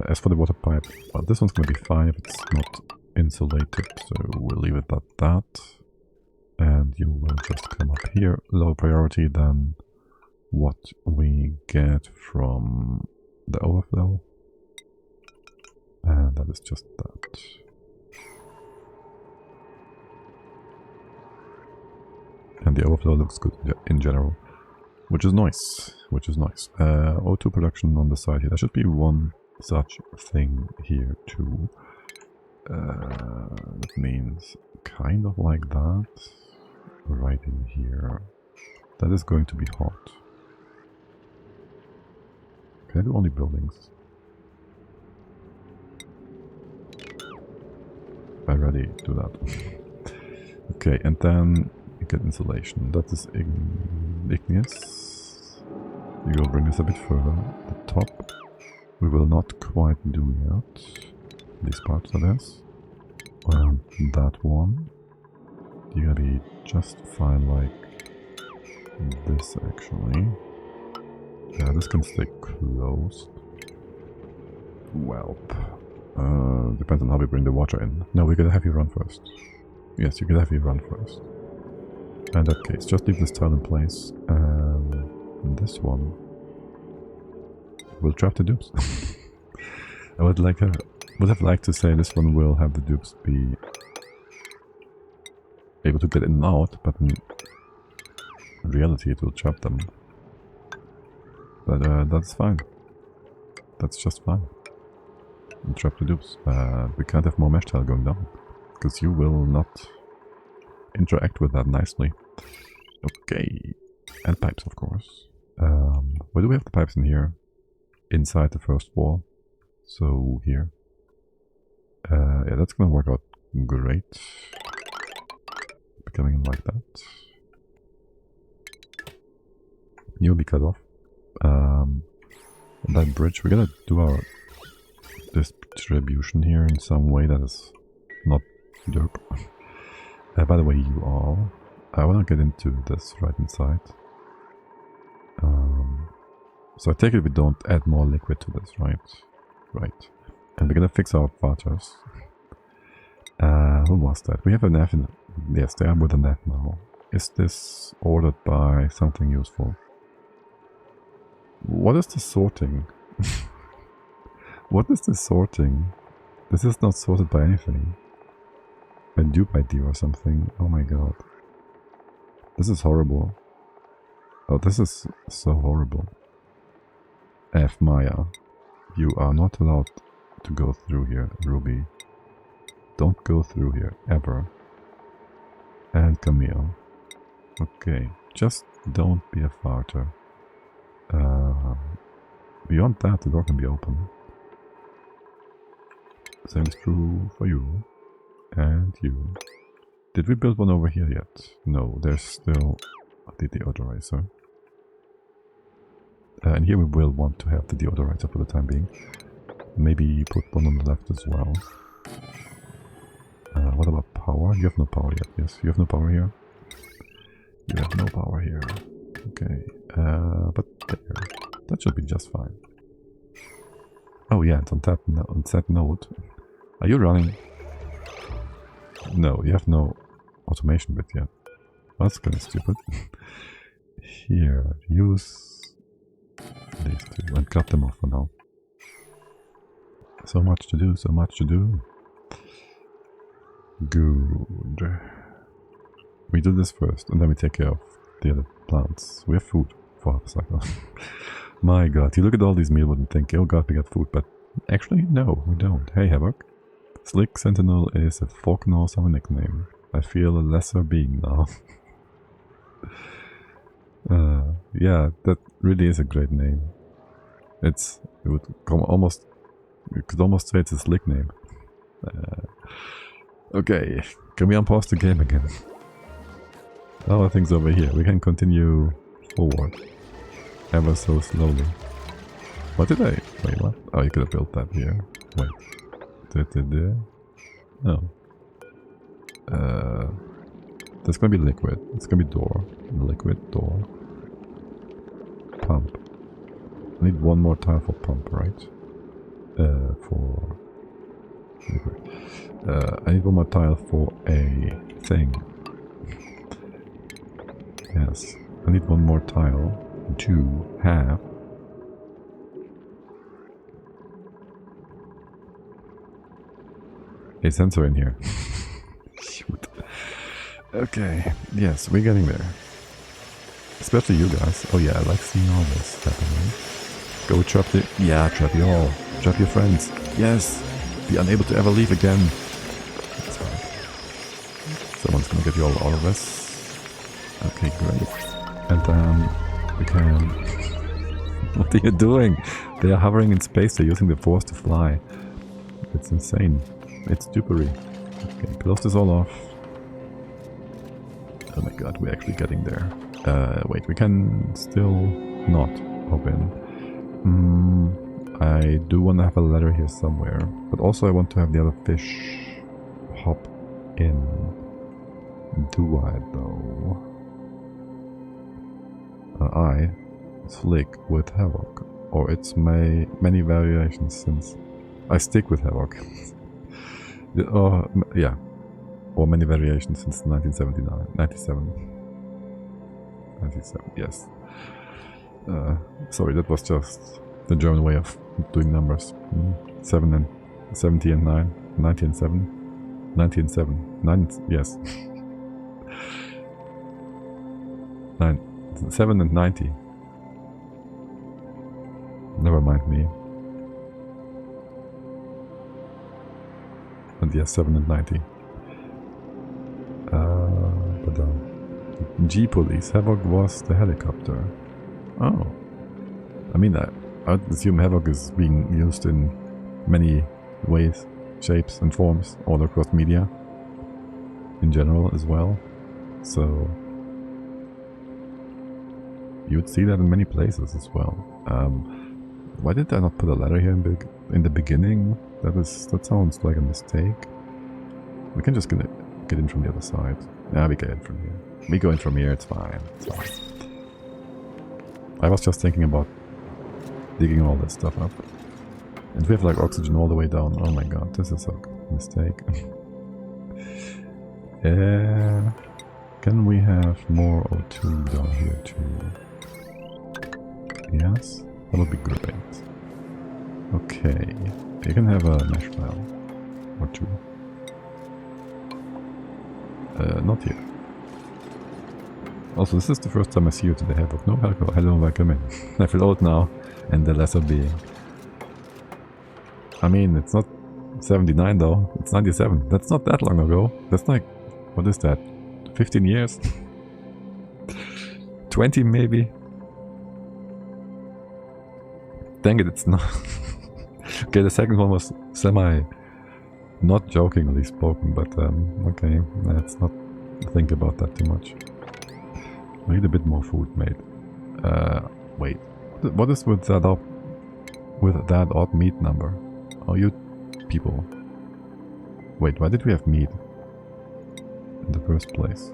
As for the water pipe, well, this one's gonna be fine if it's not insulated. So we'll leave it at that. And you will just come up here. Low priority than what we get from the overflow. And that is just that. And the overflow looks good in general. Which is nice. Which is nice. O2 production on the side here. There should be one such thing here too. That means kind of like that. Right in here. That is going to be hot. Can I do only buildings? I already do that. Okay, and then you get insulation. That is igneous. You will bring this a bit further. The top we will not quite do yet. These parts of this. That one. You're gonna be just fine like this actually. Yeah, this can stay closed. Welp. Depends on how we bring the water in. No, we're gonna have you run first. Yes, you're gonna have you run first. In that case, just leave this tile in place. And this one will trap the dupes. I would have liked to say this one will have the dupes be able to get in and out, but in reality it will trap them. But that's fine. That's just fine. And trap the dupes. We can't have more mesh tile going down, because you will not interact with that nicely. Okay. And pipes, of course. Where do we have the pipes in here? Inside the first wall. So here. Yeah, that's gonna work out great. Coming in like that. You'll be cut off. That bridge, we're gonna do our distribution here in some way that is not derp. By the way, you all, I wanna get into this right inside. So I take it we don't add more liquid to this, right? Right. And we're gonna fix our filters. Who was that? We have an F in... Yes, they are with an F now. Is this ordered by something useful? What is the sorting? What is the sorting? This is not sorted by anything. By dupe ID or something. Oh my god. This is horrible. Oh, this is so horrible. F Maya. You are not allowed to go through here, Ruby. Don't go through here, ever. And Camille. Okay, just don't be a farter. Beyond that, the door can be open. Same is true for you. And you. Did we build one over here yet? No, there's still the deodorizer. And here we will want to have the deodorizer for the time being. Maybe put one on the left as well. What about power? You have no power yet. Yes, you have no power here. You have no power here. Okay. But there. That should be just fine. Oh yeah, and on that note, are you running? No, you have no automation bit yet. That's kind of stupid. Here, use these two and cut them off for now. So much to do, so much to do. Good. We do this first, and then we take care of the other plants. We have food for half a cycle. My god, you look at all these mealwood and think, oh god, we got food, but actually, no, we don't. Hey, Havoc. Slick Sentinel is a Faulkner summer nickname. I feel a lesser being now. Yeah, that really is a great name. You could almost say it's a slick name. Okay, can we unpause the game again? How are things over here? We can continue forward. Ever so slowly. What did I... Wait, what? Oh, you could have built that here. Wait. No. That's gonna be liquid. It's gonna be door. Liquid, door. Pump. I need one more tile for pump, right? For... liquid. I need one more tile for a thing. Yes. I need one more tile to have a sensor in here. Shoot. Okay. Yes, we're getting there. Especially you guys. Oh yeah, I like seeing all this happening. Go trap the... Yeah, trap you all. Trap your friends. Yes! Be unable to ever leave again. That's right. Someone's gonna get you all out of this. Okay, great. And then we can... What are you doing? They are hovering in space. They're using the force to fly. It's insane. It's dupery. Okay, close this all off. Oh my god, we're actually getting there. Wait, we can still not hop in. I do want to have a ladder here somewhere. But also I want to have the other fish hop in. Do I though? I slick with Havoc. Or it's many variations since... I stick with Havoc. Yeah. Or many variations since 1979. 97, yes. Sorry, that was just the German way of doing numbers. 7 and 70 and 9. 90 and 7. 90 and 7. 9, yes. 7 and 90. Never mind me. And yes, 7 and 90. G-Police. Havoc was the helicopter. Oh. I mean, I would assume Havoc is being used in many ways, shapes and forms all across media. In general as well. So... you would see that in many places as well. Why did I not put a ladder here in the beginning? That sounds like a mistake. We can just get in from the other side. Yeah, we get in from here. We go in from here, it's fine. It's fine. I was just thinking about digging all this stuff up. And we have like oxygen all the way down. Oh my god, this is a mistake. Can we have more O2 down here too? Yes, that would be great. Okay, you can have a mesh file or two. Not here. Also, this is the first time I see you today, Havoc. No, hello, welcome in. I feel old now, and the lesser being. I mean, it's not 79 though, it's 97. That's not that long ago. That's like, what is that? 15 years? 20 maybe? Dang it, it's not. Okay, the second one was not jokingly spoken, but okay, let's not think about that too much. We need a bit more food made. Wait, what is with that odd meat number? Oh, you people. Wait, why did we have meat in the first place?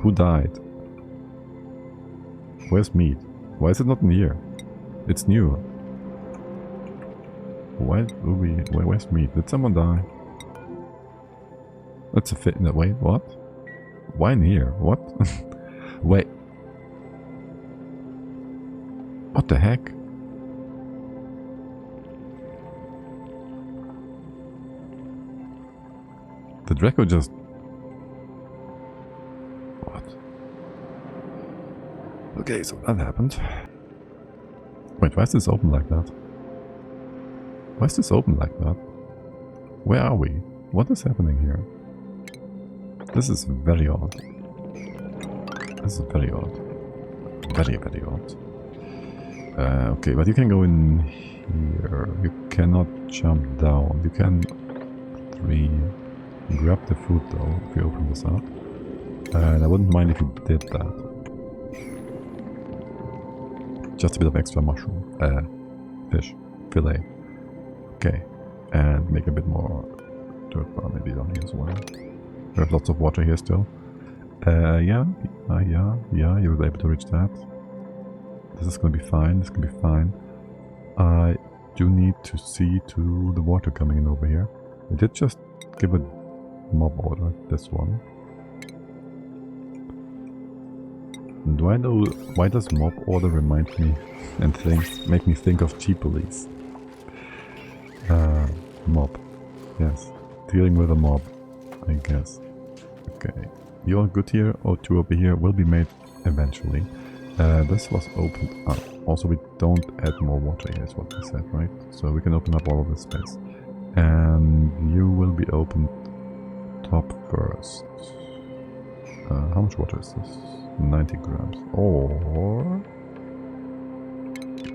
Who died? Where's meat? Why is it not in here? It's new. Where's meat? Did someone die? That's a fit. No, wait, what? Why in here? What? Wait. What the heck? The Draco just... What? Okay, so that happened. Wait, why is this open like that? Why is this open like that? Where are we? What is happening here? This is very odd. This is very odd. Very, very odd. Okay, but you can go in here. You cannot jump down. You can... 3... Grab the food though, if you open this up. And I wouldn't mind if you did that. Just a bit of extra mushroom. Fish. Fillet. Okay. And make a bit more dirt bar maybe down here as well. We have lots of water here still. Yeah, you were able to reach that. This is gonna be fine, this is gonna be fine. I do need to see to the water coming in over here. I did just give a mob order, this one. Do I know why does mob order remind me and make me think of G-Police? Mob. Yes. Dealing with a mob, I guess. Okay. You're good here, or two over here will be made eventually. This was opened up. Also, we don't add more water here, is what we said, right? So we can open up all of this space. And you will be opened top first. How much water is this? 90 grams. Or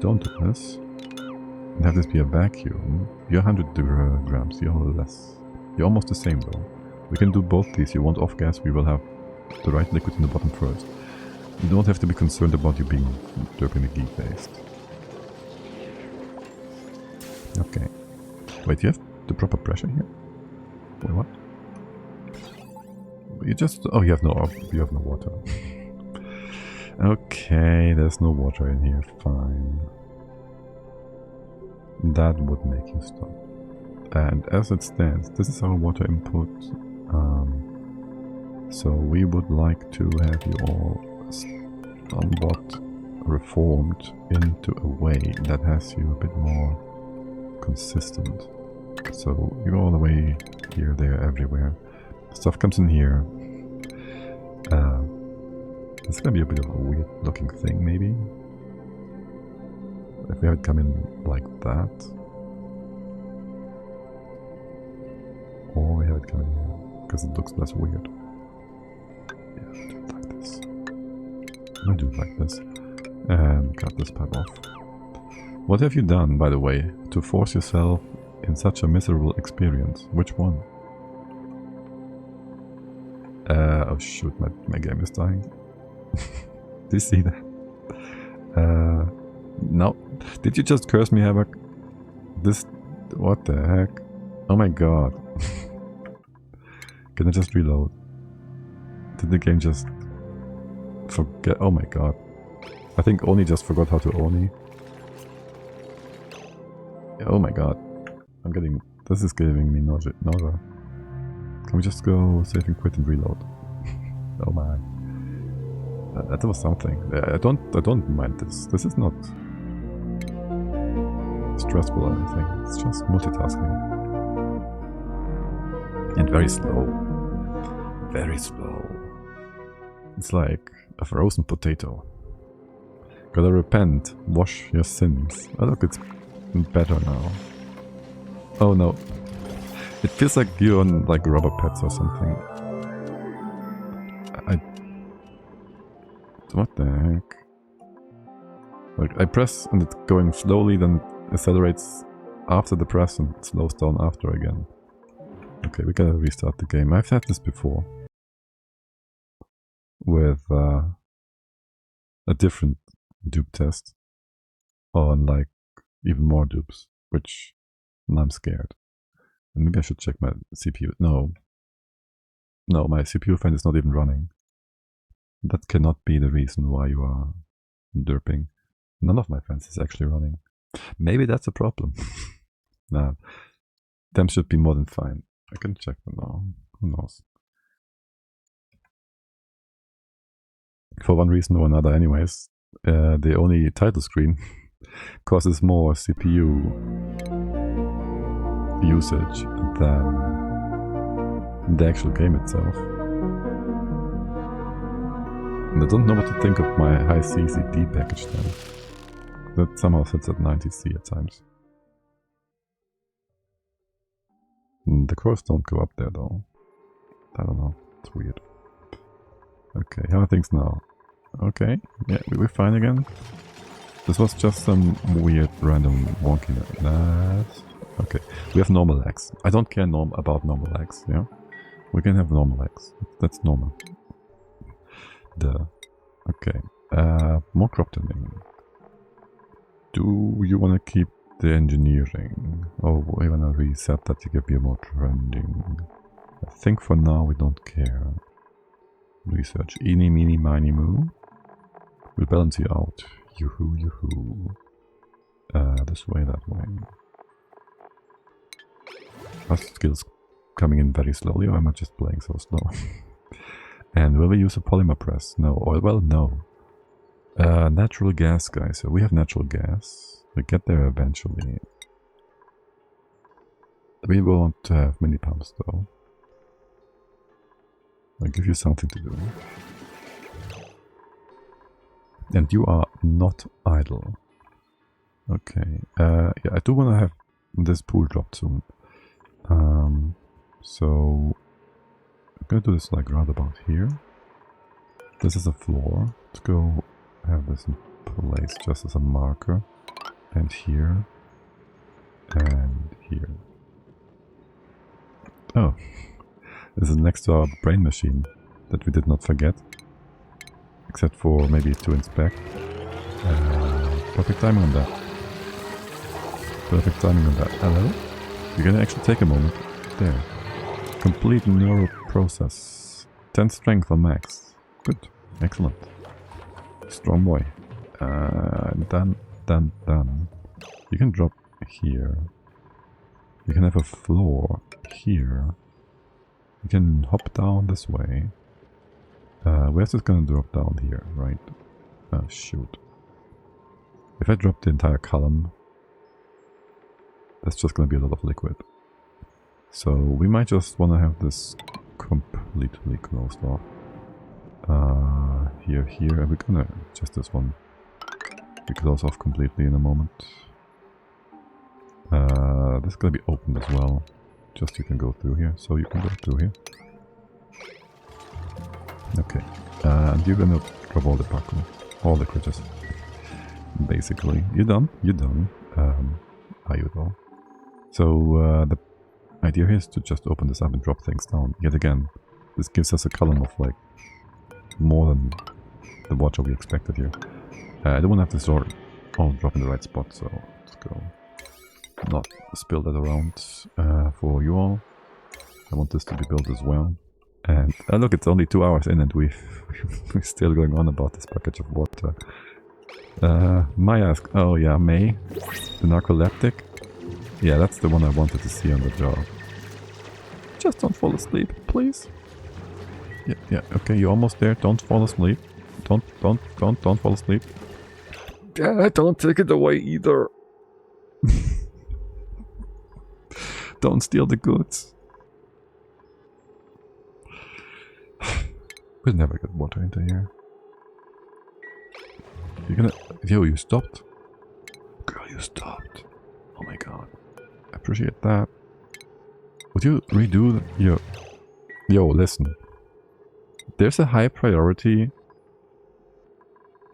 don't do this. And have this be a vacuum. You're 100 grams, you're less. You're almost the same though. We can do both these. You want off gas, we will have the right liquid in the bottom first. You don't have to be concerned about you being derping the geek based. Okay. Wait, you have the proper pressure here? Wait, what? You just... Oh, you have no water. Okay, there's no water in here. Fine. That would make you stop. And as it stands, this is our water input. So we would like to have you all somewhat reformed into a way that has you a bit more consistent. So you go all the way here, there, everywhere. Stuff comes in here. It's gonna be a bit of a weird looking thing, maybe. If we have it come in like that. Or we have it come in here, because it looks less weird. Yeah, do it like this. I'm gonna do it like this. And cut this pipe off. What have you done, by the way, to force yourself in such a miserable experience? Which one? Oh shoot, my game is dying. Do you see that? No. Did you just curse me, Havoc? This... What the heck? Oh my god. Can I just reload? Did the game just... forget? Oh my god. I think Oni just forgot how to Oni. Oh my god. I'm getting... This is giving me nausea. Can we just go save and quit and reload? Oh my. That was something. I don't mind this. This is not stressful or anything. It's just multitasking. And very slow. Very slow. It's like a frozen potato. Gotta repent. Wash your sins. Oh look, it's better now. Oh no. It feels like you're on like rubber pads or something. What the heck? Like I press and it's going slowly, then accelerates after the press and slows down after again. Okay, we gotta restart the game. I've had this before. With a different dupe test. On like even more dupes. Which I'm scared. And maybe I should check my CPU. No. No, my CPU fan is not even running. That cannot be the reason why you are derping. None of my fans is actually running. Maybe that's a problem. Nah. Them should be more than fine. I can check them now. Who knows? For one reason or another anyways, the only title screen causes more CPU usage than the actual game itself. And I don't know what to think of my high CCD package then. That somehow sits at 90C at times. The cores don't go up there though. I don't know. It's weird. Okay, how are things now? Okay, yeah, we're fine again. This was just some weird random wonkiness. Okay, we have normal legs. I don't care about normal legs, yeah? We can have normal legs. That's normal. Duh. Okay. More crop tending. Do you want to keep the engineering? Oh, we want to reset that to give you more trending. I think for now we don't care. Research. Eeny, meeny, miny, moo. We'll balance you out. Yoo-hoo, yoo-hoo. This way, that way. Are skills coming in very slowly, or am I just playing so slow? And will we use a polymer press? No. Oil well, no. Natural gas, guys. So we have natural gas. We'll get there eventually. We won't have mini pumps, though. I'll give you something to do. And you are not idle. Okay. Yeah, I do want to have this pool dropped soon. So I'm gonna do this like right about here. This is a floor. Let's go have this in place just as a marker. And here. And here. Oh. This is next to our brain machine that we did not forget. Except for maybe to inspect. Perfect timing on that. Perfect timing on that. Hello? You're gonna actually take a moment. There. Complete neural process. 10 strength on max. Good. Excellent. Strong boy. Done. You can drop here. You can have a floor here. You can hop down this way. Where's this gonna drop down here, right? Oh, shoot. If I drop the entire column, that's just gonna be a lot of liquid. So we might just wanna have this completely closed off. Here, and we're gonna just this one be closed off completely in a moment. This is gonna be opened as well. Just you can go through here, so you can go through here. Okay, and you're gonna drop all the parkour, all the critters. Basically, you're done. Are you though? So the idea here is to just open this up and drop things down. Yet again, this gives us a column of like more than the watcher we expected here. I don't want to have this all drop in the right spot, so let's go. Not spill that around for you all. I want this to be built as well. And look, it's only 2 hours in and we're still going on about this package of water. May ask, oh yeah, May, the narcoleptic. Yeah, that's the one I wanted to see on the job. Just don't fall asleep, please. Yeah, okay, you're almost there. Don't fall asleep. Don't fall asleep. Yeah, don't take it away either. Don't steal the goods. We'll never get water into here. You're gonna... Yo, you stopped. Girl, you stopped. Oh my god. I appreciate that. Would you redo your... Yo, listen. There's a high priority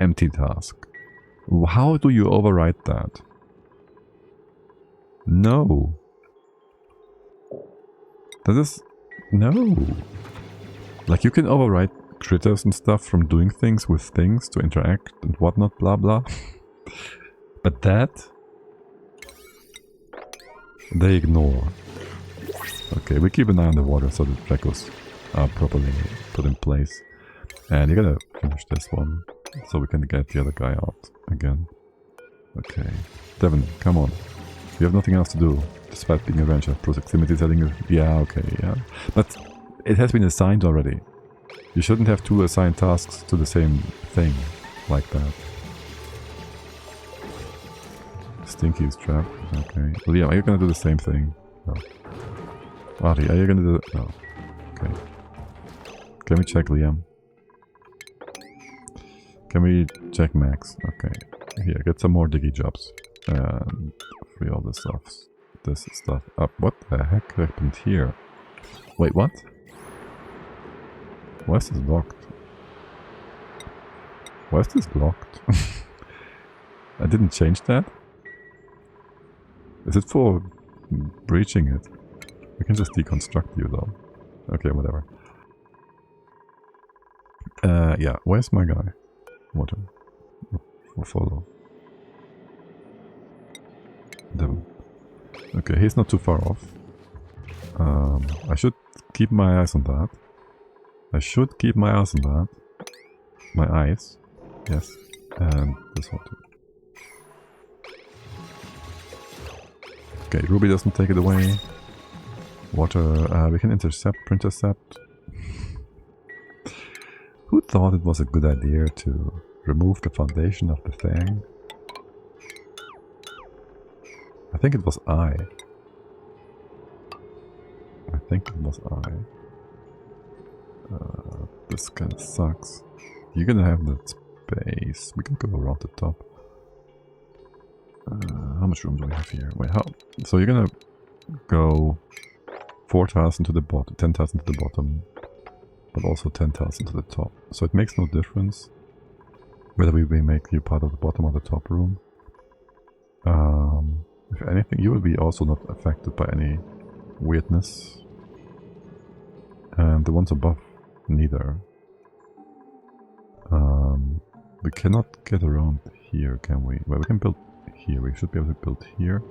empty task. How do you override that? No. That is... No. Like, you can override critters and stuff from doing things with things to interact and whatnot, blah blah. But that... they ignore. Okay, we keep an eye on the water so the geckos are properly put in place. And you're gonna finish this one so we can get the other guy out again. Okay. Devin, come on. You have nothing else to do despite being a ranger. Proximity setting. Yeah, okay, yeah. But it has been assigned already. You shouldn't have two assigned tasks to the same thing like that. Stinky is trapped. Okay. Liam, are you gonna do the same thing? No. Artie, are you gonna do it? No. Okay. Can we check Liam? Can we check Max? Okay. Here, get some more diggy jobs. And free all this stuff. This stuff up. What the heck happened here? Wait, what? Why is this blocked? Why is this blocked? I didn't change that? Is it for breaching it? We can just deconstruct you though. Okay, whatever. Yeah, where's my guy? Water. Or follow. Devin. Okay, he's not too far off. I should keep my eyes on that. I should keep my eyes on that. My eyes. Yes. And this one too. Okay, Ruby doesn't take it away. Water, we can intercept. Who thought it was a good idea to remove the foundation of the thing? I think it was I. This kind of sucks. You're gonna have that space. We can go around the top. How much room do we have here? Wait, how? So you're gonna go 4,000 to the bottom, 10,000 to the bottom, but also 10,000 to the top. So it makes no difference whether we make you part of the bottom or the top room. If anything, you will be also not affected by any weirdness. And the ones above, neither. We cannot get around here, can we? Well, we can build here. We should be able to build here.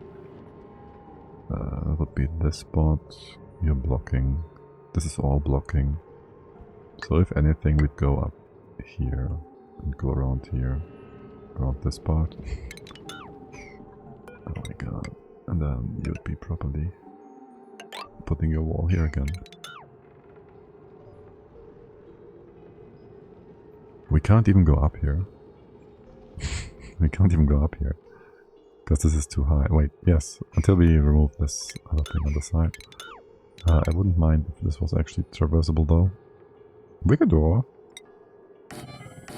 That would be this spot. You're blocking. This is all blocking. So if anything, we'd go up here and go around here, around this part. Oh my god. And then you'd be properly putting your wall here again. We can't even go up here. We can't even go up here. Because this is too high. Wait, yes. Until we remove this other thing on the side. I wouldn't mind if this was actually traversable though. Bigger door.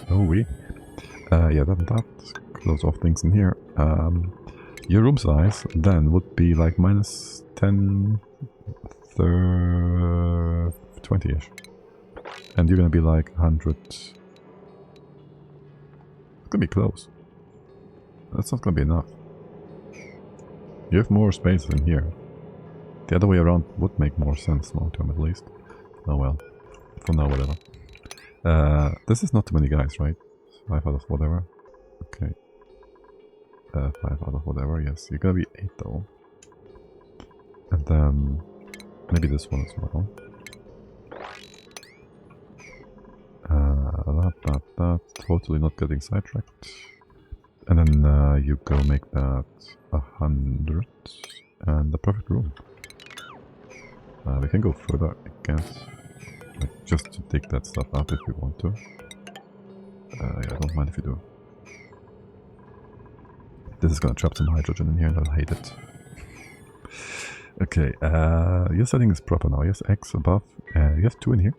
Oh, yeah, that close off things in here. Your room size then would be like minus 10, 20-ish. And you're gonna be like 100. It's gonna be close. That's not gonna be enough. You have more space in here. The other way around would make more sense long term at least. Oh well. For now, whatever. This is not too many guys, right? 5 out of whatever. Okay. 5 out of whatever, yes. You're gonna be 8 though. And then maybe this one as well. Totally not getting sidetracked. And then you go make that 100 and the perfect room. We can go further, I guess. Like just to dig that stuff up if we want to. Yeah, I don't mind if you do. This is gonna trap some hydrogen in here and I'll hate it. Okay, your setting is proper now. Yes, X above. You have 2 in here.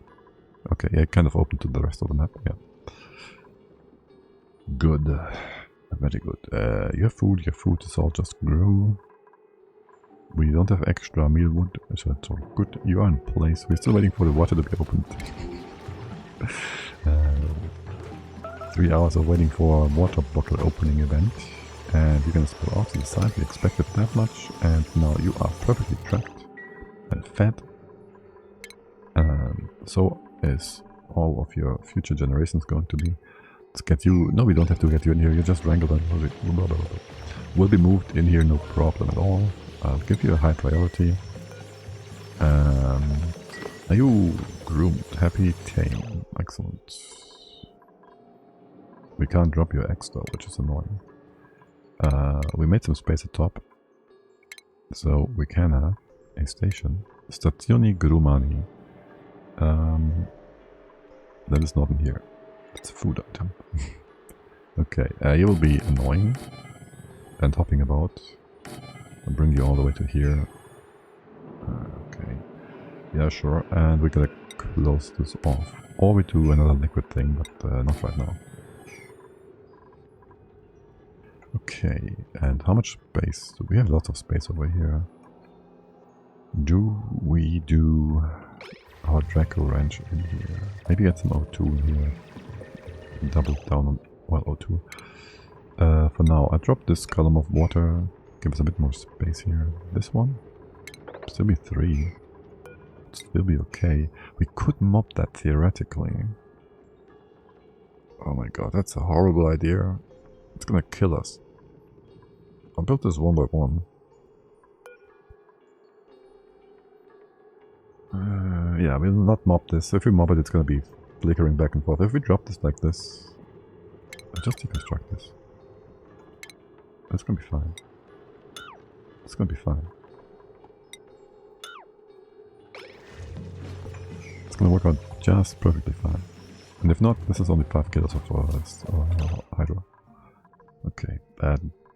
Okay, yeah, kind of open to the rest of the map. Yeah. Good. Very good. Your food is all just grew. We don't have extra mealwood, so it's all good. You are in place. We're still waiting for the water to be opened. 3 hours of waiting for a water bottle opening event. And you're gonna spill off to the side. We expected that much. And now you are perfectly trapped and fed. So is all of your future generations going to be. Let's get you. No, we don't have to get you in here. You just wrangle them. Will be moved in here, no problem at all. I'll give you a high priority. Are you groomed? Happy, tame. Excellent. We can't drop your X though, which is annoying. We made some space at top. So we can have a station. Stazioni Grumani. That is not in here. It's a food item. Okay, you will be annoying and hopping about. I'll bring you all the way to here. Okay. Yeah, sure. And we're gonna close this off. Or we do another liquid thing, but not right now. Okay, and how much space? We have lots of space over here. Do we do our Draco Ranch in here? Maybe get some O2 in here. Double down on, well, O2. For now, I dropped this column of water. Give us a bit more space here. This one? Still be 3. Still be okay. We could mob that theoretically. Oh my god, that's a horrible idea. It's gonna kill us. I'll build this one by one. Yeah, we'll not mob this. If we mob it, it's gonna be flickering back and forth. If we drop this like this, I'll just deconstruct this. It's gonna be fine. It's gonna be fine. It's gonna work out just perfectly fine. And if not, this is only 5 kilos of hydro. Okay,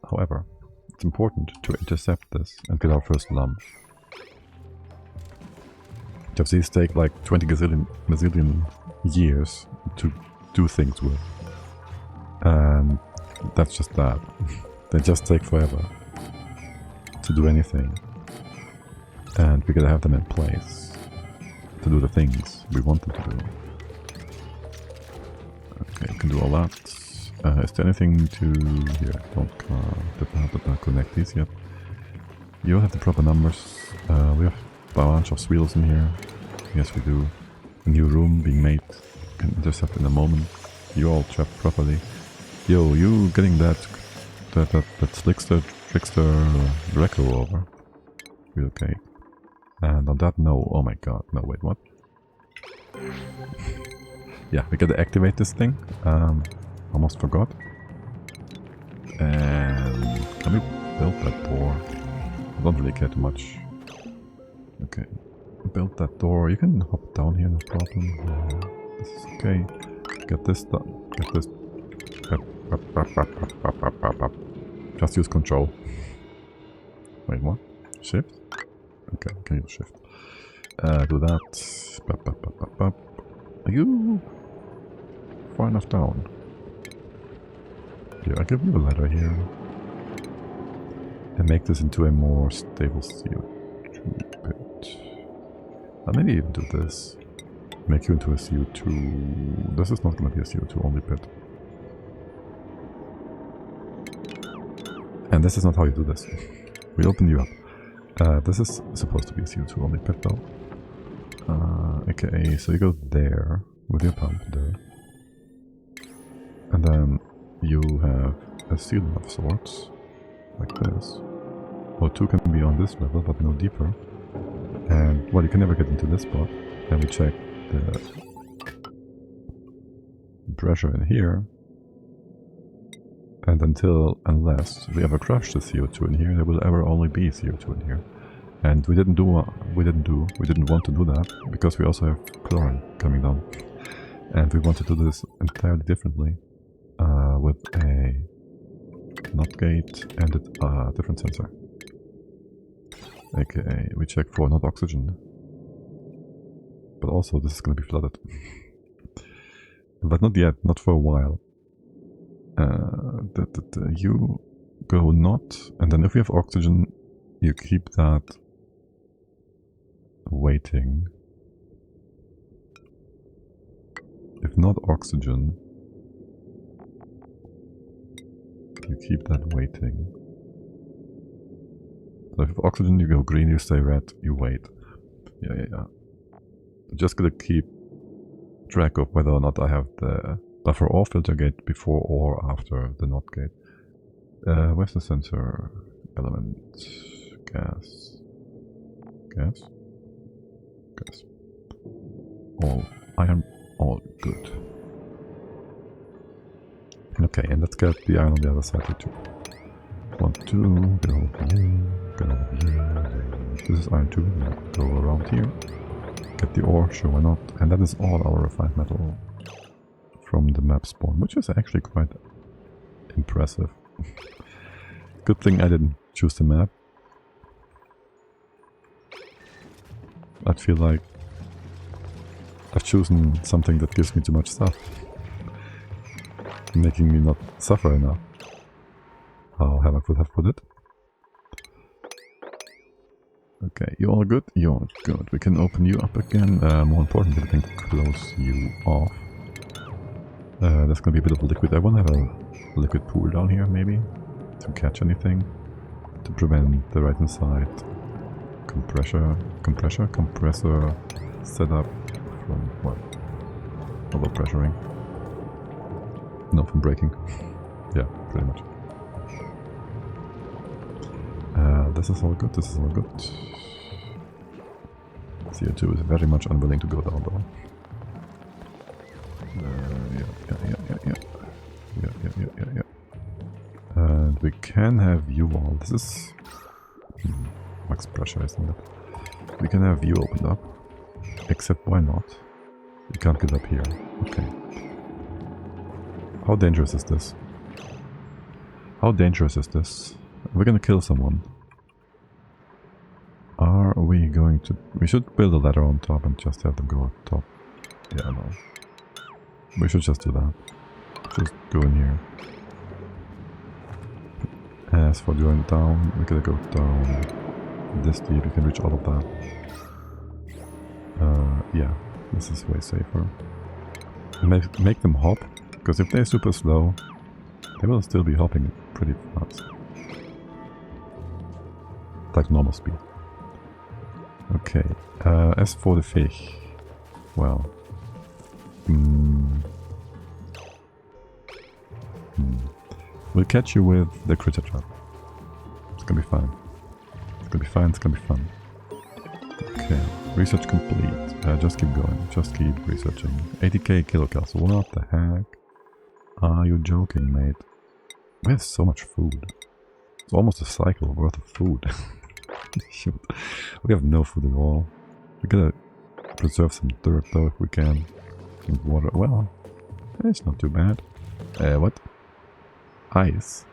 however, it's important to intercept this and get our first lump. These take like 20 gazillion years to do things with. And that's just that. They just take forever to do anything. And we gotta have them in place to do the things we want them to do. Okay, you can do all that. Is there anything to... here, don't connect these yet. You have the proper numbers. We have a bunch of wheels in here. Yes, we do. A new room being made. Can intercept in a moment. You all trapped properly. Yo, you getting that slickster, trickster Draco over. We okay. And on that, no. Oh my god. No, wait, what? Yeah, we gotta activate this thing. Almost forgot. And can we build that door? I don't really care too much. Okay. Build that door. You can hop down here, no problem. This is okay. Get this done. Get this. Just use control. Wait, what? Shift? Okay, can use shift. Do that. Are you far enough down? Here, I'll give you a ladder here. And make this into a more stable CO2 pit. I'll maybe even do this. Make you into a CO2... This is not going to be a CO2 only pit. And this is not how you do this. We open you up. This is supposed to be a CO2 only pit though. Okay, so you go there with your pump there. And then you have a ceiling of sorts, like this. O2 can be on this level, but no deeper. And, well, you can never get into this spot. And we check the pressure in here. And unless we ever crush the CO2 in here, there will ever only be CO2 in here. And we didn't want to do that, because we also have chlorine coming down. And we want to do this entirely differently, with a NOT gate and a different sensor. AKA, we check for not oxygen. But also, this is going to be flooded. But not yet, not for a while. You go not, and then if we have oxygen, you keep that waiting. If not oxygen, you keep that waiting. So if oxygen, you go green, you stay red, you wait. Yeah. Just gotta keep track of whether or not I have the buffer or filter gate before or after the NOT gate. Where's the sensor element? Gas. All iron, all good. Okay, and let's get the iron on the other side too. 1, 2, get over here. This is iron 2, go around here. Get the ore, sure, why not? And that is all our refined metal from the map spawn, which is actually quite impressive. Good thing I didn't choose the map. I feel like I've chosen something that gives me too much stuff, making me not suffer enough. How Havoc would have put it. Okay, you all good? You're good. We can open you up again. More importantly, we can close you off. There's gonna be a bit of liquid. I want to have a liquid pool down here, maybe, to catch anything, to prevent the right inside compressor setup from what? Overpressuring. No, from breaking. Yeah, pretty much. This is all good, this is all good. CO2 is very much unwilling to go down though. Yeah. And we can have you all. This is max pressure, isn't it? We can have you opened up. Except why not? You can't get up here. Okay. How dangerous is this? How dangerous is this? We're gonna kill someone. Are we going to... We should build a ladder on top and just have them go up top. Yeah, no. We should just do that. Just go in here. As for going down, we gotta go down this deep. You can reach all of that. Yeah, this is way safer. Make them hop, because if they're super slow, they will still be hopping pretty fast. Like normal speed. Okay, as for the fish, well... We'll catch you with the critter trap. It's gonna be fine. It's gonna be fine, it's gonna be fun. Okay, research complete. Just keep going, just keep researching. 80k kilocalories, what the heck? Are you joking, mate? We have so much food. It's almost a cycle worth of food. Shoot. We have no food at all. We gotta preserve some dirt though if we can. And water, well, it's not too bad. What? Ice?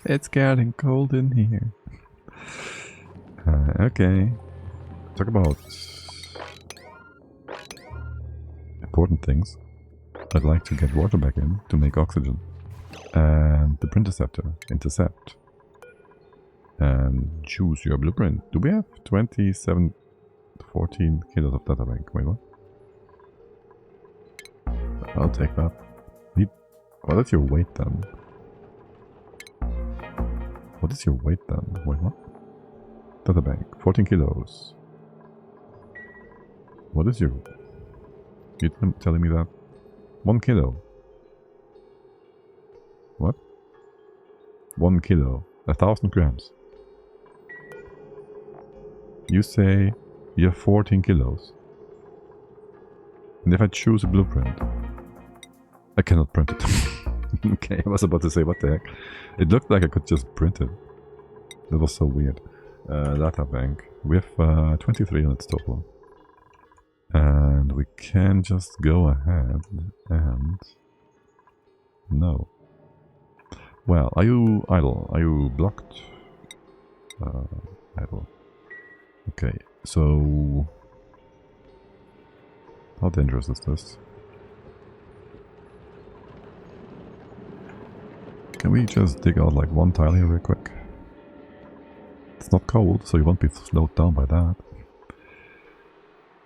It's getting cold in here. Okay. Talk about important things. I'd like to get water back in to make oxygen. And the Printerceptor. Intercept. And choose your blueprint. Do we have 27... 14 kilos of data bank? Wait, what? I'll take that. What is your weight then? What is your weight then? Wait, what? Data bank. 14 kilos. What is your... You telling me that? 1 kilo. What? 1 kilo. 1,000 grams. You say you have 14 kilos. And if I choose a blueprint, I cannot print it. Okay, I was about to say, what the heck? It looked like I could just print it. That was so weird. Data bank. We have 23 units total. And we can just go ahead and... No. Well, are you idle? Are you blocked? Idle. Okay, so... How dangerous is this? Can we just dig out like one tile here real quick? It's not cold, so you won't be slowed down by that.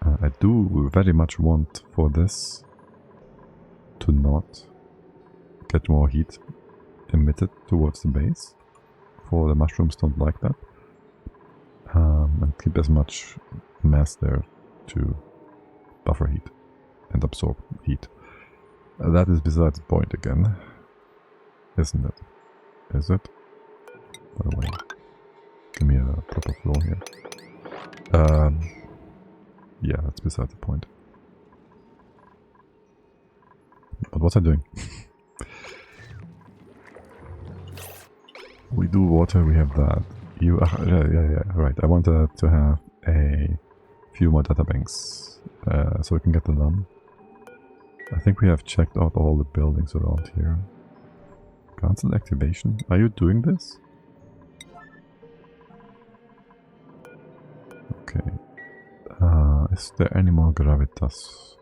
I do very much want for this to not get more heat emitted towards the base. For the mushrooms don't like that. And keep as much mass there to buffer heat and absorb heat. That is besides the point again. Isn't it? Is it? By the way, give me a proper flow here. Yeah, that's beside the point. But what's I doing? We do water, we have that. You, yeah, right. I wanted to have a few more data banks, so we can get them done. I think we have checked out all the buildings around here. Cancel activation? Are you doing this? Okay. Is there any more gravitas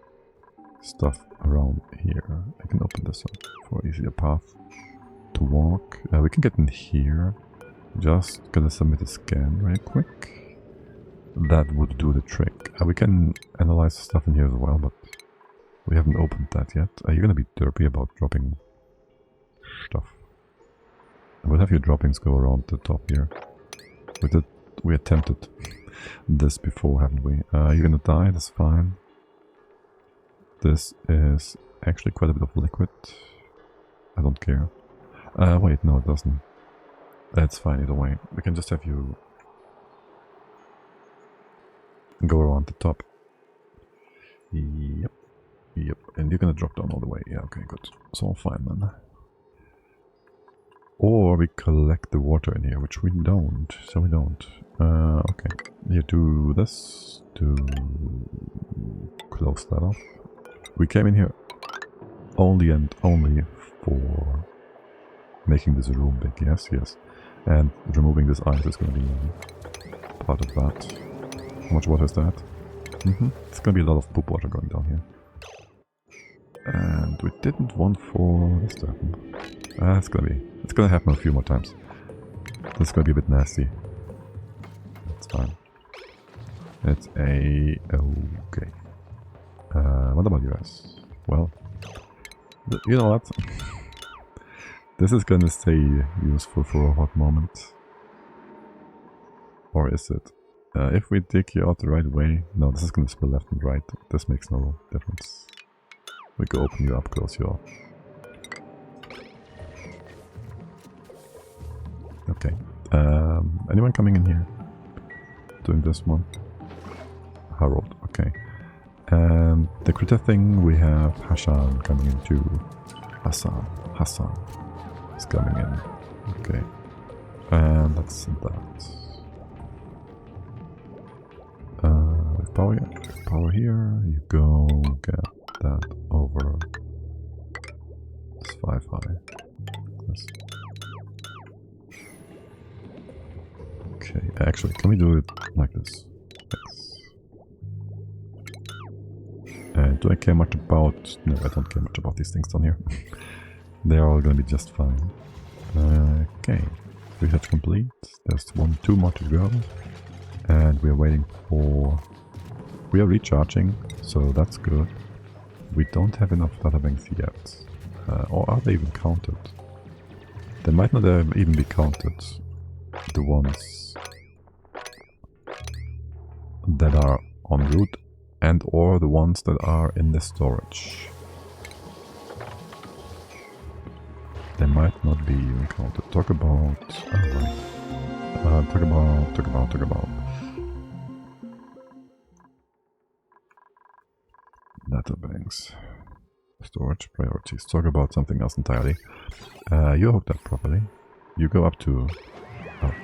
stuff around here? I can open this up for easier path to walk. We can get in here. Just gonna submit a scan real quick. That would do the trick. We can analyze stuff in here as well, but we haven't opened that yet. Are you gonna be derpy about dropping stuff? We'll have your droppings go around the top here. We attempted this before, haven't we? You're gonna die, that's fine. This is actually quite a bit of liquid. I don't care. Wait, no it doesn't. That's fine either way. We can just have you go around the top. Yep. Yep. And you're gonna drop down all the way. Yeah, okay, good. It's all fine then. Or we collect the water in here, which we don't. So we don't. Okay. You do this to close that off. We came in here only and only for making this room big. Yes, yes. And removing this ice is going to be part of that. How much water is that? It's going to be a lot of poop water going down here. And we didn't want for this to happen. It's gonna happen a few more times. This is gonna be a bit nasty. That's fine. It's okay. What about you guys? Well, you know what? This is gonna stay useful for a hot moment. Or is it? If we dig you out the right way... No, this is gonna spill left and right. This makes no difference. We go open you up, close you off. Okay. Anyone coming in here? Doing this one? Harold, okay. And the critter thing, we have Hassan coming in too. Hassan is coming in. Okay. And that's that. Power here. You go get that over. It's 5 high. This. Okay, actually, can we do it like this? Yes. Do I care much about... No, I don't care much about these things down here. They're all gonna be just fine. Okay, research complete. There's 2 more to go. And we're waiting for... We are recharging, so that's good. We don't have enough data banks yet. Or are they even counted? They might not even be counted. The ones that are en route and or the ones that are in the storage. They might not be even counted. Talk about... Talk about... Databanks. Storage priorities. Talk about something else entirely. You're hooked up properly. You go up to... Oh,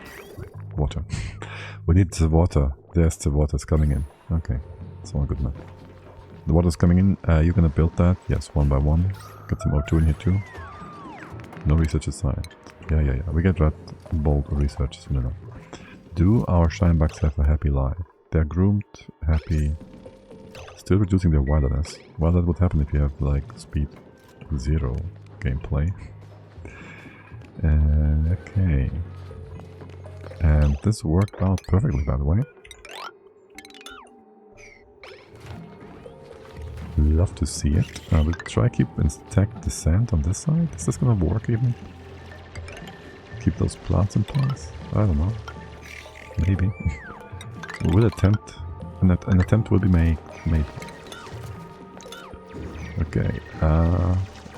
water. We need the water. There's the water's coming in. Okay, it's all good now. The water's coming in. You're gonna build that? Yes, one by one. Get some O2 in here too. No research assigned. Yeah. We get that bold research soon enough. Do our shinebugs have a happy life? They're groomed, happy, still reducing their wilderness. Well, that would happen if you have like speed 0 gameplay. Okay. And this worked out perfectly, by the way. Love to see it. We'll try keep intact the sand on this side. Is this gonna work even? Keep those plants in place? I don't know. Maybe. We'll attempt. An attempt will be made. Okay.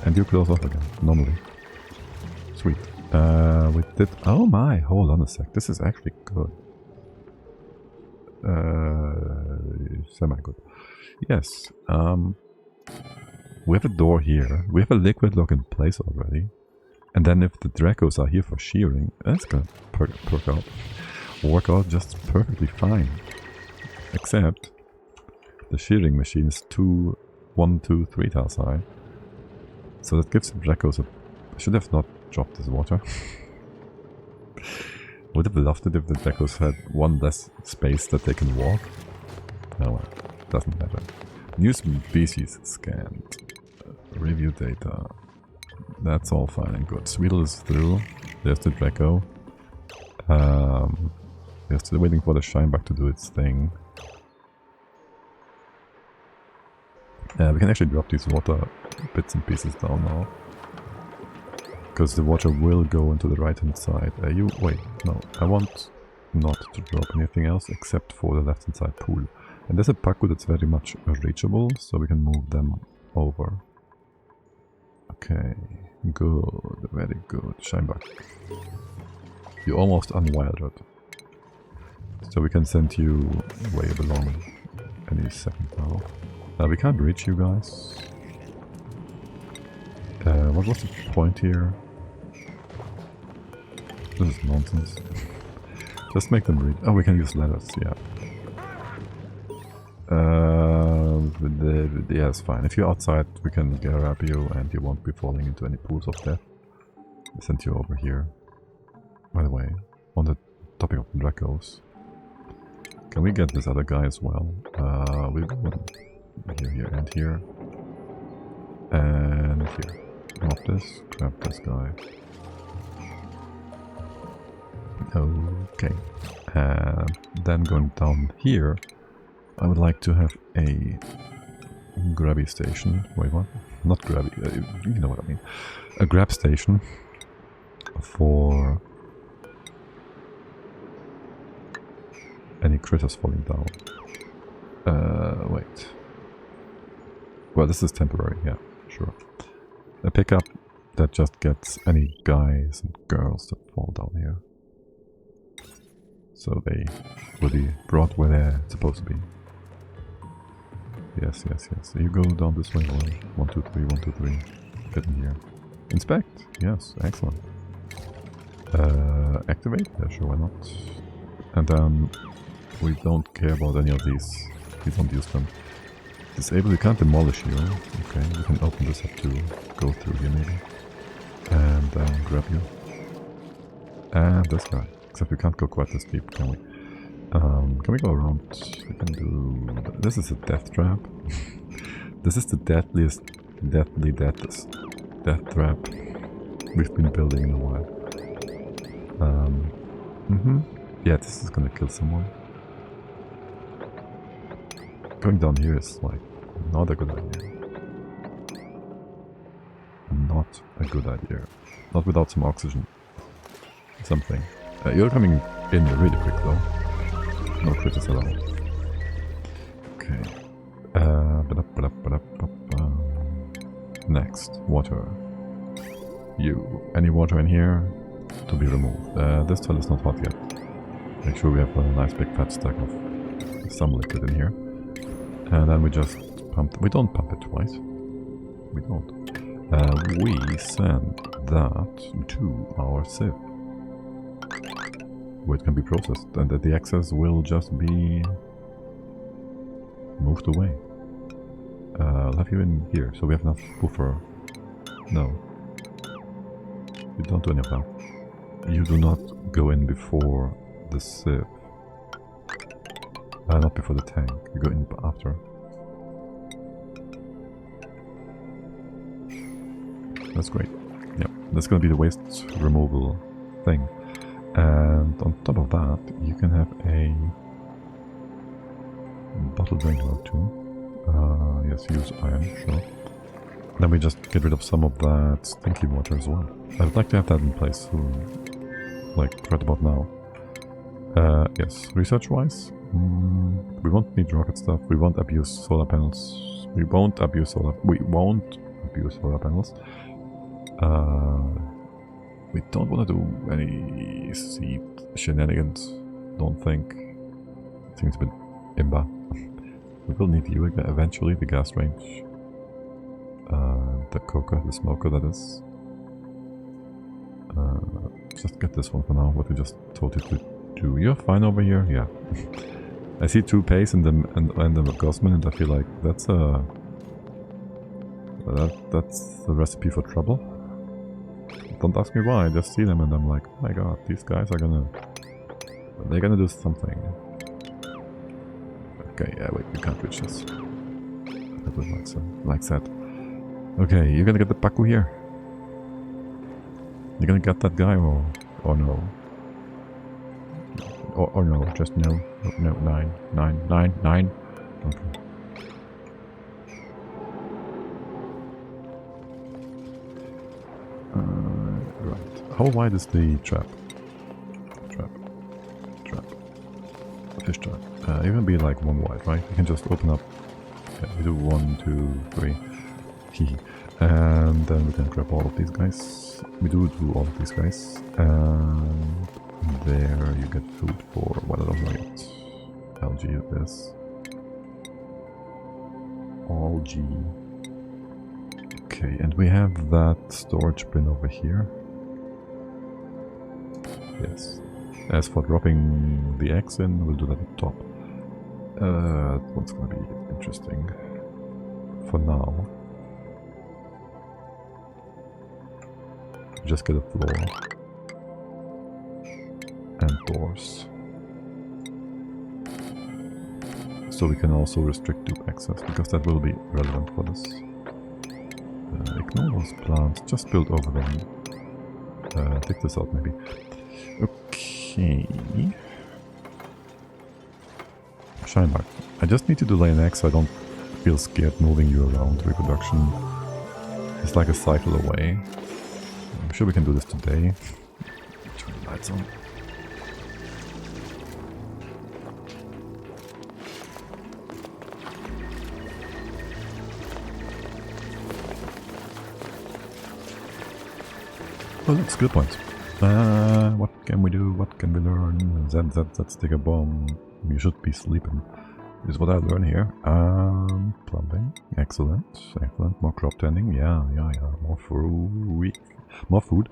And you close off again, normally. Sweet. We did... Oh my! Hold on a sec. This is actually good. Semi-good. Yes. We have a door here. We have a liquid lock in place already. And then if the Dracos are here for shearing, that's gonna work out just perfectly fine. Except the shearing machine is 1, 2, 3 tiles high. So that gives the Dracos a... I should have not dropped this water. Would have loved it if the Dracos had one less space that they can walk. Oh well, doesn't matter. New species scanned. Review data. That's all fine and good. Sweetle is through. There's the Draco. We're still waiting for the Shinebug to do its thing. We can actually drop these water bits and pieces down now. Because the water will go into the right hand side. Wait, no. I want not to drop anything else except for the left hand side pool. And there's a Paku that's very much reachable, so we can move them over. Okay, good, very good. Shinebug. You're almost unwildered. So we can send you where you belong any second now. We can't reach you guys. What was the point here? This is nonsense. Just make them read. Oh, we can use letters, yeah. Yeah, it's fine. If you're outside, we can grab you and you won't be falling into any pools of death. We sent you over here. By the way, on the topic of Dracos, can we get this other guy as well? We'll go here, and here. And here. Drop this, grab this guy. Okay. And then going down here, I would like to have a grabby station. Wait, what? Not grabby, you know what I mean. A grab station for any critters falling down. Wait. Well, this is temporary, yeah, sure. A pickup that just gets any guys and girls that fall down here. So they will be brought where they're supposed to be. Yes, yes, yes. So you go down this way. 1, 2, 3, 1, 2, 3. Get in here. Inspect. Yes, excellent. Activate. Yeah, sure, why not? And then we don't care about any of these. We don't use them. Disable. You can't demolish you. Okay, we can open this up to go through here maybe. And then grab you. And this guy. Except we can't go quite this deep, can we? Can we go around? We can do... This is a death trap. This is the death trap we've been building in a while. Yeah, this is gonna kill someone. Going down here is like not a good idea. Not a good idea. Not without some oxygen. Something. You're coming in really quick though. No critters at all. Okay. Next, water. You. Any water in here to be removed. This toilet is not hot yet. Make sure we have a nice big fat stack of some liquid in here. And then we just pump... We don't pump it twice. We don't. We send that to our sieve, where it can be processed, and that the excess will just be moved away. I'll have you in here, so we have enough buffer. No. You don't do any of that. You do not go in before the sieve. Not before the tank. You go in after. That's great. Yeah, that's gonna be the waste removal thing. And on top of that, you can have a bottle drinker too. Yes, use iron, sure. Then we just get rid of some of that stinky water as well. I would like to have that in place soon, like right about now. Yes, research-wise, we won't need rocket stuff. We won't abuse solar panels. We won't abuse solar panels. We don't want to do any seed shenanigans. Don't think. Seems a bit imba. We will need you eventually, the gas range. The coker, the smoker that is. Just get this one for now, what we just told you to do. You're fine over here? Yeah. I see 2 pace and the Gosman, and I feel like that's the recipe for trouble. Don't ask me why, I just see them and I'm like, oh my god, these guys are they're gonna do something. Okay, yeah, wait, we can't reach this. That was like that. Okay, you're gonna get the Baku here. You're gonna get that guy or no? Or no, just no. No, 9. Okay. Right. How wide is the trap? Trap. Fish trap. It can be like 1 wide, right? You can just open up. Okay, we do 1, 2, 3. And then we can grab all of these guys. We do all of these guys. And there you get food for what I don't like. Algae is this. Algae. Okay, and we have that storage bin over here. Yes. As for dropping the eggs in, we'll do that at the top. That one's gonna be interesting. For now. Just get a floor. And doors. So we can also restrict Dupe access, because that will be relevant for this. Ignore those plants. Just build over them. Take this out maybe. Okay. Shinemark. I just need you to lay an egg so I don't feel scared moving you around. Reproduction is like a cycle away. I'm sure we can do this today. Turn the lights on. Oh, look, skill points. What can we do? What can we learn? That's take a bomb. You should be sleeping. Is what I learn here. Plumbing. Excellent. Excellent. More crop tending. Yeah. More fruit. More food.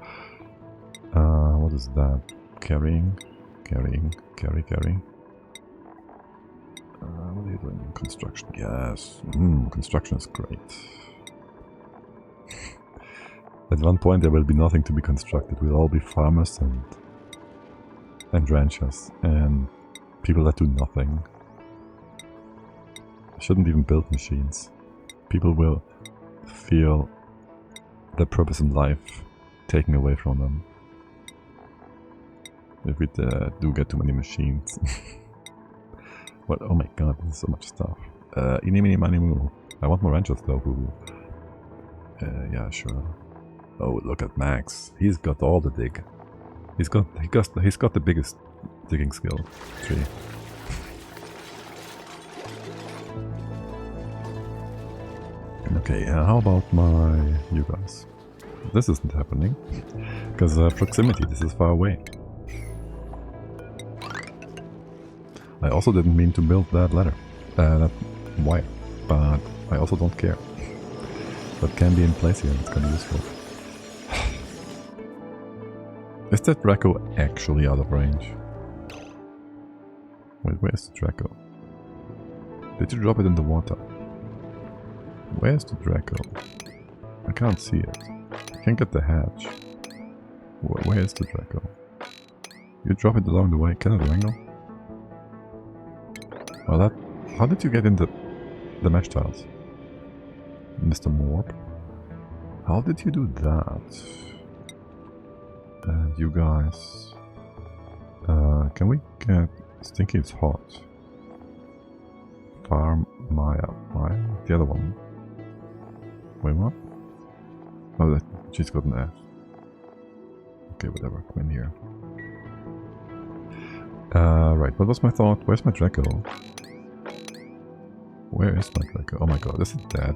What is that? Carrying. Carry. What are you doing? Construction. Yes. Construction is great. At one point there will be nothing to be constructed. We'll all be farmers and ranchers and people that do nothing. Shouldn't even build machines. People will feel their purpose in life taken away from them if we do get too many machines. What? Oh my god, this is so much stuff. Eeny, meeny, miny, moo. I want more ranchers though. Yeah, sure. Oh, look at Max. He's got all the dig. He's got the biggest digging skill tree. Okay, how about you guys? This isn't happening because proximity. This is far away. I also didn't mean to build that ladder, that wire, but I also don't care. That can be in place here. It's kind of useful. Is that Draco actually out of range? Wait, where's the Draco? Did you drop it in the water? Where's the Draco? I can't see it. I can't get the hatch. Where's the Draco? You drop it along the way. Can it wrangle? Well, that... How did you get in the mesh tiles? Mr. Morp? How did you do that? And you guys... can we get... Stinky is hot. Farm Maya. The other one. Wait, what? Oh, she's got an F. Okay, whatever. Come in here. Right, what was my thought? Where's my Draco? Where is my Draco? Oh my god, is it dead?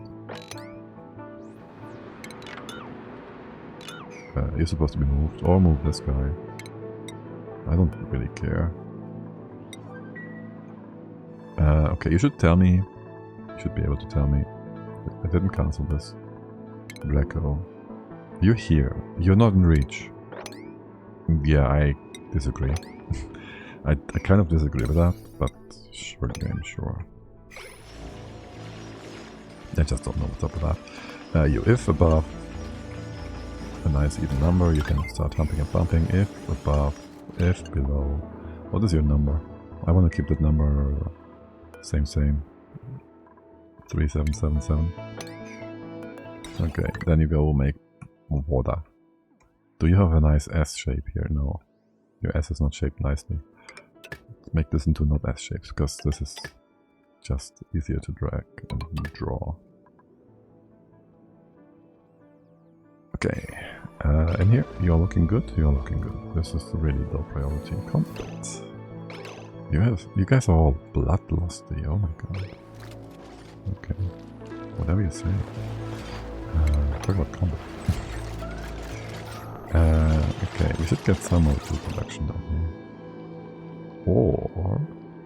You're supposed to be moved, or move this guy. I don't really care. Okay, you should tell me. You should be able to tell me. I didn't cancel this. Draco. You're here. You're not in reach. Yeah, I disagree. I kind of disagree with that, but sure game, sure. I just don't know what's up with that. You if above a nice even number, you can start humping and bumping. If above, if below. What is your number? I want to keep that number same. 3777. Okay, then you go make water. Do you have a nice S shape here? No. Your S is not shaped nicely. Make this into not S shapes, because this is just easier to drag and draw. Okay, in here, you're looking good, you're looking good. This is really low priority. Combat. You guys are all bloodlusty, oh my god. Okay, whatever you say. Talk about combat. Okay, we should get some more food production down here. Or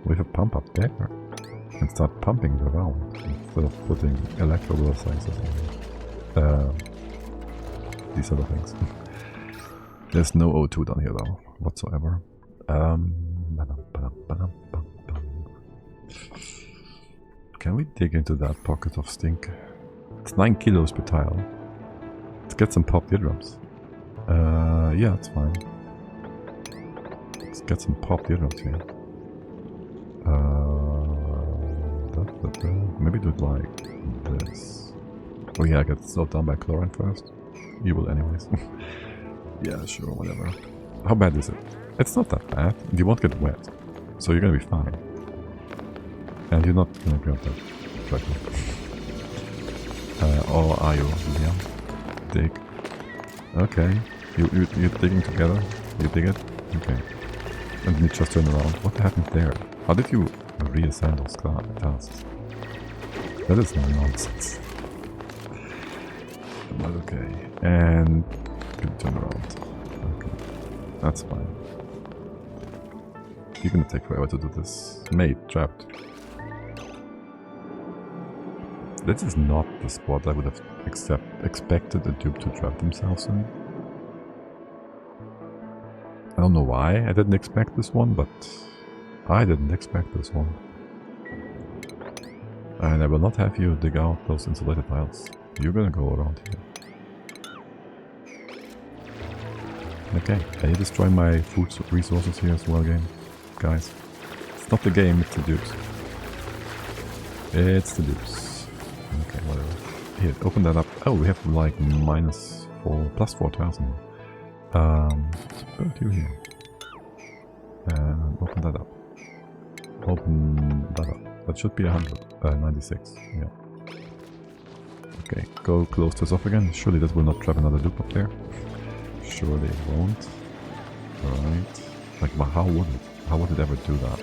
we have a pump up there and start pumping it around instead of putting electrical sciences in these other things. There's no O2 down here though, whatsoever. Can we dig into that pocket of stink? It's 9 kilos per tile. Let's get some popped eardrums. Yeah, it's fine. Let's get some popped eardrums here. Maybe do it like this. Oh yeah, I get slowed down by chlorine first. You will anyways. Yeah, sure, whatever. How bad is it? It's not that bad. You won't get wet. So you're gonna be fine. And you're not gonna grab that correctly. Or are you, Liam? Dig. Okay. You're digging together? You dig it? Okay. And then you just turn around. What happened there? How did you reassign those tasks? That is nonsense. But okay. And you turn around. Okay. That's fine. You're gonna take forever to do this. Mate, trapped. This is not the spot I would have expected a dupe to trap themselves in. I don't know why I didn't expect this one, but I didn't expect this one. And I will not have you dig out those insulated tiles. You're gonna go around here. Okay, are you destroying my food resources here as well, game? Guys. It's not the game, it's the dupes. It's the dupes. Okay, whatever. Here, open that up. Oh, we have like plus 4,000. Put you here. And open that up. Open that up. That should be 100. 96. Yeah. Okay, go close this off again. Surely this will not trap another dupe up there. Surely it won't. Alright. Like, how would it? How would it ever do that?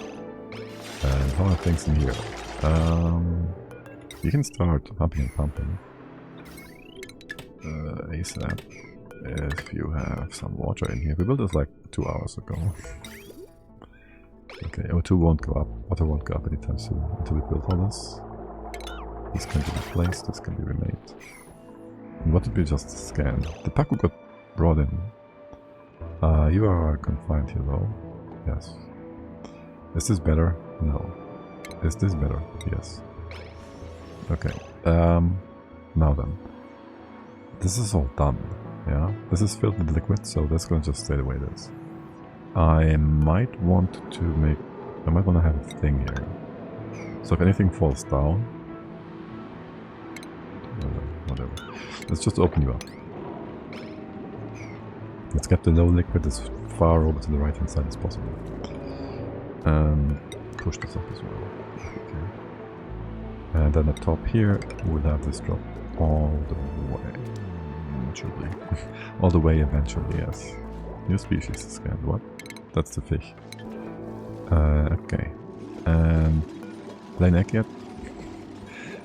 And how are things in here? You can start pumping and pumping. ASAP. If you have some water in here. We built this like 2 hours ago. Okay, O2 won't go up. Water won't go up anytime soon until we build all this. This can be replaced, this can be remade. And what did we just scan? The Paku got brought in. You are confined here though. Yes. Is this better? No. Is this better? Yes. Okay. Now then. This is all done. Yeah. This is filled with liquid, so that's gonna just stay the way it is. I might want to make... I might want to have a thing here. So if anything falls down... Whatever. Let's just open you up. Let's get the low liquid as far over to the right hand side as possible. And push this up as well. Okay. And then at the top here, we'll have this drop all the way. Eventually. All the way eventually, yes. New species is scanned. What? That's the fish. Okay. And plain egg yet?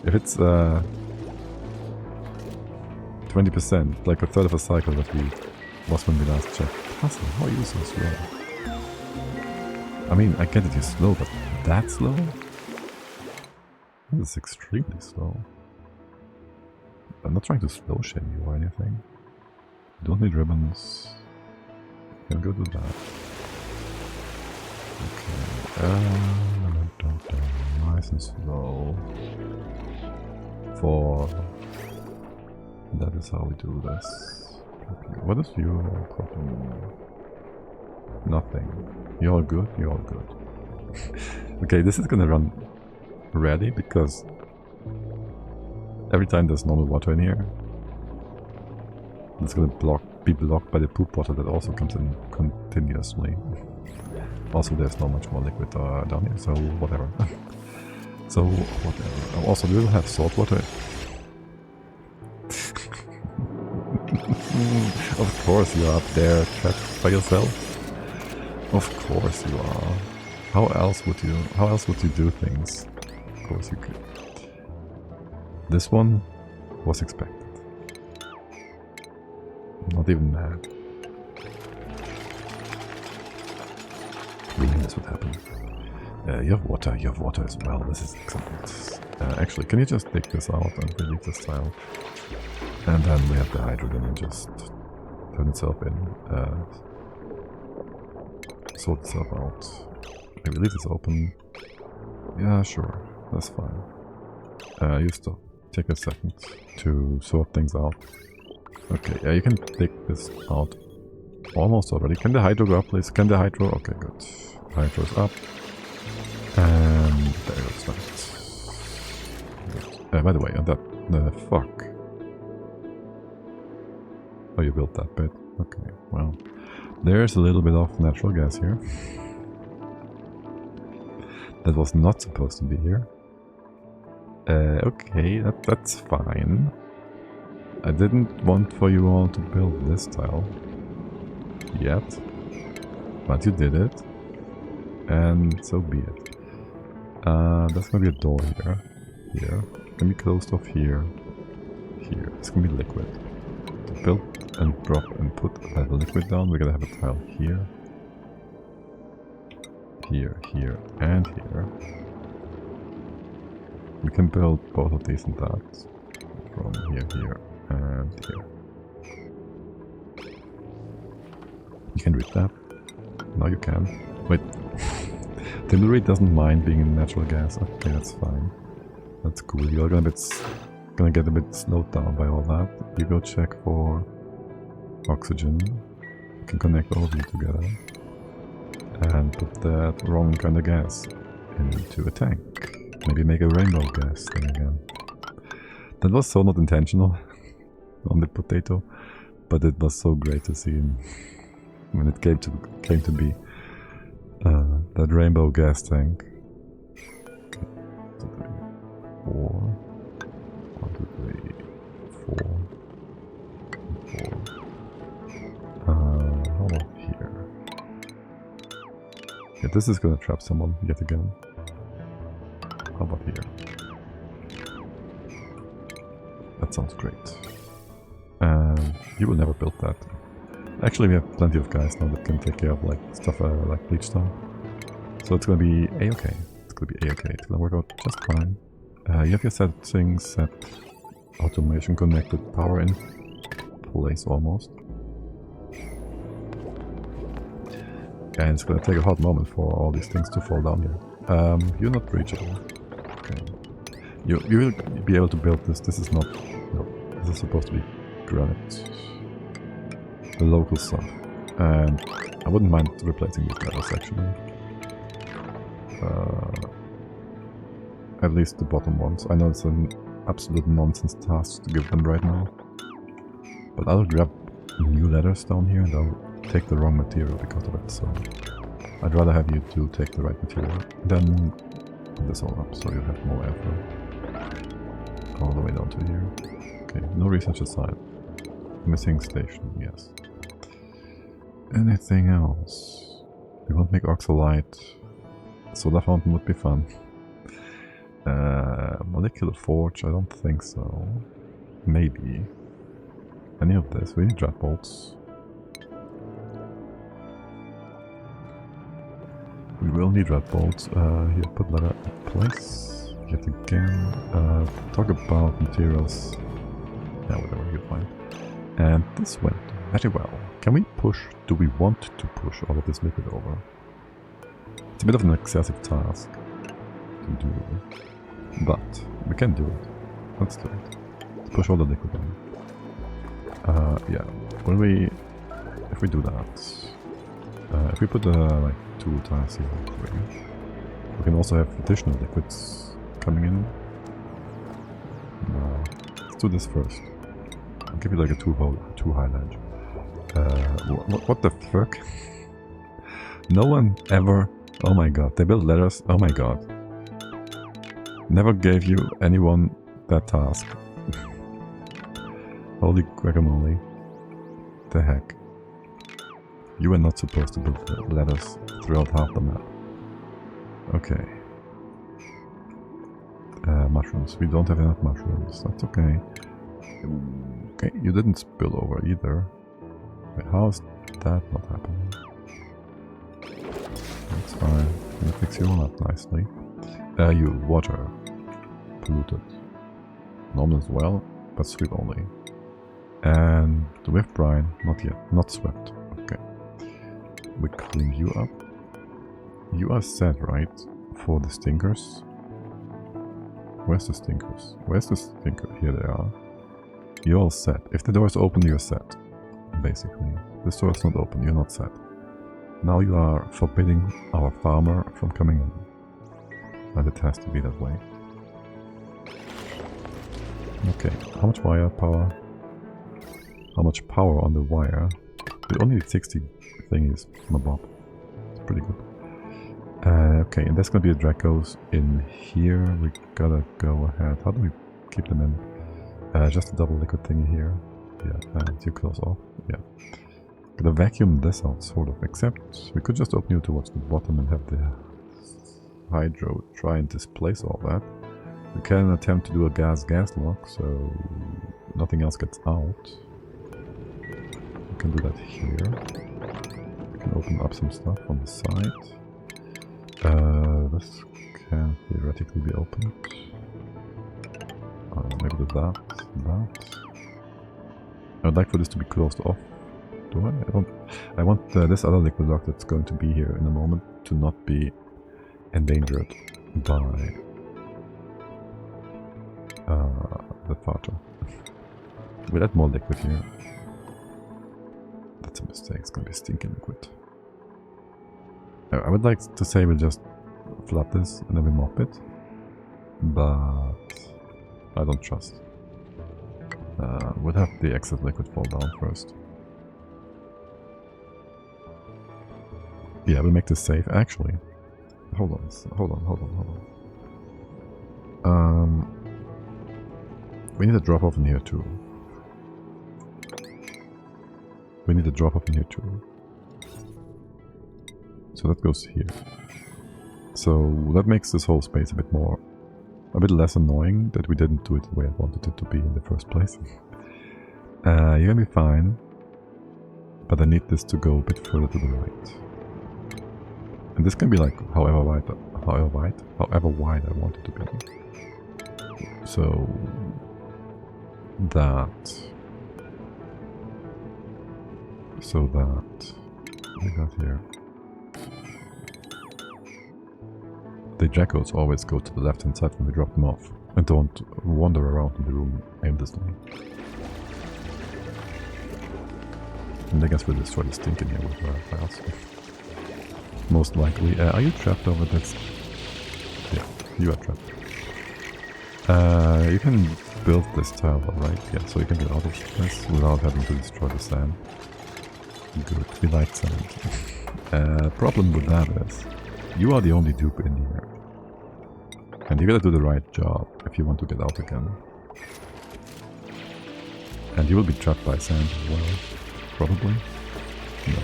If it's 20%, like a third of a cycle that we was when we last checked. Puzzle, how are you so slow? I mean, I get that you're slow, but that slow? This is extremely slow. I'm not trying to slow shame you or anything. You don't need ribbons. You can go do that. Okay. Nice and slow. That is how we do this. What is your problem? Nothing. You're all good? You're all good. Okay, this is gonna run rarely because every time there's normal water in here, it's gonna be blocked by the poop water that also comes in continuously. Also, there's not much more liquid down here, so whatever. So, whatever. Also, we will have salt water. Of course you are up there trapped by yourself. Of course you are. How else would you do things? Of course you could. This one was expected. Not even mad. We knew this would happen. You have water as well. This is excellent. Actually, can you just take this out and relieve this tile? And then we have the hydrogen and just turn itself in. Sort itself out. Maybe leave this open. Yeah, sure. That's fine. You stop. Take a second to sort things out. Okay, yeah, you can take this out almost already. Can the hydro go up, please? Can the hydro? Okay, good. Hydro's up. And there goes that. Good. By the way, on that... fuck. Oh, you built that bit. Okay, well, there's a little bit of natural gas here. That was not supposed to be here. Okay, that's fine. I didn't want for you all to build this tile yet, but you did it, and so be it. That's gonna be a door here. Here. Gonna be closed off here. Here. It's gonna be liquid. To build and drop and put that liquid down, we're gonna have a tile here. Here, here, and here. We can build both of these and that. From here, here, and here. You can read that. Now you can. Wait. Timbery doesn't mind being in natural gas. Okay, that's fine. That's cool. You're gonna get a bit slowed down by all that. You go check for oxygen. You can connect all of you together. And put that wrong kind of gas into a tank. Maybe make a rainbow gas thing again. That was so not intentional on the potato, but it was so great to see when it came to be that rainbow gas tank. Okay. 1, 2, 3, 4. 1, 2, 3, 4. 4. How about here? Yeah, this is gonna trap someone yet again. How about here? That sounds great. And you will never build that. Actually, we have plenty of guys now that can take care of like stuff like bleach stone. So it's gonna be a-okay. It's gonna be a-okay. It's gonna work out just fine. You have your settings set. Automation connected, power in place almost. And it's gonna take a hot moment for all these things to fall down here. You're not reachable. Okay. You will be able to build this. This is not... No, this is supposed to be granite. The local stuff. And I wouldn't mind replacing these levels actually. At least the bottom ones. I know it's an absolute nonsense task to give them right now. But I'll grab new letters down here and I'll take the wrong material because of it, so I'd rather have you two take the right material than put this all up so you have more airflow. All the way down to here. Okay, no research aside. Missing station, yes. Anything else? We won't make oxalite. Soda fountain would be fun. Molecular forge, I don't think so. Maybe. Any of this? We need drat bolts. We will need red bolts. Here, put letter in place. Yet again. Talk about materials. Yeah, whatever you find. And this went very well. Can we push? Do we want to push all of this liquid over? It's a bit of an excessive task to do. But we can do it. Let's do it. Let's push all the liquid in. Yeah. If we do that, if we put like 2 tiles here, 3, we can also have additional liquids coming in. Let's do this first. I'll give you like a 2 high ledge. What the fuck? No one ever... Oh my god, they built letters. Oh my god. Never gave you anyone that task. Holy guacamole. The heck. You were not supposed to build letters throughout half the map. Okay. Mushrooms. We don't have enough mushrooms. That's okay. Okay, you didn't spill over either. Wait, how is that not happening? That's fine. I'm gonna fix you all up nicely. You water. Polluted. Normal as well, but sweep only. And the with brine, not yet. Not swept. Okay. We clean you up. You are set, right? For the stinkers. Where's the stinkers? Where's the stinker? Here they are. You're all set. If the door is open, you're set. Basically. This door is not open, you're not set. Now you are forbidding our farmer from coming in. And it has to be that way. Okay, how much wire power? how much power on the wire. We only need 60 thingies on the bob. It's pretty good. Okay, and there's gonna be a Dracos in here. We gotta go ahead. How do we keep them in? Just a double liquid thingy here. Yeah, and you close off. Yeah. Gonna vacuum this out, sort of. Except we could just open you towards the bottom and have the hydro try and displace all that. We can attempt to do a gas lock, so nothing else gets out. We can do that here. We can open up some stuff on the side. This can theoretically be opened. Maybe do that. I'd like for this to be closed off. Do I? I don't. I want this other liquid lock that's going to be here in a moment to not be endangered by the farter. We'll add more liquid here. That's a mistake. It's gonna be stinking liquid. I would like to say we'll just flood this and then we mop it, but I don't trust. We'll have the excess liquid fall down first. Yeah, we'll make this safe. Actually, hold on. We need a drop off in here too. So that goes here. So that makes this whole space a bit less annoying that we didn't do it the way I wanted it to be in the first place. You're gonna be fine, but I need this to go a bit further to the right. And this can be like however wide I want it to be. So that we got here. The Dracos always go to the left hand side when we drop them off and don't wander around in the room aimlessly. And I guess we'll destroy the stink in here with our files. Most likely. Are you trapped over this? Yeah, you are trapped. You can build this tile, right? Yeah, so you can get out of this without having to destroy the sand. Good, we like sand. Problem with that is, you are the only dupe in here. And you gotta do the right job if you want to get out again. And you will be trapped by sand as well, probably? No.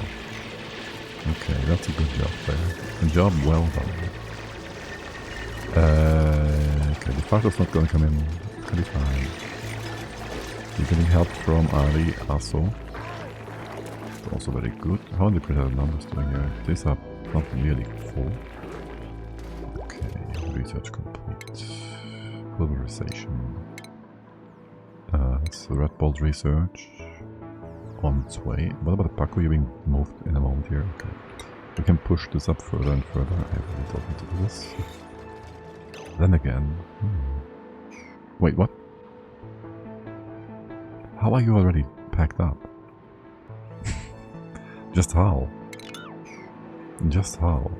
Okay, that's a good job there. A job well done. Okay, the farter's not gonna come in. It's gonna be fine. You're getting help from Ali also. Also very good. How are the predator numbers doing here? These are not nearly full. Okay, research complete. Pulverization. So Red Bolt research on its way. What about the Paco? You're being moved in a moment here. Okay. We can push this up further and further. I really don't want to do this. Then again. Wait, what? How are you already packed up? Just how? Just how?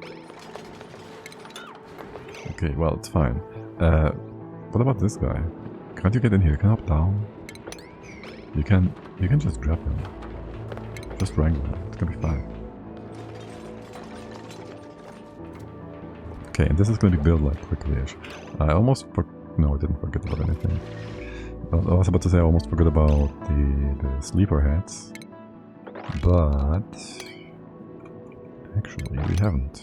Okay, well, it's fine. What about this guy? Can't you get in here? Can you hop down? You can just grab him. Just wrangle him. It's gonna be fine. Okay, and this is gonna be built like quickly-ish. I almost no, I didn't forget about anything. I was about to say I almost forgot about the sleeper heads. But actually we haven't.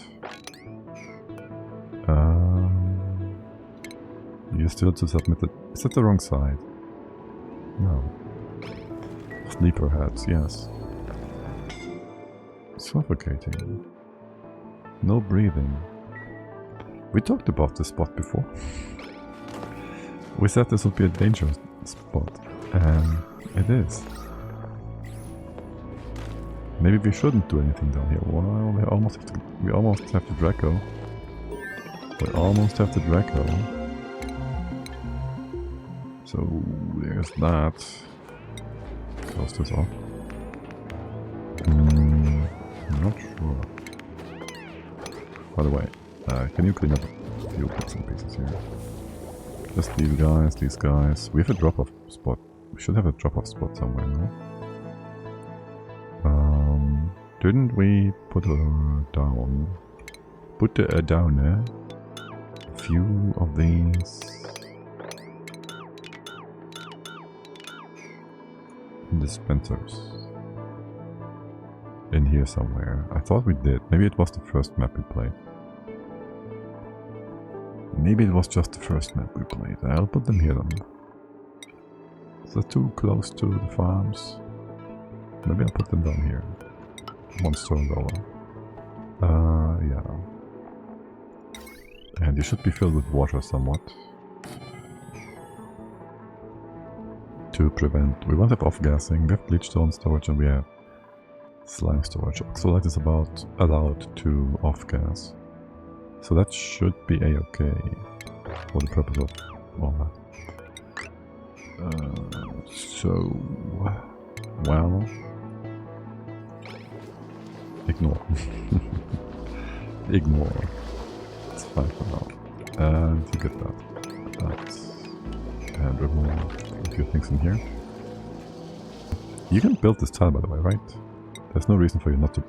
You still to submit it. Is that the wrong side? No. Sleeper heads, yes. Suffocating. No breathing. We talked about this spot before. We said this would be a dangerous spot, and it is. Maybe we shouldn't do anything down here. Well, we almost have the Draco. We almost have the Draco. So there's that. Close this off. I'm not sure. By the way, can you clean up a few bits and pieces here? Just these guys. We have a drop-off spot. We should have a drop-off spot somewhere, no? Didn't we put down? Put down a few of these dispensers in here somewhere. I thought we did. Maybe it was the first map we played. Maybe it was just the first map we played. I'll put them here then. Is that too close to the farms? Maybe I'll put them down here. One stone lower. Yeah. And you should be filled with water somewhat. To prevent... We won't have off-gassing, we have bleach stone storage and we have slime storage. Oxalite is about allowed to off-gas. So that should be a-okay for the purpose of all that. So... Well... Ignore. Ignore. It's fine for now. And you get that. And remove a few things in here. You can build this tile, by the way, right? There's no reason for you not to.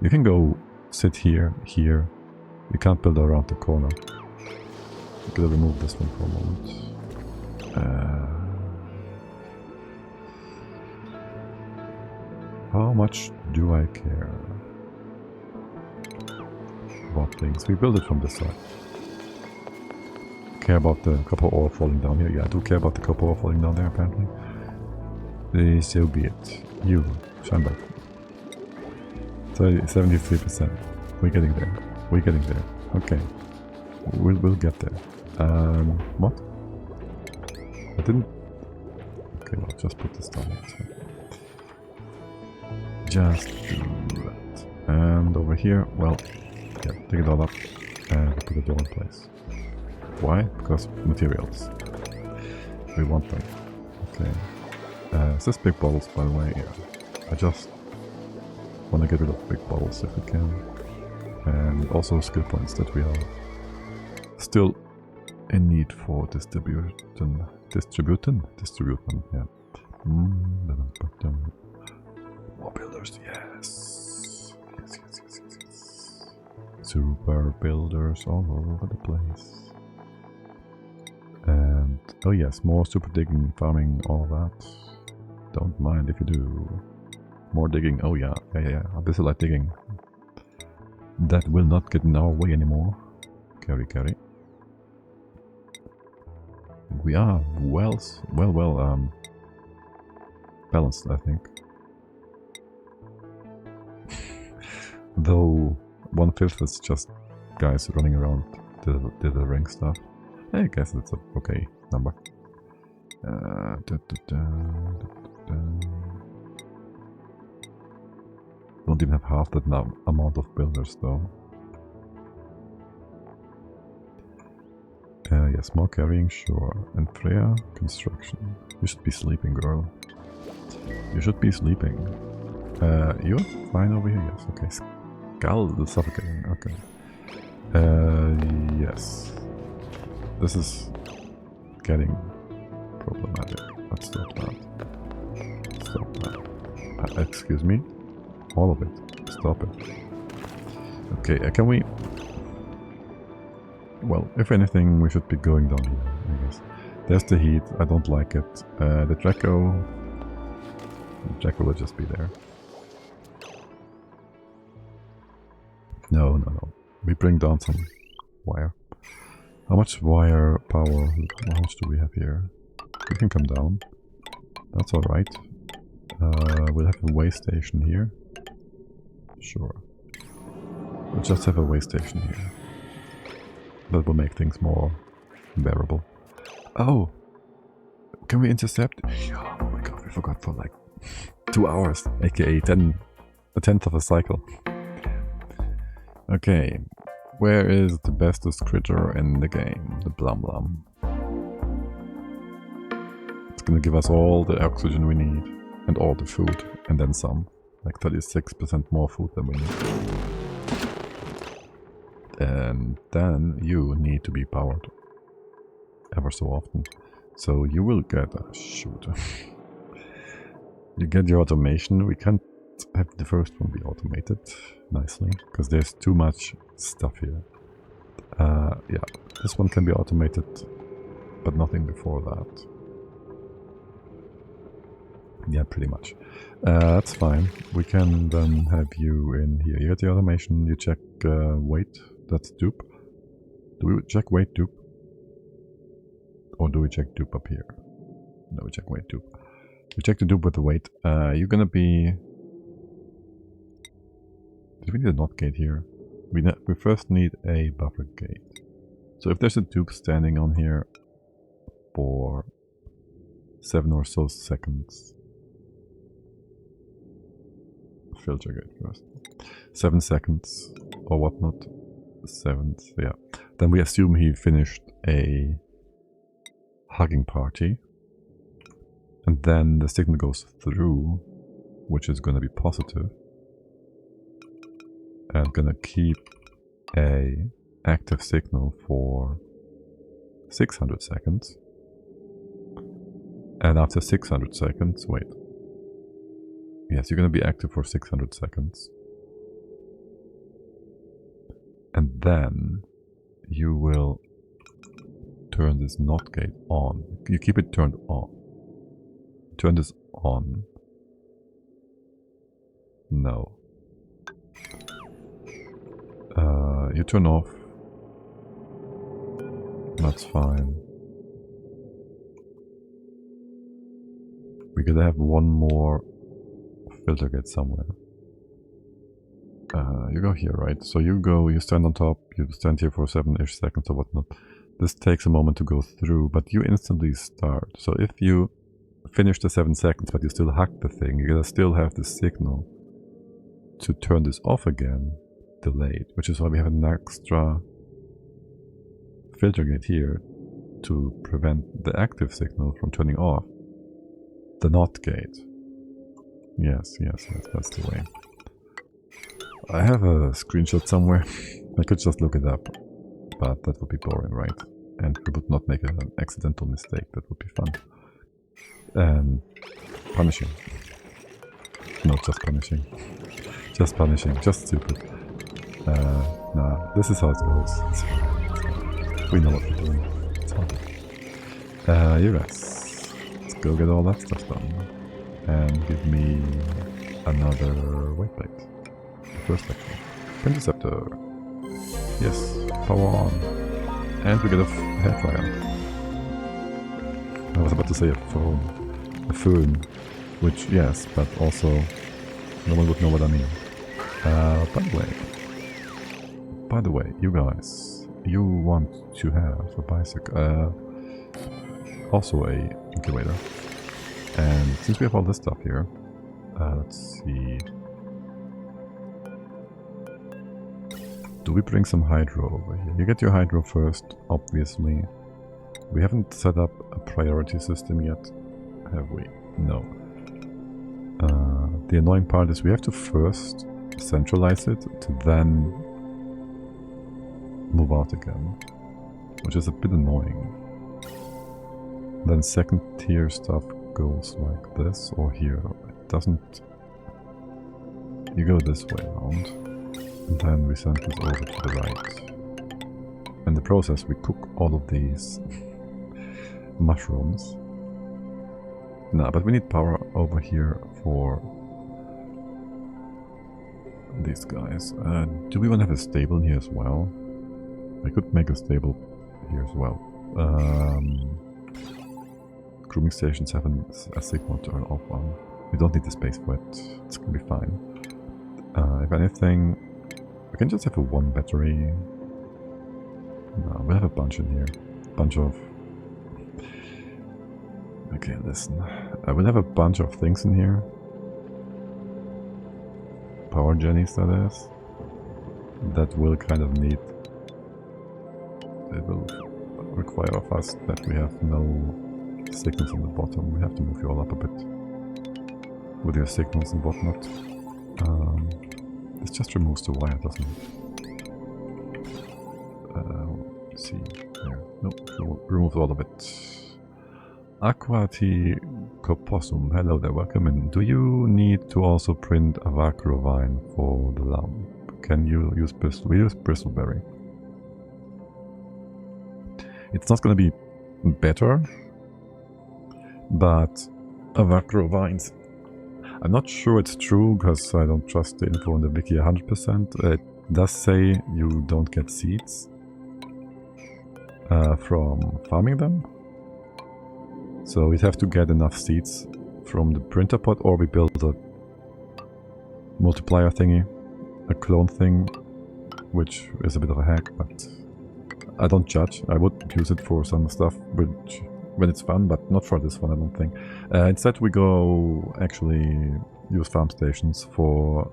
You can go sit here, here. You can't build around the corner. I'm gonna remove this one for a moment. How much do I care about things? We build it from this side. Care about the copper ore falling down here? Yeah, I do care about the copper ore falling down there, apparently. So be it. You, shine back. 73%. We're getting there. We're getting there. Okay. We'll get there. What? I didn't... Okay, well, just put this down. Just do that. And over here, well, yeah, take it all up and put the door in place. Why? Because materials. We want them. Okay. Is this big bottles, by the way? Yeah. I just want to get rid of big bottles if we can. And also skill points that we are still in need for distributing, yeah. More builders, yes. Yes. Super builders all over the place. And, oh yes, more super digging, farming, all that. Don't mind if you do. More digging, oh yeah. I busy like digging. That will not get in our way anymore. Carry. We are well balanced, I think. Though 1/5 is just guys running around delivering stuff. I guess that's a okay number. Don't even have half that amount of builders though. Yes, more carrying, sure. And Freya, construction. You should be sleeping, girl. You should be sleeping. You're fine over here, yes, okay. Skull is suffocating, okay. Yes. This is getting problematic. Let's stop that. Stop that. Excuse me? All of it. Stop it. Okay, can we... Well, if anything, we should be going down here, I guess. There's the heat. I don't like it. The Draco will just be there. No. We bring down some wire. How much wire power? How much do we have here? We can come down. That's alright. We'll have a way station here. Sure. We'll just have a way station here. That will make things more bearable. Oh! Can we intercept? Oh my god, we forgot for like 2 hours, aka a tenth of a cycle. Okay, where is the bestest critter in the game? The Blum Blum. It's gonna give us all the oxygen we need, and all the food, and then some. Like 36% more food than we need. And then you need to be powered ever so often. So you will get a shoot. You get your automation. We can't have the first one be automated nicely, because there's too much stuff here. Yeah, this one can be automated, but nothing before that. Yeah, pretty much. That's fine. We can then have you in here. You get the automation, you check weight, that's dupe. Do we check weight dupe? Or do we check dupe up here? No, we check weight dupe. We check the dupe with the weight. You're gonna be... Do we need a NOT gate here? We first need a buffer gate. So if there's a dupe standing on here for 7 or so seconds... Filter gate first. 7 seconds or whatnot. 7, yeah. Then we assume he finished a hugging party. And then the signal goes through, which is going to be positive. And going to keep a active signal for 600 seconds. And after 600 seconds, wait. Yes, you're going to be active for 600 seconds. And then you will turn this NOT gate on. You keep it turned on. Turn this on. No. You turn off. That's fine. We gotta have one more filter gate somewhere. You go here, right? So you go, you stand on top, you stand here for 7-ish seconds or whatnot. This takes a moment to go through, but you instantly start. So if you finish the 7 seconds, but you still hack the thing, you're gonna still have the signal to turn this off again, delayed, which is why we have an extra filter gate here to prevent the active signal from turning off. The NOT gate. Yes, that's the way. I have a screenshot somewhere. I could just look it up, but that would be boring, right? And we would not make an accidental mistake. That would be fun. And punishing. No, just punishing. Just punishing. Just stupid. Nah, this is how it goes. It's fine. We know what we're doing. It's fine. You guys, let's go get all that stuff done. And give me another weight plate. First actually. Interceptor. Yes, power on. And we get a hair dryer. I was about to say a phone. A phone. Which, yes, but also no one would know what I mean. By the way, you guys, you want to have a bicycle. Also a incubator. And since we have all this stuff here, let's see. Do we bring some hydro over here? You get your hydro first, obviously. We haven't set up a priority system yet, have we? No. The annoying part is we have to first centralize it to then move out again, which is a bit annoying. Then second tier stuff goes like this or here. It doesn't... You go this way around. And then we send this over to the right. In the process we cook all of these mushrooms. No, but we need power over here for these guys. Do we want to have a stable in here as well? I could make a stable here as well. Grooming stations have a signal turn off one. We don't need the space for it. It's gonna be fine. If anything, we can just have a 1 battery. No, we'll have a bunch in here. Bunch of... Okay, listen. We'll have a bunch of things in here. Power jennies, that is. That will kind of need... It will require of us that we have no signals on the bottom. We have to move you all up a bit. With your signals and whatnot. This just removes the wire, doesn't it? Let's see. Here. Nope, removed all of it. Aquati Copossum, hello there, welcome in. Do you need to also print a Vacrovine for the lamp? Can you use Bristol? We use Bristleberry. It's not going to be better, but a Vacrovines. I'm not sure it's true because I don't trust the info on the wiki 100%. It does say you don't get seeds from farming them. So we'd have to get enough seeds from the printer pot, or we build a multiplier thingy, a clone thing, which is a bit of a hack, but I don't judge. I would use it for some stuff which, when it's fun, but not for this one, I don't think. Instead we go actually use farm stations for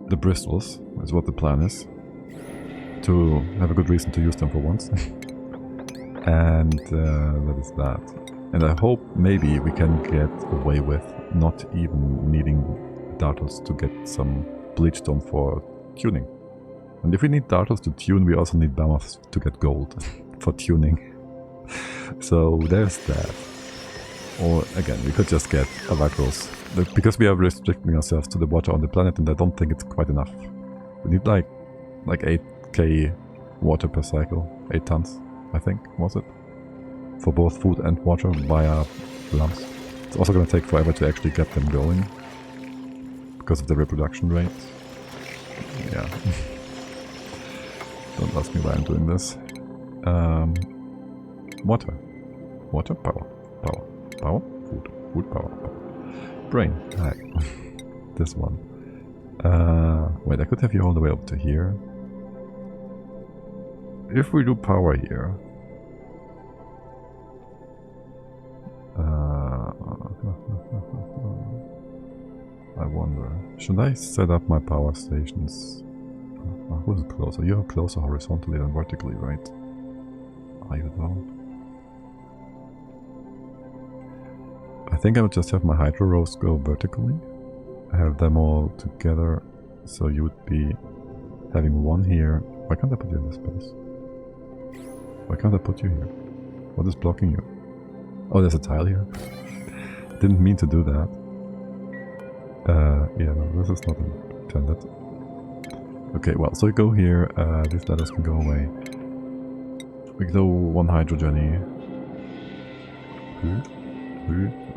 the bristles, is what the plan is. To have a good reason to use them for once. And that is that. And I hope maybe we can get away with not even needing dartles to get some bleachstone for tuning. And if we need dartles to tune, we also need mammoths to get gold for tuning. So there's that. Or again, we could just get Avacros. Because we are restricting ourselves to the water on the planet, and I don't think it's quite enough. We need like 8k water per cycle. 8 tons, I think, was it? For both food and water via lumps. It's also going to take forever to actually get them going. Because of the reproduction rate. Yeah. Don't ask me why I'm doing this. Water. Water, power. Power. Power, food. Food, power. Power. Brain. Hi. This one. Wait, I could have you all the way up to here. If we do power here... I wonder, should I set up my power stations? Who's closer? You're closer horizontally than vertically, right? Are you though? I think I would just have my hydro rows go vertically. Have them all together, so you would be having one here. Why can't I put you in this space? Why can't I put you here? What is blocking you? Oh, there's a tile here. Didn't mean to do that. Yeah, no, this is not intended. Okay, well, so you go here, these letters can go away. We do one hydrogen-y.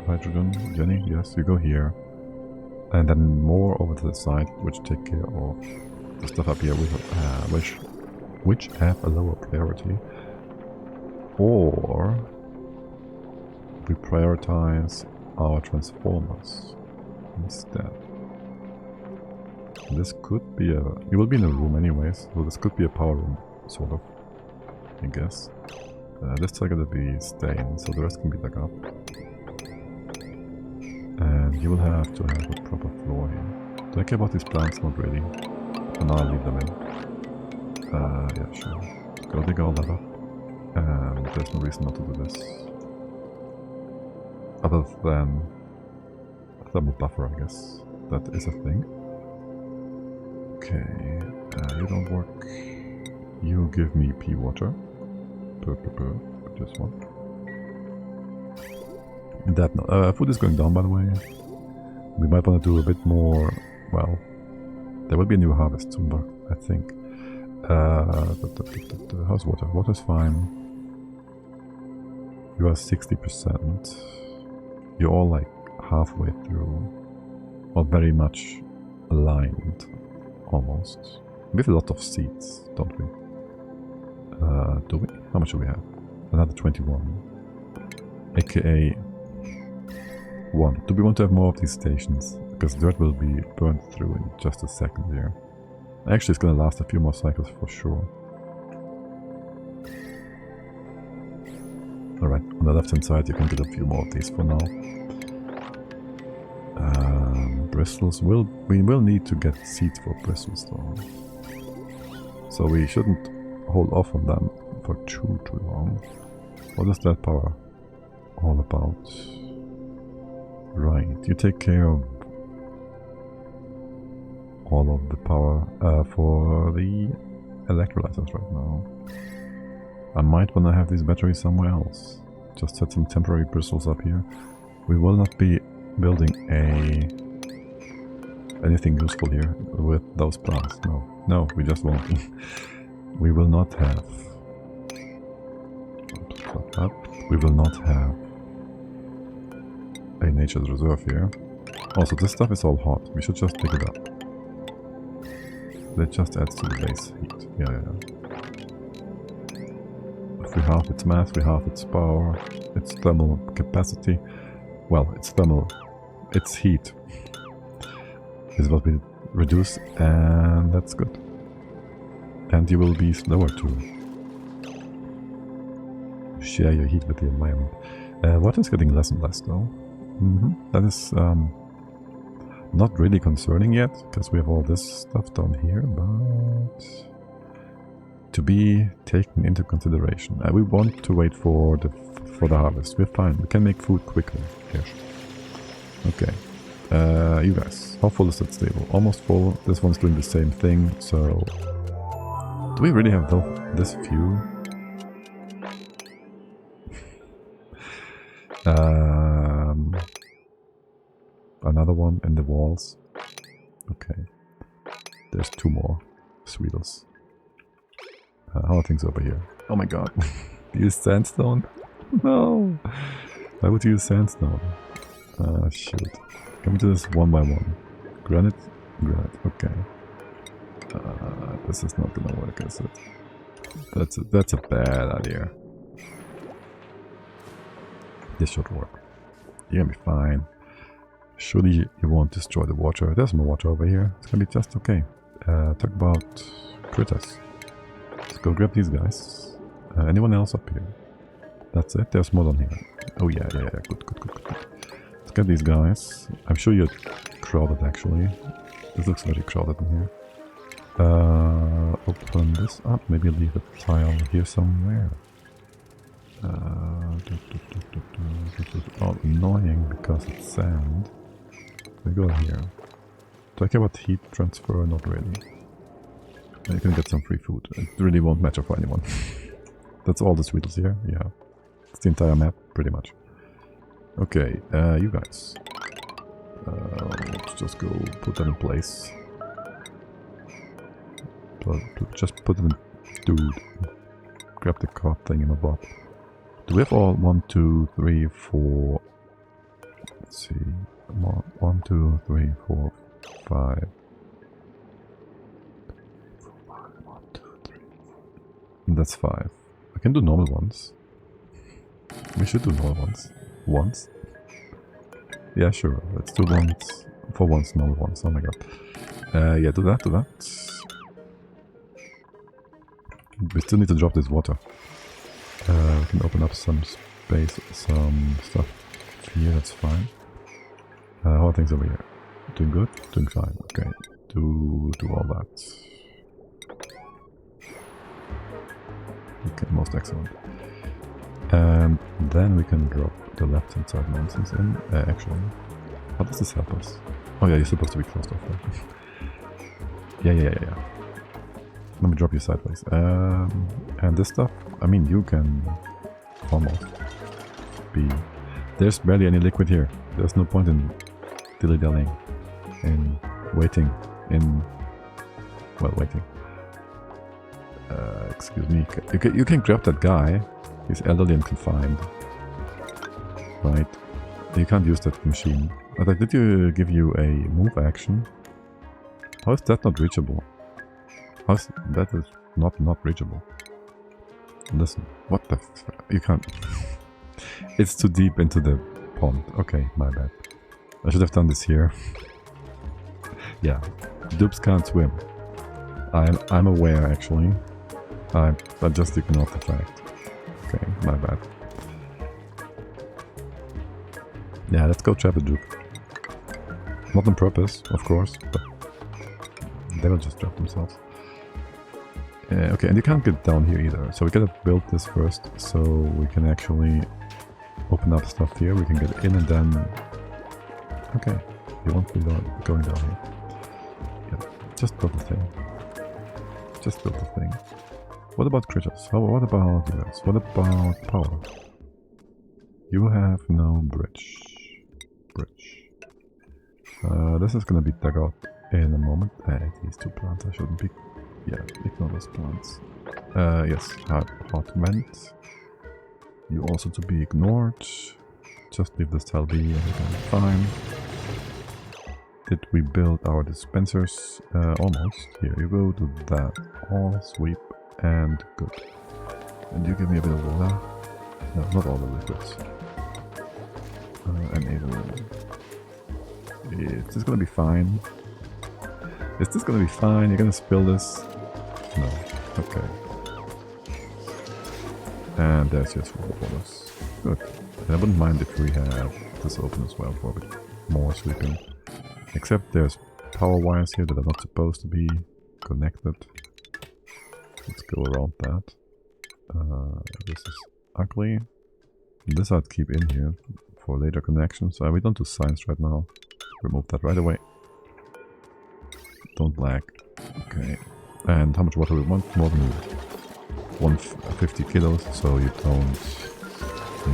Hydrogen, Jenny, yes, you go here. And then more over to the side, which take care of the stuff up here with, which have a lower priority. Or we prioritize our transformers instead. This could be a... You will be in a room anyways, so this could be a power room, sort of, I guess. This is going to be stained, so the rest can be dug up. And you will have to have a proper floor here. Do I care about these plants? Not really. For now I'll leave them in. Yeah, sure. Go dig all that up. And there's no reason not to do this. Other than thermal buffer, I guess. That is a thing. Okay, you don't work. You give me pea water. Just one. That no, food is going down, by the way. We might want to do a bit more. Well, there will be a new harvest soon, but I think. How's water? Water's fine. You are 60%. You're all like halfway through, or very much aligned, almost. We have a lot of seeds, don't we? Do we? How much do we have? Another 21. AKA 1. Do we want to have more of these stations? Because dirt will be burned through in just a second here. Actually, it's going to last a few more cycles for sure. Alright, on the left hand side you can get a few more of these for now. Bristles, we will need to get seeds for bristles though. So we shouldn't hold off on them for too long. What is that power all about? Right, you take care of all of the power for the electrolyzers right now. I might want to have these batteries somewhere else, Just set some temporary bristles up here. We will not be building anything useful here with those plants. No, we just won't. We will not have. We will not have a nature's reserve here. Also, this stuff is all hot. We should just pick it up. That just adds to the base heat. Yeah. If we halve its mass, we halve its power, its thermal capacity. Well, its thermal, its heat is what we reduce, and that's good. And you will be slower to share your heat with the environment. Water is getting less and less though. That is not really concerning yet, because we have all this stuff down here, but to be taken into consideration. We want to wait for the harvest. We're fine. We can make food quickly. Ish. Okay. You guys, how full is that stable? Almost full. This one's doing the same thing. So, do we really have this few? Another one in the walls. Okay. There's 2 more Sweetles. How are things over here? Oh my god. Use sandstone? No! Why would you use sandstone? Shoot. Can we do this one by one? Granite? Granite. Okay. This is not gonna work, is it? That's a bad idea. This should work. You're gonna be fine. Surely you won't destroy the water. There's more water over here. It's gonna be just okay. Talk about critters. Let's go grab these guys. Anyone else up here? That's it. There's more down here. Oh yeah. Good. Let's get these guys. I'm sure you're crowded actually. This looks very crowded in here. Open this up. Maybe leave a tile here somewhere. This is all annoying because it's sand. We go here. Do I care about heat transfer? Not really. You can get some free food. It really won't matter for anyone. That's all the Sweetles here. Yeah. It's the entire map, pretty much. Okay, you guys. Let's just go put that in place. Just put it in... Dude. Grab the card thing in the bob. Do we have all 1, 2, 3, 4... Let's see... 1, 2, 3, 4, 5... 1, 2, 3, 4... That's 5. I can do normal ones. We should do normal ones. Once? Yeah, sure. Let's do once. For once, normal ones. Oh my god. Yeah, do that. We still need to drop this water. We can open up some space, some stuff here, that's fine. How are things over here? Doing good? Doing fine. Okay. Do all that. Okay, most excellent. And then we can drop the left hand side nonsense in. Actually, how does this help us? Oh yeah, you're supposed to be closed off, right? Yeah. Let me drop you sideways. And this stuff, I mean, you can almost be... There's barely any liquid here. There's no point in dilly-dallying, in waiting, waiting. Excuse me. You can grab that guy. He's elderly and confined. Right. You can't use that machine. But did you give you a move action? How is that not reachable? That is not reachable. Listen, what the you can't... It's too deep into the pond. Okay, my bad. I should have done this here. Yeah, Dupes can't swim. I'm aware actually. I just ignored the fact. Okay, my bad. Yeah, let's go trap the Dupe. Not on purpose, of course, but they will just trap themselves. Okay, and you can't get down here either, so we gotta build this first, so we can actually open up stuff here, we can get in and then... Okay, you won't be going down here. Yeah, just build the thing. Just build the thing. What about critters? What about you guys? What about power? You have no bridge. This is gonna be dug out in a moment. These two plants I shouldn't be... Yeah, ignore those plants. Yes, hot vent. You also to be ignored. Just leave this tile be, everything is fine. Did we build our dispensers? Almost. Here you go, do that. All, sweep, and good. And you give me a bit of water. No, not all the liquids. Enable. Is this gonna be fine? Is this gonna be fine? You're gonna spill this? No. Okay. And there's just water bottoms. Good. And I wouldn't mind if we have this open as well for a bit more sweeping. Except there's power wires here that are not supposed to be connected. Let's go around that. This is ugly. This I'd keep in here for later connections. We don't do science right now. Remove that right away. Don't lag. Okay. And how much water we want? More than 150 kilos, so you don't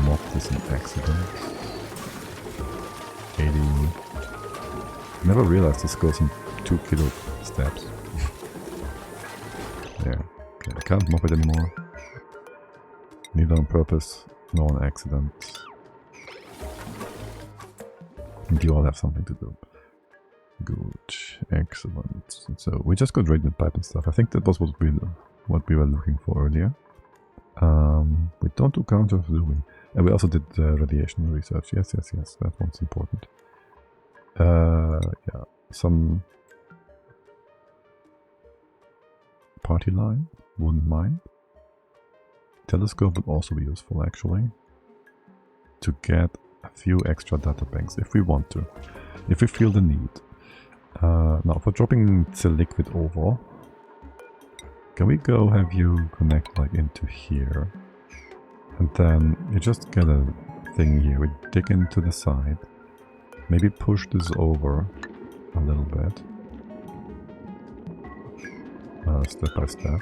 mop this in accident. 80. Never realized this goes in 2 kilo steps. Yeah. Okay, I can't mop it anymore. Neither on purpose, nor on accident. And you all have something to do. Good. Excellent. So we just got radiant pipe and stuff. I think that was what we were looking for earlier. We don't do counters, do we? And we also did radiation research. Yes. That one's important. Yeah. Some party line. Wouldn't mind. Telescope would also be useful, actually. To get a few extra data banks, if we want to. If we feel the need. Now, for dropping the liquid over, can we go have you connect like into here? And then you just get a thing here. We dig into the side. Maybe push this over a little bit. Step by step.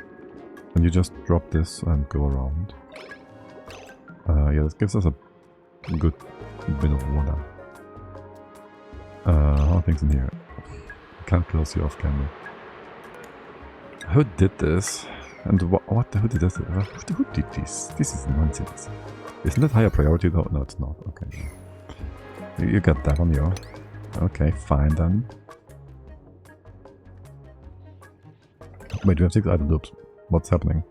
And you just drop this and go around. Yeah, this gives us a good bit of water. How are things in here? I can't close you off camera. Who did this? And who did this? Who did this? This is nonsense. Isn't that higher priority though? No, it's not. Okay. You got that on your... Okay, fine then. Wait, we have 6 idle dupes. What's happening?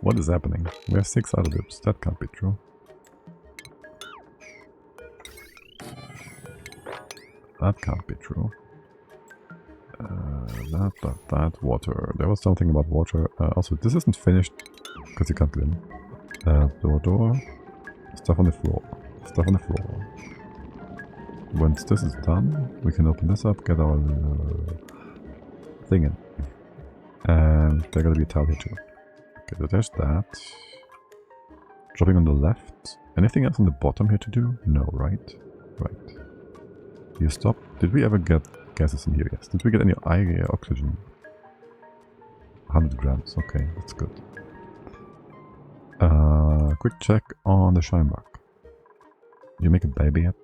What is happening? We have 6 idle dupes. That can't be true. That can't be true. That water. There was something about water. Also, this isn't finished because you can't get in. Door. Stuff on the floor. Stuff on the floor. Once this is done, we can open this up, get our thing in. And there's gotta be a tile here too. Okay, so there's that. Dropping on the left. Anything else on the bottom here to do? No, right? Right. You stop. Did we ever get gases in here? Yes. Did we get any oxygen? 100 grams. Okay, that's good. Quick check on the Scheinbach. You make a baby yet?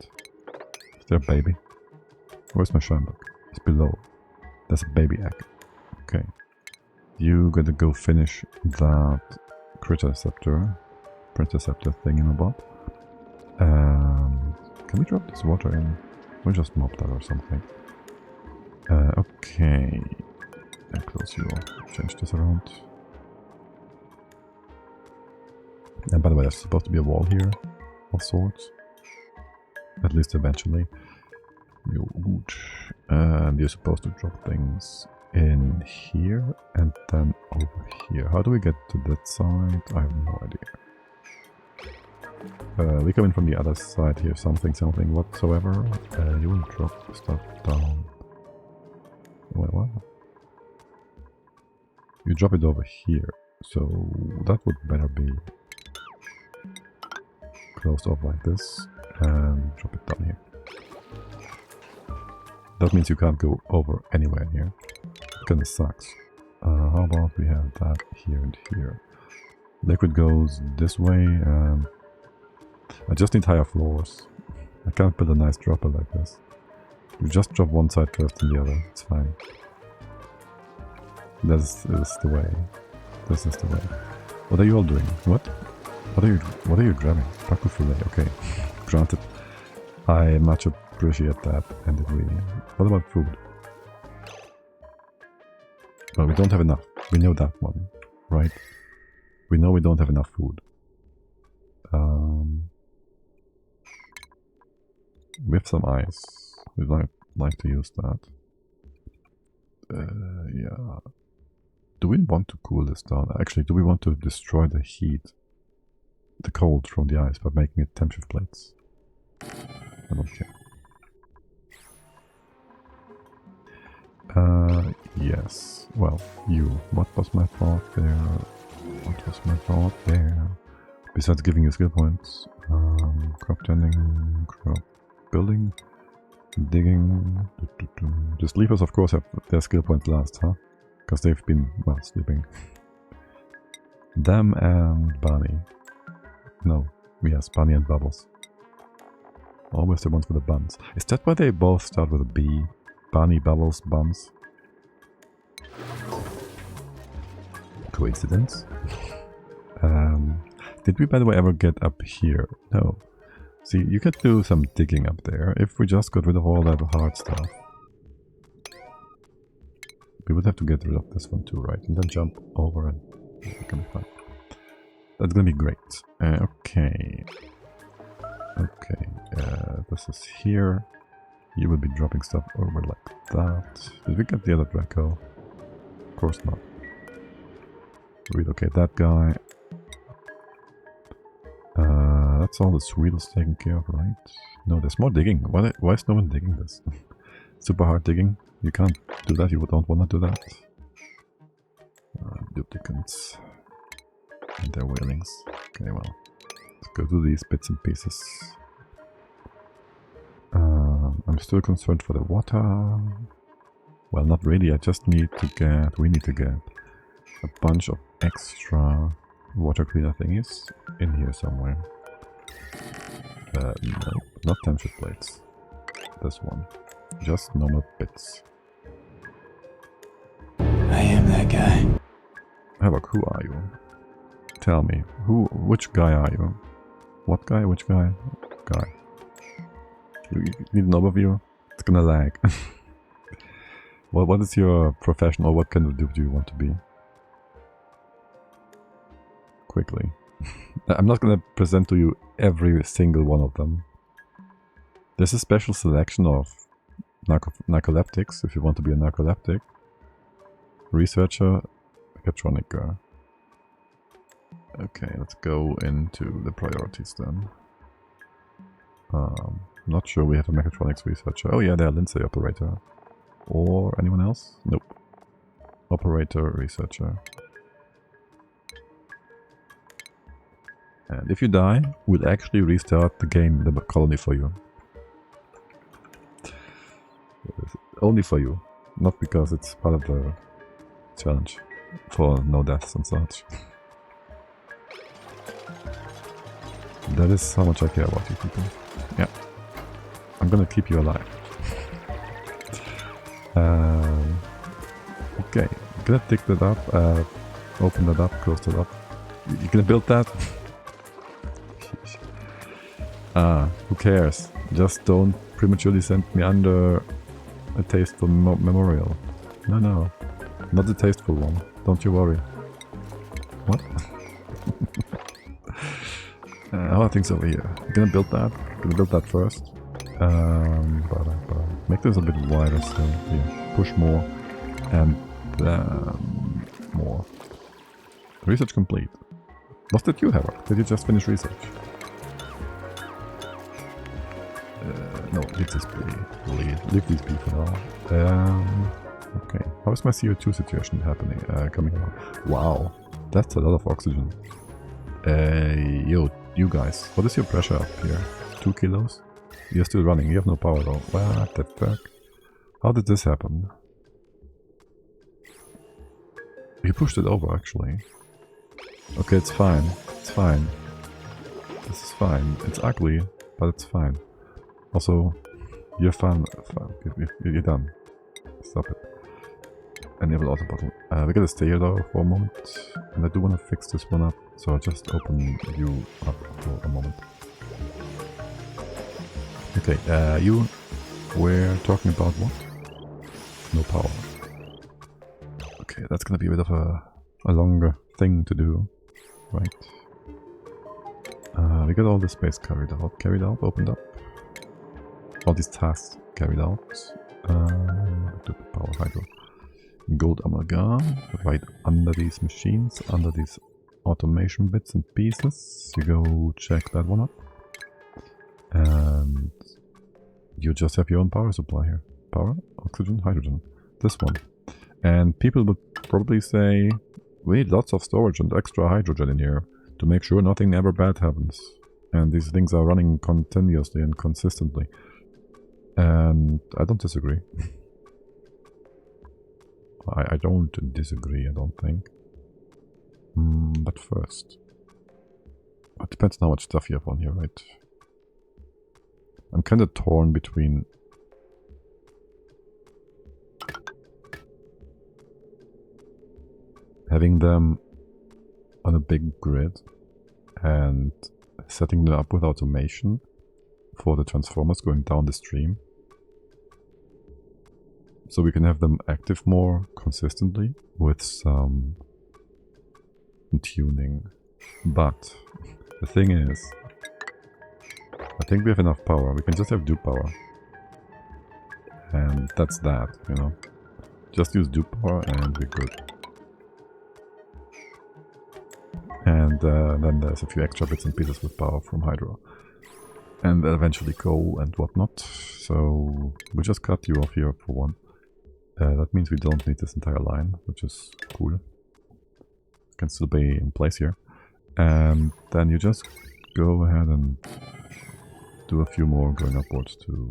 Is there a baby? Where's my Scheinbach? It's below. There's a baby egg. Okay. You gotta go finish that Prehistoric thing in a bot. Can we drop this water in? We'll just mop that or something. Okay. And close you off. Change this around. And by the way, there's supposed to be a wall here of sorts. At least eventually. And you're supposed to drop things in here and then over here. How do we get to that side? I have no idea. We come in from the other side here, something whatsoever. You will drop stuff down. Wait, what? You drop it over here, so that would better be closed off like this, and drop it down here. That means you can't go over anywhere here. Kinda sucks. How about we have that here and here? Liquid goes this way, I just need higher floors. I can't build a nice dropper like this. You just drop one side first and the other. It's fine. This is the way. This is the way. What are you all doing? What? What are you grabbing? Taco fillet. Okay. Granted. I much appreciate that and agree. What about food? Well, we don't have enough. We know that one, right? We know we don't have enough food. We have some ice. We'd like to use that. Yeah. Do we want to cool this down? Actually, do we want to destroy the heat, the cold from the ice by making it temperature plates? I don't care. Yes. Well, you. What was my thought there? What was my thought there? Besides giving you skill points, crop tending, crop building, digging. The sleepers, of course, have their skill points last, huh? Because they've been, well, sleeping. Them and Barney. No, yes, Barney and Bubbles. Always the ones with the buns. Is that why they both start with a B? Barney, Bubbles, Buns? Coincidence? Did we, by the way, ever get up here? No. See, you could do some digging up there if we just got rid of all that hard stuff. We would have to get rid of this one too, right? And then jump over and it can be fun. That's gonna be great. Okay. Okay. This is here. You will be dropping stuff over like that. Did we get the other Draco? Of course not. Relocate that guy. That's all the Sweetles taken care of, right? No, there's more digging. Why is no one digging this? Super hard digging? You can't do that, you don't want to do that. Duplicants. And their whalings. Okay, well. Let's go do these bits and pieces. I'm still concerned for the water. Well, not really, I just need to get... We need to get a bunch of extra water cleaner thingies in here somewhere. No, not temperature plates. This one. Just normal bits. I am that guy. Havoc, who are you? Tell me, which guy are you? What guy? Which guy? Guy. You need an overview? It's gonna lag. Well, what is your profession or what kind of dupe do you want to be? Quickly. I'm not gonna present to you every single one of them. There's a special selection of narcoleptics if you want to be a narcoleptic. Researcher, mechatronica. Okay, let's go into the priorities then. Not sure we have a mechatronics researcher. Oh yeah, they're Lindsay operator. Or anyone else? Nope. Operator, researcher. And if you die, we'll actually restart the game, the colony for you. Only for you. Not because it's part of the challenge. For no deaths and such. That is how much I care about you people. Yeah. I'm gonna keep you alive. Okay. I'm gonna dig that up. Open that up, close that up. You gonna build that? Who cares? Just don't prematurely send me under a tasteful memorial. No. Not the tasteful one. Don't you worry. What? How are things over here? I'm gonna build that. Gonna build that first. Make this a bit wider so here. Push more. And more. Research complete. Was that you, Havoc? Did you just finish research? No, leave this be. Leave these be for now. Okay. How is my CO2 situation happening? Coming along? Wow. That's a lot of oxygen. Yo, you guys. What is your pressure up here? 2 kilos? You're still running. You have no power though. What the fuck? How did this happen? You pushed it over actually. Okay, it's fine. It's fine. This is fine. It's ugly, but it's fine. Also, you're fun. You're done. Stop it. Enable auto button. We gotta stay here though for a moment. And I do want to fix this one up. So I'll just open you up for a moment. Okay, you were talking about what? No power. Okay, that's gonna be a bit of a longer thing to do, right? We got all the space carried out, opened up. All these tasks carried out. Dupe power hydro. Gold amalgam, right under these machines, under these automation bits and pieces. You go check that one up. And you just have your own power supply here. Power, oxygen, hydrogen. This one. And people would probably say, we need lots of storage and extra hydrogen in here to make sure nothing ever bad happens. And these things are running continuously and consistently. And I don't disagree. I don't disagree, I don't think. But first, it depends on how much stuff you have on here, right? I'm kind of torn between having them on a big grid and setting them up with automation for the transformers going down the stream, so we can have them active more consistently with some tuning. But the thing is, I think we have enough power. We can just have Dupe power. And that's that, you know. Just use Dupe power and we're good. And then there's a few extra bits and pieces with power from Hydro. And eventually coal and whatnot. So we'll just cut you off here for one. That means we don't need this entire line, which is cool. It can still be in place here. And then you just go ahead and do a few more going upwards to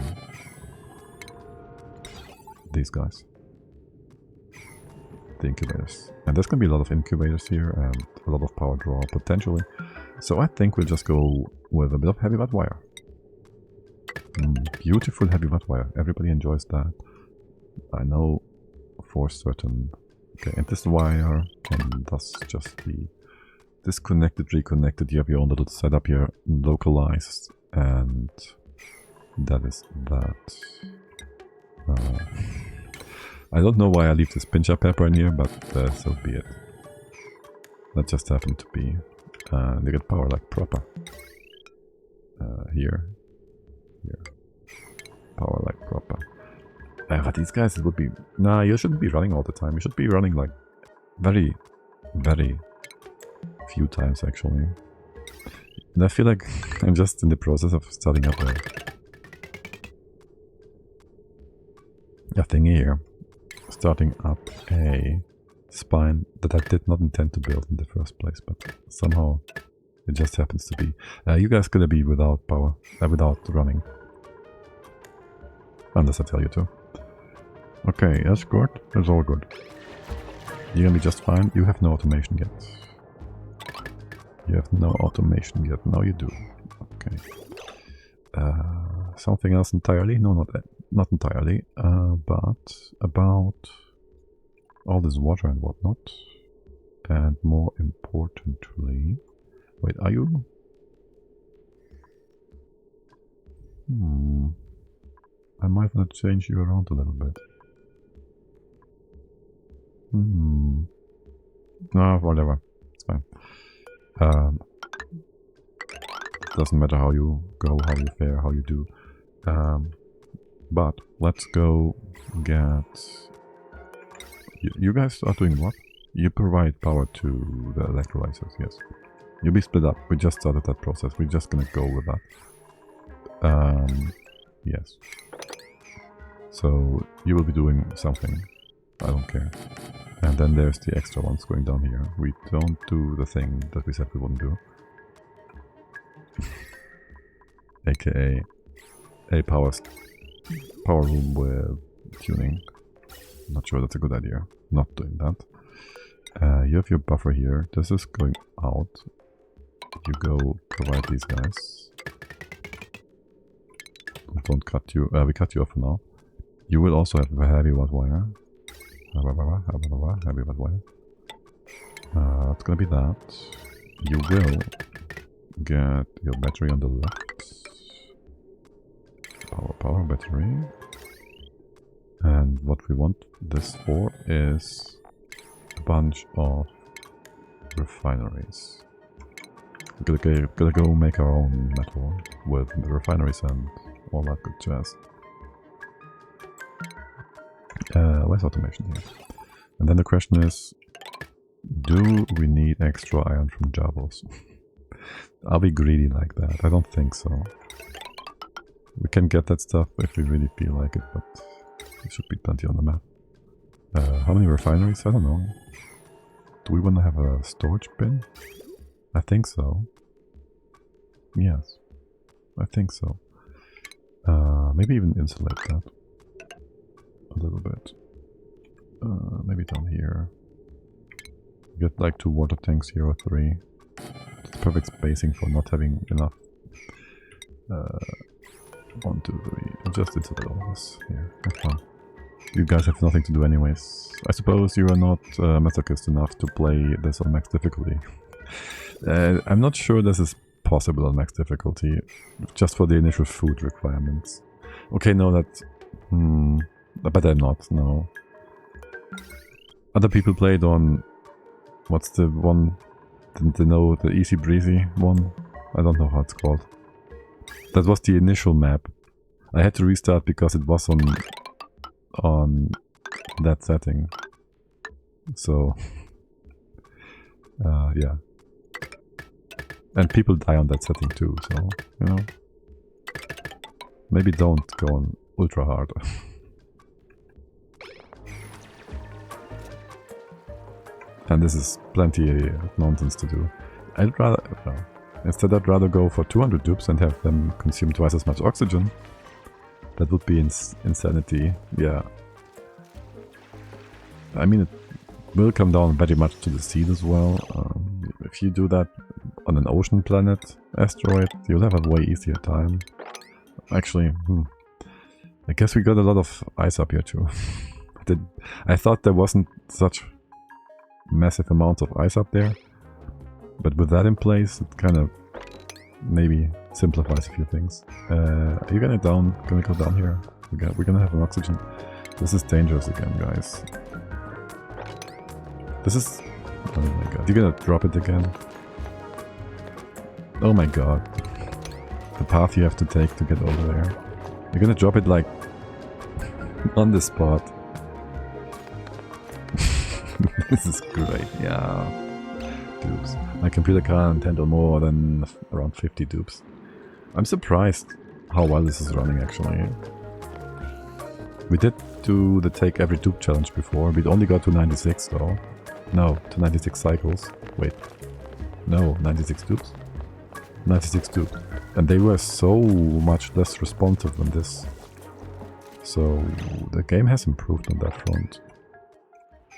these guys. The incubators. And there's going to be a lot of incubators here and a lot of power draw potentially. So I think we'll just go with a bit of heavy wet wire. Beautiful heavy wet wire. Everybody enjoys that. I know for certain. Okay, and this wire can thus just be disconnected, reconnected. You have your own little setup here, localized, and that is that. I don't know why I leave this pincher pepper in here, but so be it. That just happened to be. They get power like proper. Here. Power like proper. But these guys, it would be... Nah, you shouldn't be running all the time. You should be running like very, very few times actually. And I feel like I'm just in the process of starting up a thing here. Starting up a spine that I did not intend to build in the first place, but somehow it just happens to be. You guys gonna be without power, without running. Unless I tell you to. Okay, that's good. That's all good. You're gonna be just fine. You have no automation yet. You have no automation yet. Now you do. Okay. Something else entirely? No, not entirely. But about all this water and whatnot. And more importantly... Wait, are you... I might want to change you around a little bit. No, whatever. It's fine. Doesn't matter how you go, how you fare, how you do. But let's go get... You guys are doing what? You provide power to the electrolyzers, yes. You'll be split up. We just started that process. We're just gonna go with that. Yes. So you will be doing something. I don't care. And then there's the extra ones going down here. We don't do the thing that we said we wouldn't do. AKA a power room with tuning. Not sure that's a good idea. Not doing that. You have your buffer here. This is going out. You go provide these guys. Don't cut you. We cut you off for now. You will also have a heavy white wire. Heavy white wire. It's gonna be that. You will get your battery on the left. Power battery. And what we want this for is a bunch of refineries. We're gonna go make our own metal with the refineries and all that good jazz. Where's automation here? And then the question is, do we need extra iron from Javos? Are we greedy like that? I don't think so. We can get that stuff if we really feel like it, but there should be plenty on the map. How many refineries? I don't know. Do we want to have a storage bin? I think so. Yes. I think so. Maybe even insulate that. A little bit. Maybe down here. Get like 2 water tanks here or 3. It's perfect spacing for not having enough. 1, 2, 3. I'll just insulate all this here. Have fun. You guys have nothing to do anyways. I suppose you are not masochist enough to play this on max difficulty. I'm not sure this is possible on max difficulty, just for the initial food requirements. Okay, no, that... but I'm not, no. Other people played on... What's the one? The easy breezy one? I don't know how it's called. That was the initial map. I had to restart because it was on that setting. So... yeah. And people die on that setting too, so, you know. Maybe don't go on ultra hard. And this is plenty of nonsense to do. I'd rather... instead I'd rather go for 200 dupes and have them consume twice as much oxygen. That would be insanity, yeah. I mean, it will come down very much to the seed as well. If you do that on an ocean planet asteroid, you'll have a way easier time. Actually, I guess we got a lot of ice up here too. I thought there wasn't such massive amounts of ice up there, but with that in place, it kind of maybe simplifies a few things. Are you gonna go down here? We're gonna have an oxygen. This is dangerous again, guys. This is... oh my god, you're gonna drop it again? Oh my god. The path you have to take to get over there. You're gonna drop it like... on the spot. This is great, yeah. Dupes. My computer can't handle more than around 50 dupes. I'm surprised how well this is running actually. We did do the take every dupe challenge before. We only got to 96 though. No, to 96 cycles. Wait. No, 96 dupes? 96 dupes. And they were so much less responsive than this. So the game has improved on that front.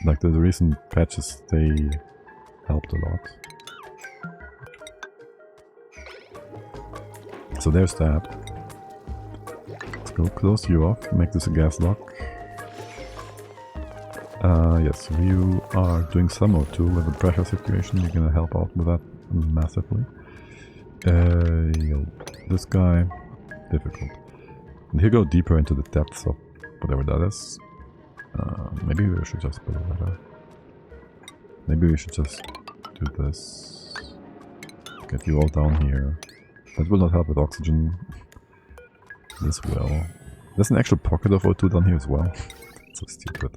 Like the recent patches, they helped a lot. So there's that. Let's go close you off, make this a gas lock. Yes, you are doing some or two with the pressure situation. You're gonna help out with that massively. This guy, difficult. And he'll go deeper into the depths of whatever that is. Maybe we should just build a ladder. Maybe we should just do this. Get you all down here. That will not help with oxygen. This will. There's an actual pocket of O2 down here as well. So stupid.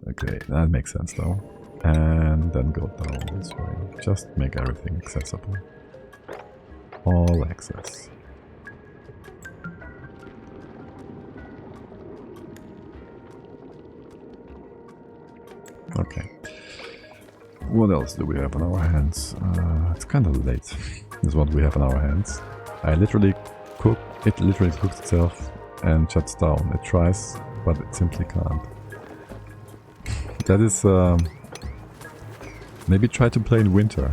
Okay, that makes sense though. And then go down this way. Just make everything accessible. All access. Okay. What else do we have on our hands? It's kind of late. Is what we have on our hands. It literally cooks itself and shuts down. It tries, but it simply can't. That is... maybe try to play in winter.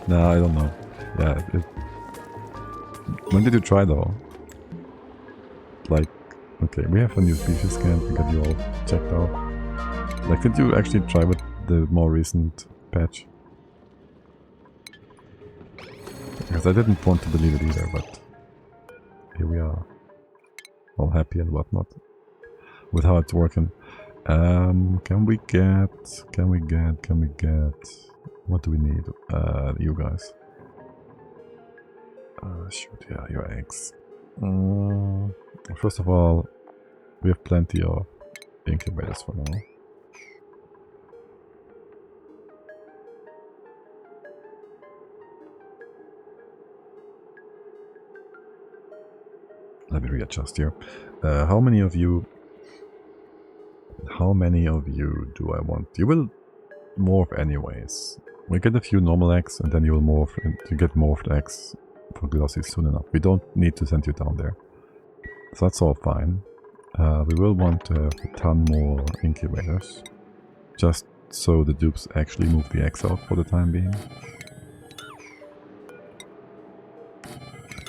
No, I don't know. Yeah, when did you try though? Like, okay, we have a new species scan, we got you all checked out. Like, did you actually try with the more recent patch? Because I didn't want to believe it either, but here we are. All happy and whatnot. With how it's working. Can we get... What do we need? You guys. Shoot, yeah, your eggs. First of all, we have plenty of incubators for now. Let me readjust here. How many of you do I want? You will morph anyways. We get a few normal eggs and then you will morph and you get morphed eggs for glossy soon enough. We don't need to send you down there. So that's all fine. We will want to have a ton more incubators. Just so the dupes actually move the eggs out for the time being.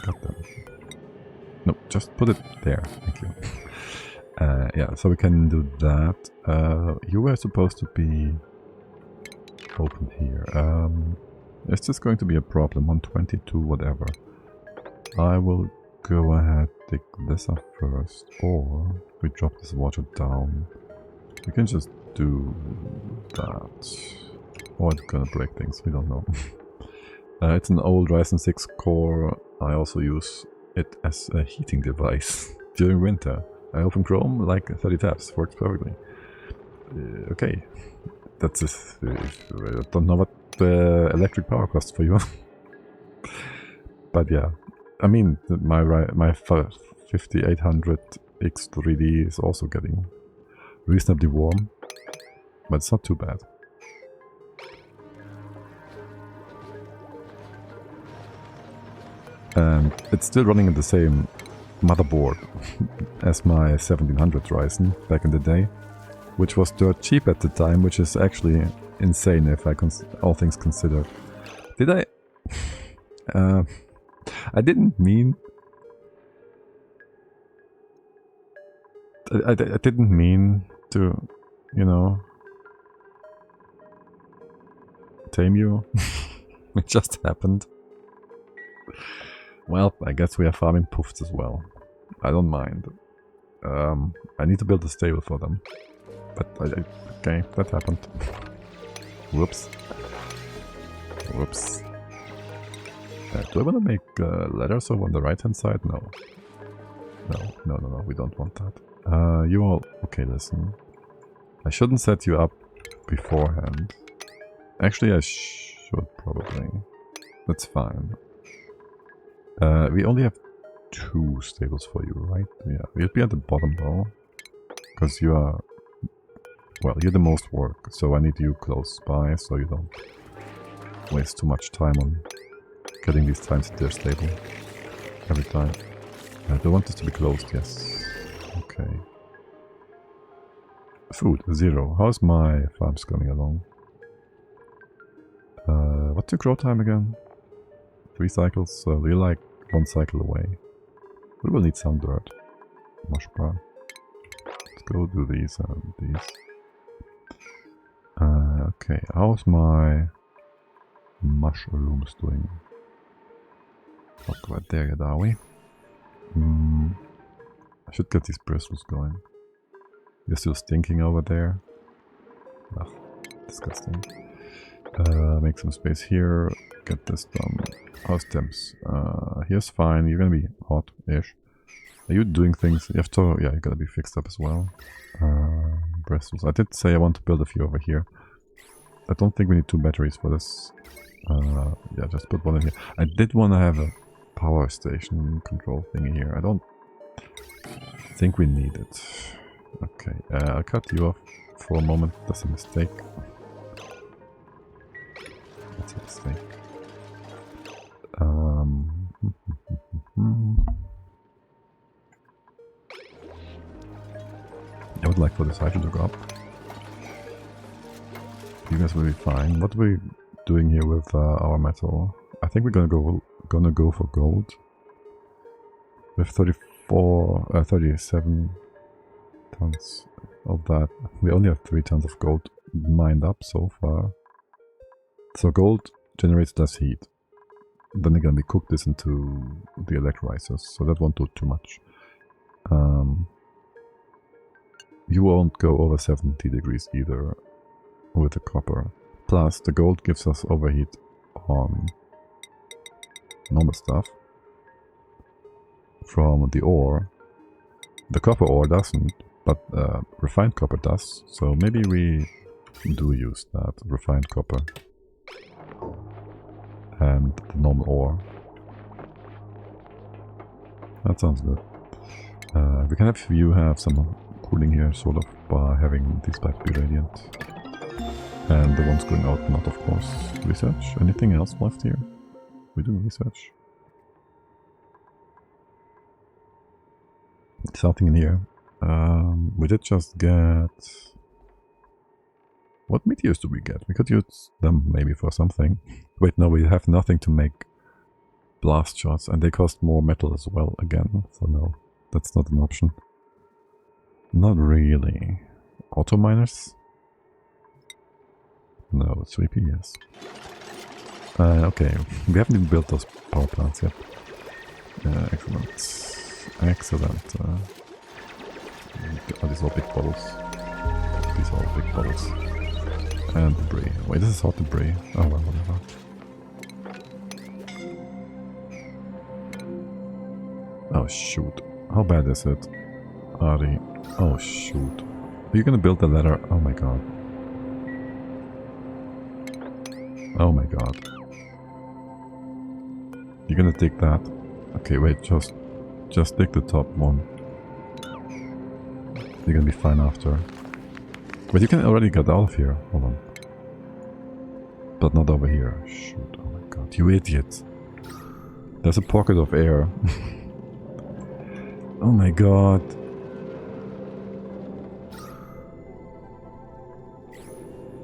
Got them. No, just put it there. Thank you. Yeah, so we can do that. You were supposed to be open here. Is this going to be a problem? 122, whatever. I will go ahead, dig this up first, or if we drop this water down, we can just do that. Or it's gonna break things, we don't know. It's an old Ryzen 6 core. I also use it as a heating device during winter. I open Chrome like 30 tabs, works perfectly. Okay, that's just, I don't know what electric power costs for you. But yeah, I mean, my 5800 X3D is also getting reasonably warm, but it's not too bad. And it's still running in the same motherboard as my 1700 Ryzen back in the day, which was dirt cheap at the time, which is actually insane if all things considered. Did I? I didn't mean... I didn't mean to, you know, tame you. It just happened. Well, I guess we are farming poofs as well. I don't mind. I need to build a stable for them. But, okay, that happened. Whoops. Whoops. Do I want to make letters over on the right hand side? No. No, we don't want that. You all... Okay, listen. I shouldn't set you up beforehand. Actually, I should probably. That's fine. We only have 2 stables for you, right? Yeah, you'll be at the bottom though. Because you are... Well, you're the most work, so I need you close by so you don't waste too much time on getting these times at their stable every time. I don't want this to be closed, yes. Okay. Food, 0. How's my farms coming along? What's your grow time again? 3 cycles, so we're like 1 cycle away. We will need some dirt. Mush bar. Let's go do these and these. Okay, how's my mushrooms doing? Not quite there yet, are we? I should get these bristles going. You're still stinking over there. Ugh, disgusting. Make some space here. Get this done. How's temps? Here's fine. You're gonna be hot-ish. Are you doing things? You have to... Yeah, you gotta be fixed up as well. Bristles. I did say I want to build a few over here. I don't think we need 2 batteries for this. Yeah, just put 1 in here. I did want to have a power station control thing here. I don't think we need it. Okay, I'll cut you off for a moment. That's a mistake. That's a mistake. I would like for this hydro to go up. You guys will be fine. What do we doing here with our metal? I think we're gonna go for gold. With 37 tons of that. We only have 3 tons of gold mined up so far. So gold generates less heat. Then again, we cook this into the electrolyzers, so that won't do too much. You won't go over 70 degrees either with the copper. Plus, the gold gives us overheat on normal stuff from the ore. The copper ore doesn't, but refined copper does. So maybe we do use that refined copper and the normal ore. That sounds good. We can have some cooling here, sort of, by having these pipes be radiant. And the ones going out, not of course. Research? Anything else left here? We do research. Something in here. We did just get... What meteors do we get? We could use them maybe for something. Wait, no, we have nothing to make blast shots, and they cost more metal as well again, so no, that's not an option. Not really. Auto miners? No, 3P, yes. Okay, we haven't even built those power plants yet. Excellent. Excellent. Oh, these are all big bubbles. These are all big bubbles. And debris. Wait, this is hot debris. Oh well, whatever. Oh shoot. How bad is it? Ari. Oh shoot. Are you gonna build the ladder? Oh my god. Oh my god. You're gonna dig that? Okay, wait, just dig the top one. You're gonna be fine after. But you can already get out of here. Hold on. But not over here. Shoot, oh my god. You idiot. There's a pocket of air. Oh my god.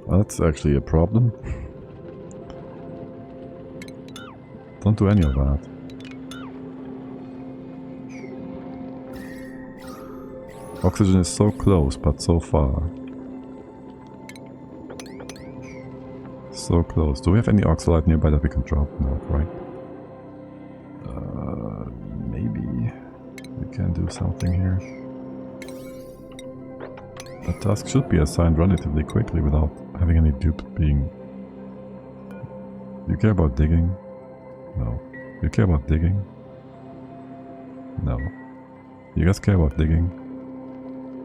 That's actually a problem. Don't do any of that. Oxygen is so close, but so far. So close. Do we have any oxalite nearby that we can drop? No, right? Maybe we can do something here. The task should be assigned relatively quickly without having any dupe being... Do you care about digging? No. You care about digging? No. You guys care about digging?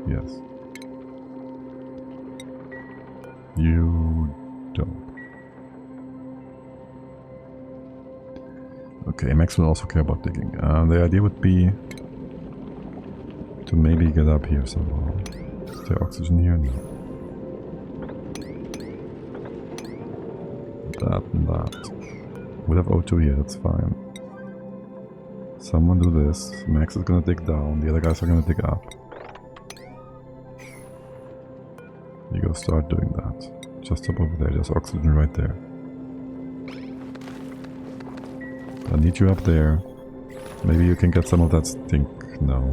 Yes. You don't. Okay, Max will also care about digging. The idea would be to maybe get up here somehow. Is there oxygen here? No. That and that. We'll have O2 here, that's fine. Someone do this. Max is gonna dig down, the other guys are gonna dig up. You go start doing that. Just up over there, there's oxygen right there. I need you up there. Maybe you can get some of that stink. No.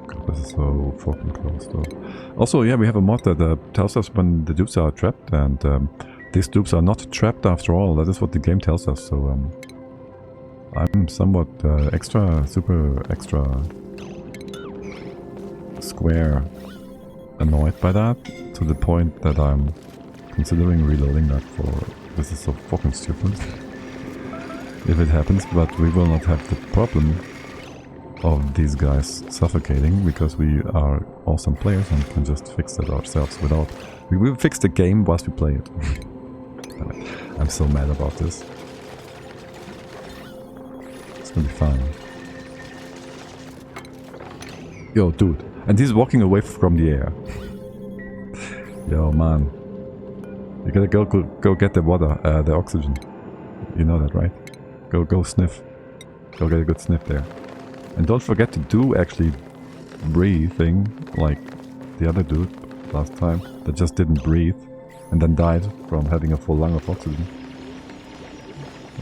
God, this is so fucking close though. Also, yeah, we have a mod that tells us when the dupes are trapped, and these dupes are not trapped after all. That is what the game tells us, so I'm somewhat super extra square annoyed by that, to the point that I'm considering reloading that for... This is so fucking stupid. If it happens, but we will not have the problem of these guys suffocating, because we are awesome players and can just fix that ourselves without... We will fix the game whilst we play it. I'm so mad about this. It's gonna be fine. Yo, dude. And he's walking away from the air. Yo, man. You gotta go get the water, the oxygen. You know that, right? Go sniff. Go get a good sniff there. And don't forget to do actually breathing like the other dude. last time that just didn't breathe and then died from having a full lung of oxygen.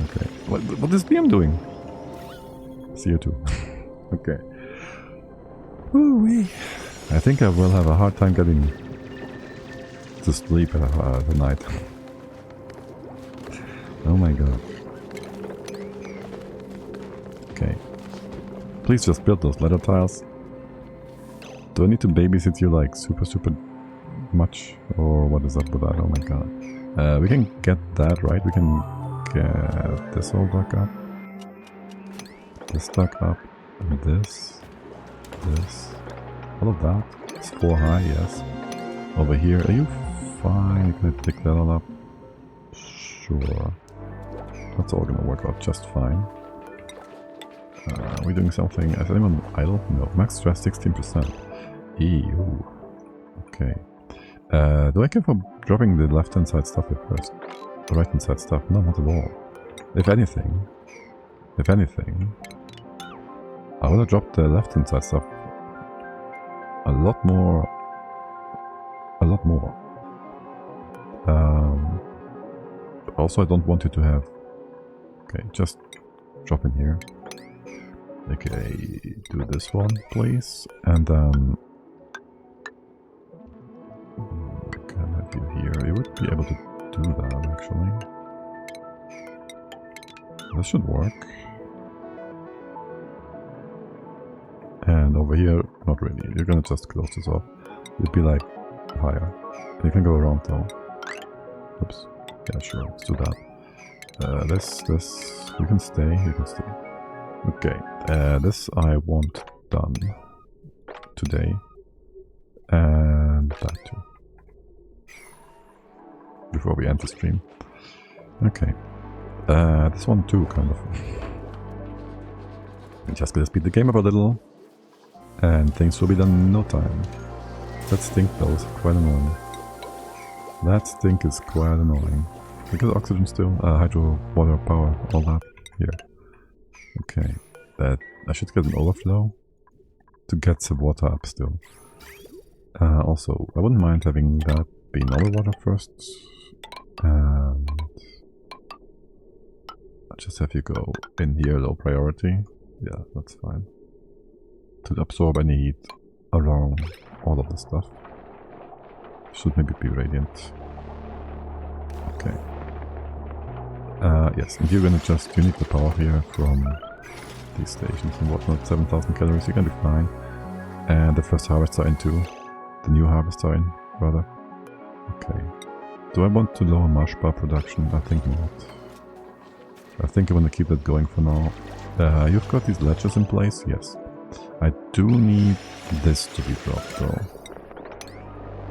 Okay. What is BM doing? CO2. Okay. Woo-wee. I think I will have a hard time getting to sleep tonight. Oh my god. Okay. Please just build those leather tiles. Do I need to babysit you like super much? Or what is up with that? Oh my god. We can get that, right? We can get this all dug up. This dug up. And this. All of that. It's 4 high, yes. Over here. Are you fine? Can I pick that all up? Sure. That's all gonna work out just fine. Are we doing something? Is anyone idle? No. Max stress 16%. Ew. Okay. Do I care for dropping the left hand side stuff here first? The right hand side stuff? No, not at all. If anything, I would have dropped the left hand side stuff a lot more. Also, I don't want you to have... Okay, just drop in here. Okay, do this one, please. And then... can I have you here? You would be able to do that, actually. This should work. And over here, not really. You're gonna just close this off. You'd be like higher. You can go around though. Oops. Yeah, sure. Let's do that. This. You can stay. Okay. This I want done today. And that too. Before we end the stream. Okay. This one too, kind of. I'm just gonna speed the game up a little. And things will be done in no time. That stink though is quite annoying. That stink is quite annoying. We got oxygen still, hydro, water, power, all that here. Okay, I should get an overflow to get some water up still. Also, I wouldn't mind having that be normal water first. And I'll just have you go in here, low priority. Yeah, that's fine. To absorb any heat along all of the stuff. Should maybe be radiant. Okay. Yes, and you're gonna you need the power here from these stations and whatnot. 7,000 calories, you're gonna be fine. And the first harvests are in too. The new harvests are in, rather. Okay. Do I want to lower marsh bar production? I think not. I think I'm gonna keep that going for now. You've got these ledges in place? Yes. I do need this to be dropped though.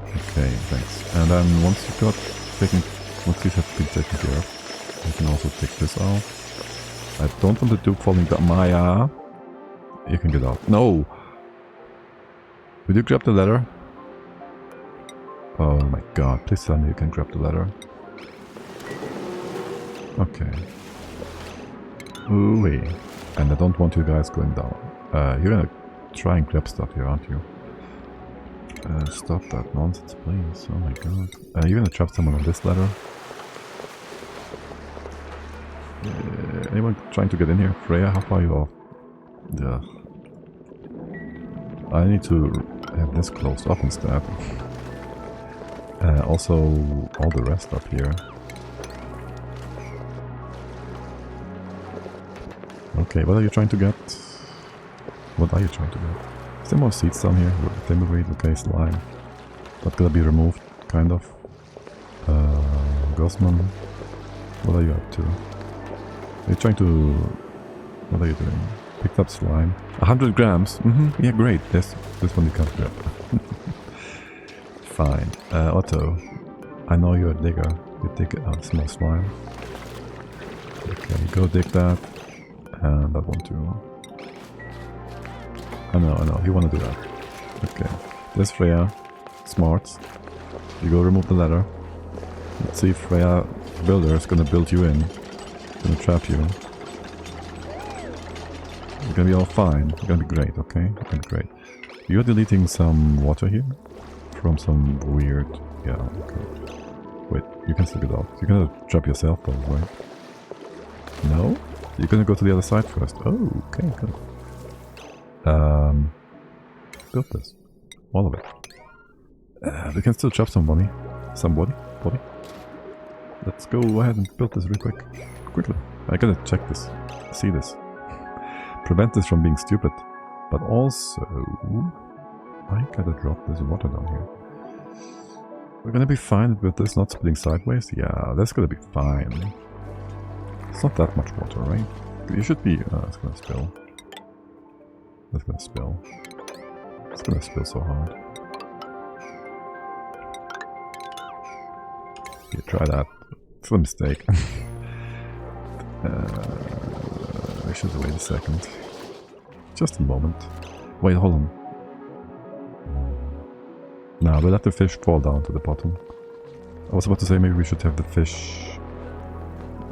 Okay, thanks. And then once these have been taken care of, you can also take this out. I don't want the dupe falling down. Maya! You can get out. No! Will you grab the ladder? Oh my god, please tell me you can grab the ladder. Okay. Ooh-wee. And I don't want you guys going down. You're gonna try and grab stuff here, aren't you? Stop that nonsense, please. Oh my god. You're gonna trap someone on this ladder? Anyone trying to get in here? Freya, how far are you off? Yeah. I need to have this closed up instead. Also, all the rest up here. Okay, what are you trying to get? What are you trying to get? Is there more seeds down here? Timberweed, okay, slime. That's gonna be removed, kind of. Gosman, what are you up to? Are you trying to... What are you doing? Picked up slime. 100 grams? Yeah, great. This one you can't grab. Fine. Otto, I know you're a digger. You dig small slime. Okay, go dig that. And that one too. I know, you want to do that. Okay. There's Freya. Smart. You go remove the ladder. Let's see if Freya Builder is gonna build you in. Gonna trap you. You're gonna be all fine. You're gonna be great, okay? You're gonna be great. You're deleting some water here from some weird... Yeah, okay. Wait, you can still get out. You're gonna trap yourself though, right? No? You're gonna go to the other side first. Oh, okay, good. Build this. All of it. We can still chop some money. Somebody. Body. Let's go ahead and build this real quick. Quickly. I gotta check this. See this. Prevent this from being stupid. But also... I gotta drop this water down here. We're gonna be fine with this not splitting sideways? Yeah, that's gonna be fine. It's not that much water, right? You should be... it's gonna spill. It's gonna spill. It's gonna spill so hard. Okay, try that. It's a mistake. I should wait a second. Just a moment. Wait, hold on. Now we'll let the fish fall down to the bottom. I was about to say maybe we should have the fish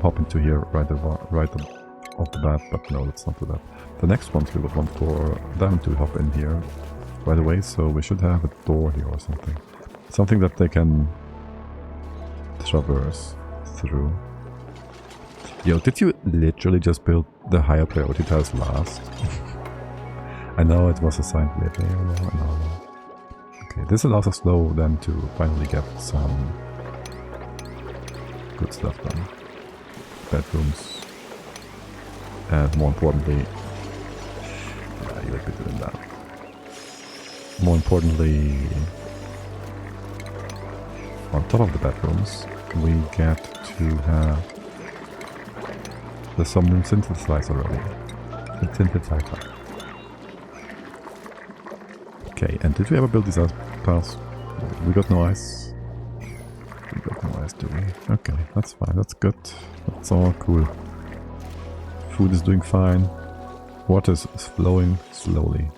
hop into here right off the bat, but no, let's not do that. The next ones we would want for them to hop in here right away, so we should have a door here or something. Something that they can traverse through. Yo, did you literally just build the higher priority tiles last? I know it was assigned later. No. Okay, this allows us though then to finally get some good stuff done. Bedrooms. And more importantly... Yeah, you would be doing that. More importantly... On top of the bedrooms, we get to have the somnium synthesizer already. The synthesizer. Okay, and did we ever build these ice paths? We got no ice. We got no ice, do we? Okay, that's fine, that's good. That's all cool. Food is doing fine. Water is flowing slowly.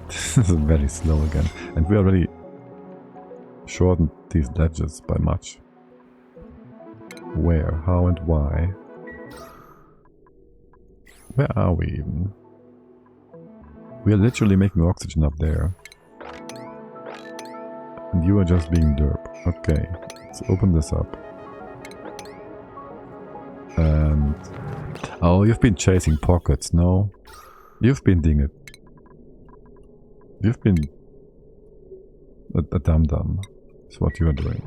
This is very slow again. And we already shortened these ledges by much. Where, how and why? Where are we even? We are literally making oxygen up there. And you are just being derp. Okay, let's open this up. And... Oh, you've been chasing pockets, no? You've been doing it. You've been... A dum-dum. Is what you are doing.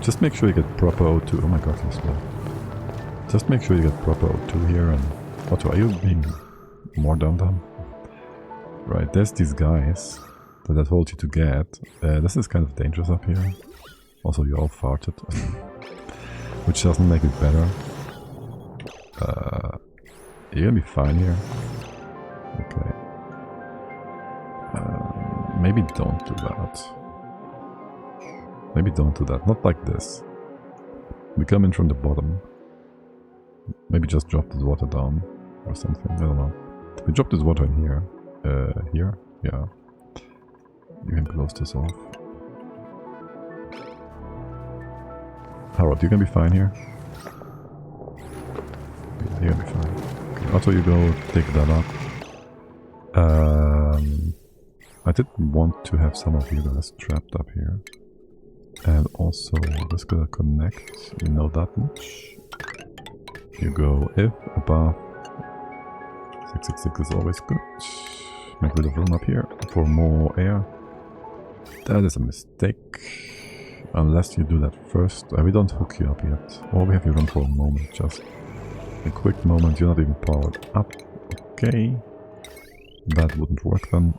Just make sure you get proper O2. Oh my god, you're slow. Just make sure you get proper O2 here and... What are you being more dum-dum? Right, there's these guys that I told you to get. This is kind of dangerous up here. Also, you all farted. Which doesn't make it better. You're gonna be fine here. Okay. Maybe don't do that. Maybe don't do that. Not like this. We come in from the bottom. Maybe just drop this water down or something. I don't know. We drop this water in here. Here? Yeah. You can close this off. Harold, you can be fine here. Yeah, you're gonna be fine. Okay, Otto, you go take that up. I did want to have some of you guys trapped up here. And also, this gonna connect, you know that much. You go if above 666 is always good. Make a bit of room up here for more air. That is a mistake. Unless you do that first. We don't hook you up yet. Or we have you run for a moment. Just a quick moment. You're not even powered up. Okay. That wouldn't work then.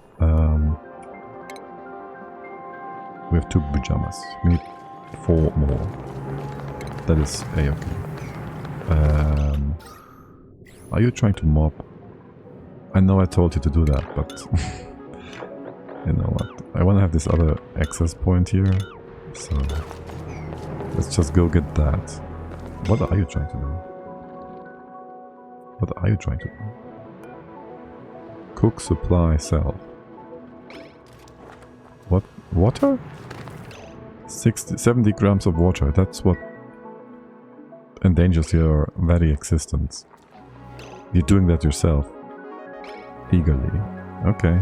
We have 2 pajamas. We need 4 more. That is A-okay. Are you trying to mop? I know I told you to do that, but you know what? I want to have this other access point here, so let's just go get that. What are you trying to do? What are you trying to do? Cook, supply, sell. What? Water? 70 grams of water, that's what endangers your very existence. You're doing that yourself. Eagerly. Okay.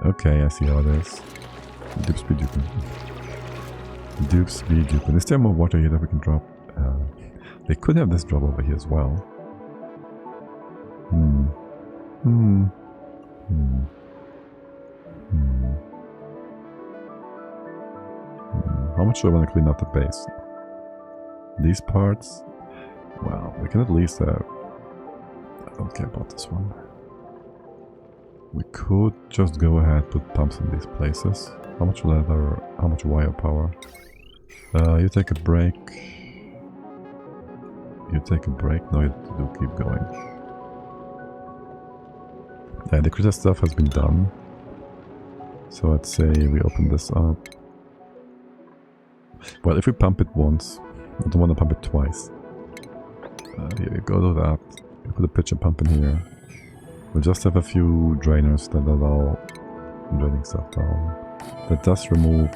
Okay, I see how it is. Dupes be duping. Dupes be duping. Is there more water here that we can drop? They could have this drop over here as well. How much do I want to clean up the base? These parts? Well, we can at least have... I don't care about this one. We could just go ahead, put pumps in these places. How much leather, how much wire power? You take a break. You take a break. No, you do keep going. The critter stuff has been done. So I'd say we open this up. Well, if we pump it once, I don't want to pump it twice. Here you go to that. You put a pitcher pump in here. We'll just have a few drainers that allow draining stuff down. That does remove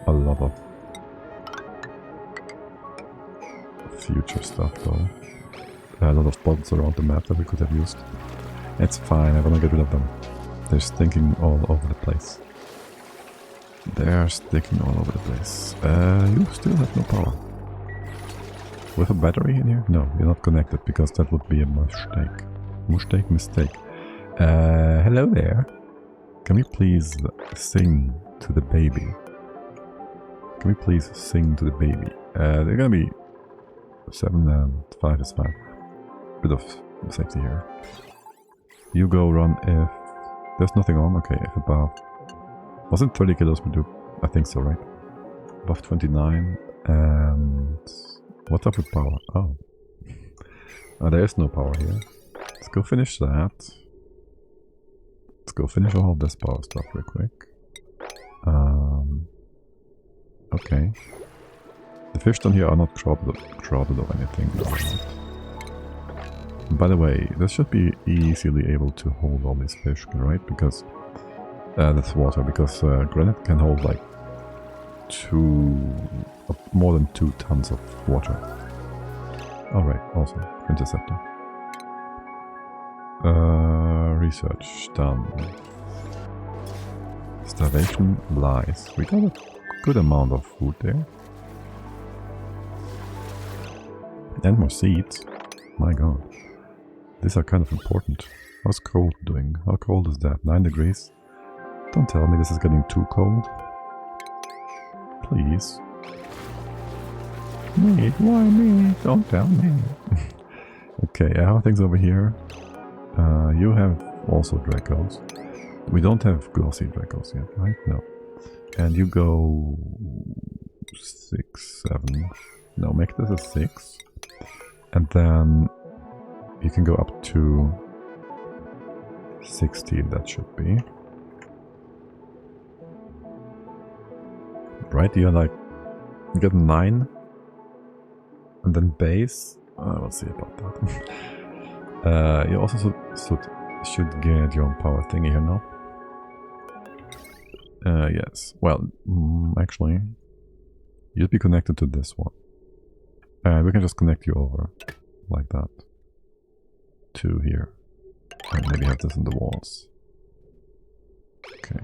a lot of future stuff though. A lot of bottles around the map that we could have used. It's fine, I wanna get rid of them. They're stinking all over the place. They're sticking all over the place. You still have no power. With a battery in here? No, you're not connected because that would be a mistake. Mistake. Hello there. Can we please sing to the baby? Can we please sing to the baby? They're gonna be 7 and 5 is fine. Bit of safety here. You go run if there's nothing on. Okay, if above. Wasn't 30 kilos per dupe? I think so, right? Above 29 and what's up with power? Oh. There is no power here. Let's go finish that. Let's go finish all of this power stuff real quick. Okay. The fish down here are not crowded or anything. By the way, this should be easily able to hold all these fish, right? Because that's water. Because granite can hold like more than 2 tons of water. Alright, awesome. Interceptor. Research done. Starvation lies. We got a good amount of food there. And more seeds. My god. These are kind of important. How's cold doing? How cold is that? 9 degrees? Don't tell me this is getting too cold. Please. Me? Why me? Don't tell me. Okay, how are things over here? You have also Dracos. We don't have glossy Dracos yet, right? No. And you go 6, 7. No, make this a 6. And then you can go up to 16, that should be. Right, you're like, you get 9. And then base. We'll see about that. You also should get your own power thingy here now. Yes. Well, actually, you'd be connected to this one. We can just connect you over like that to here. And maybe have this in the walls. Okay.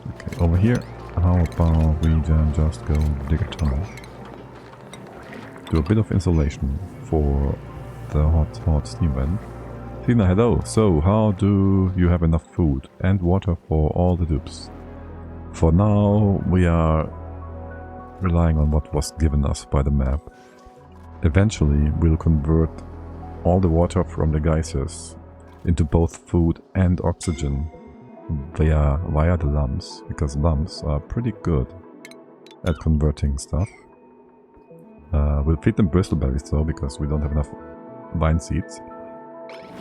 Okay, over here, how about we then just go dig a tunnel. Do a bit of insulation for the hot steam vent. Tina, hello. So, how do you have enough food and water for all the dupes? For now, we are relying on what was given us by the map. Eventually, we'll convert all the water from the geysers into both food and oxygen via the lumps, because lumps are pretty good at converting stuff. We'll feed them bristleberries though, because we don't have enough vine seeds.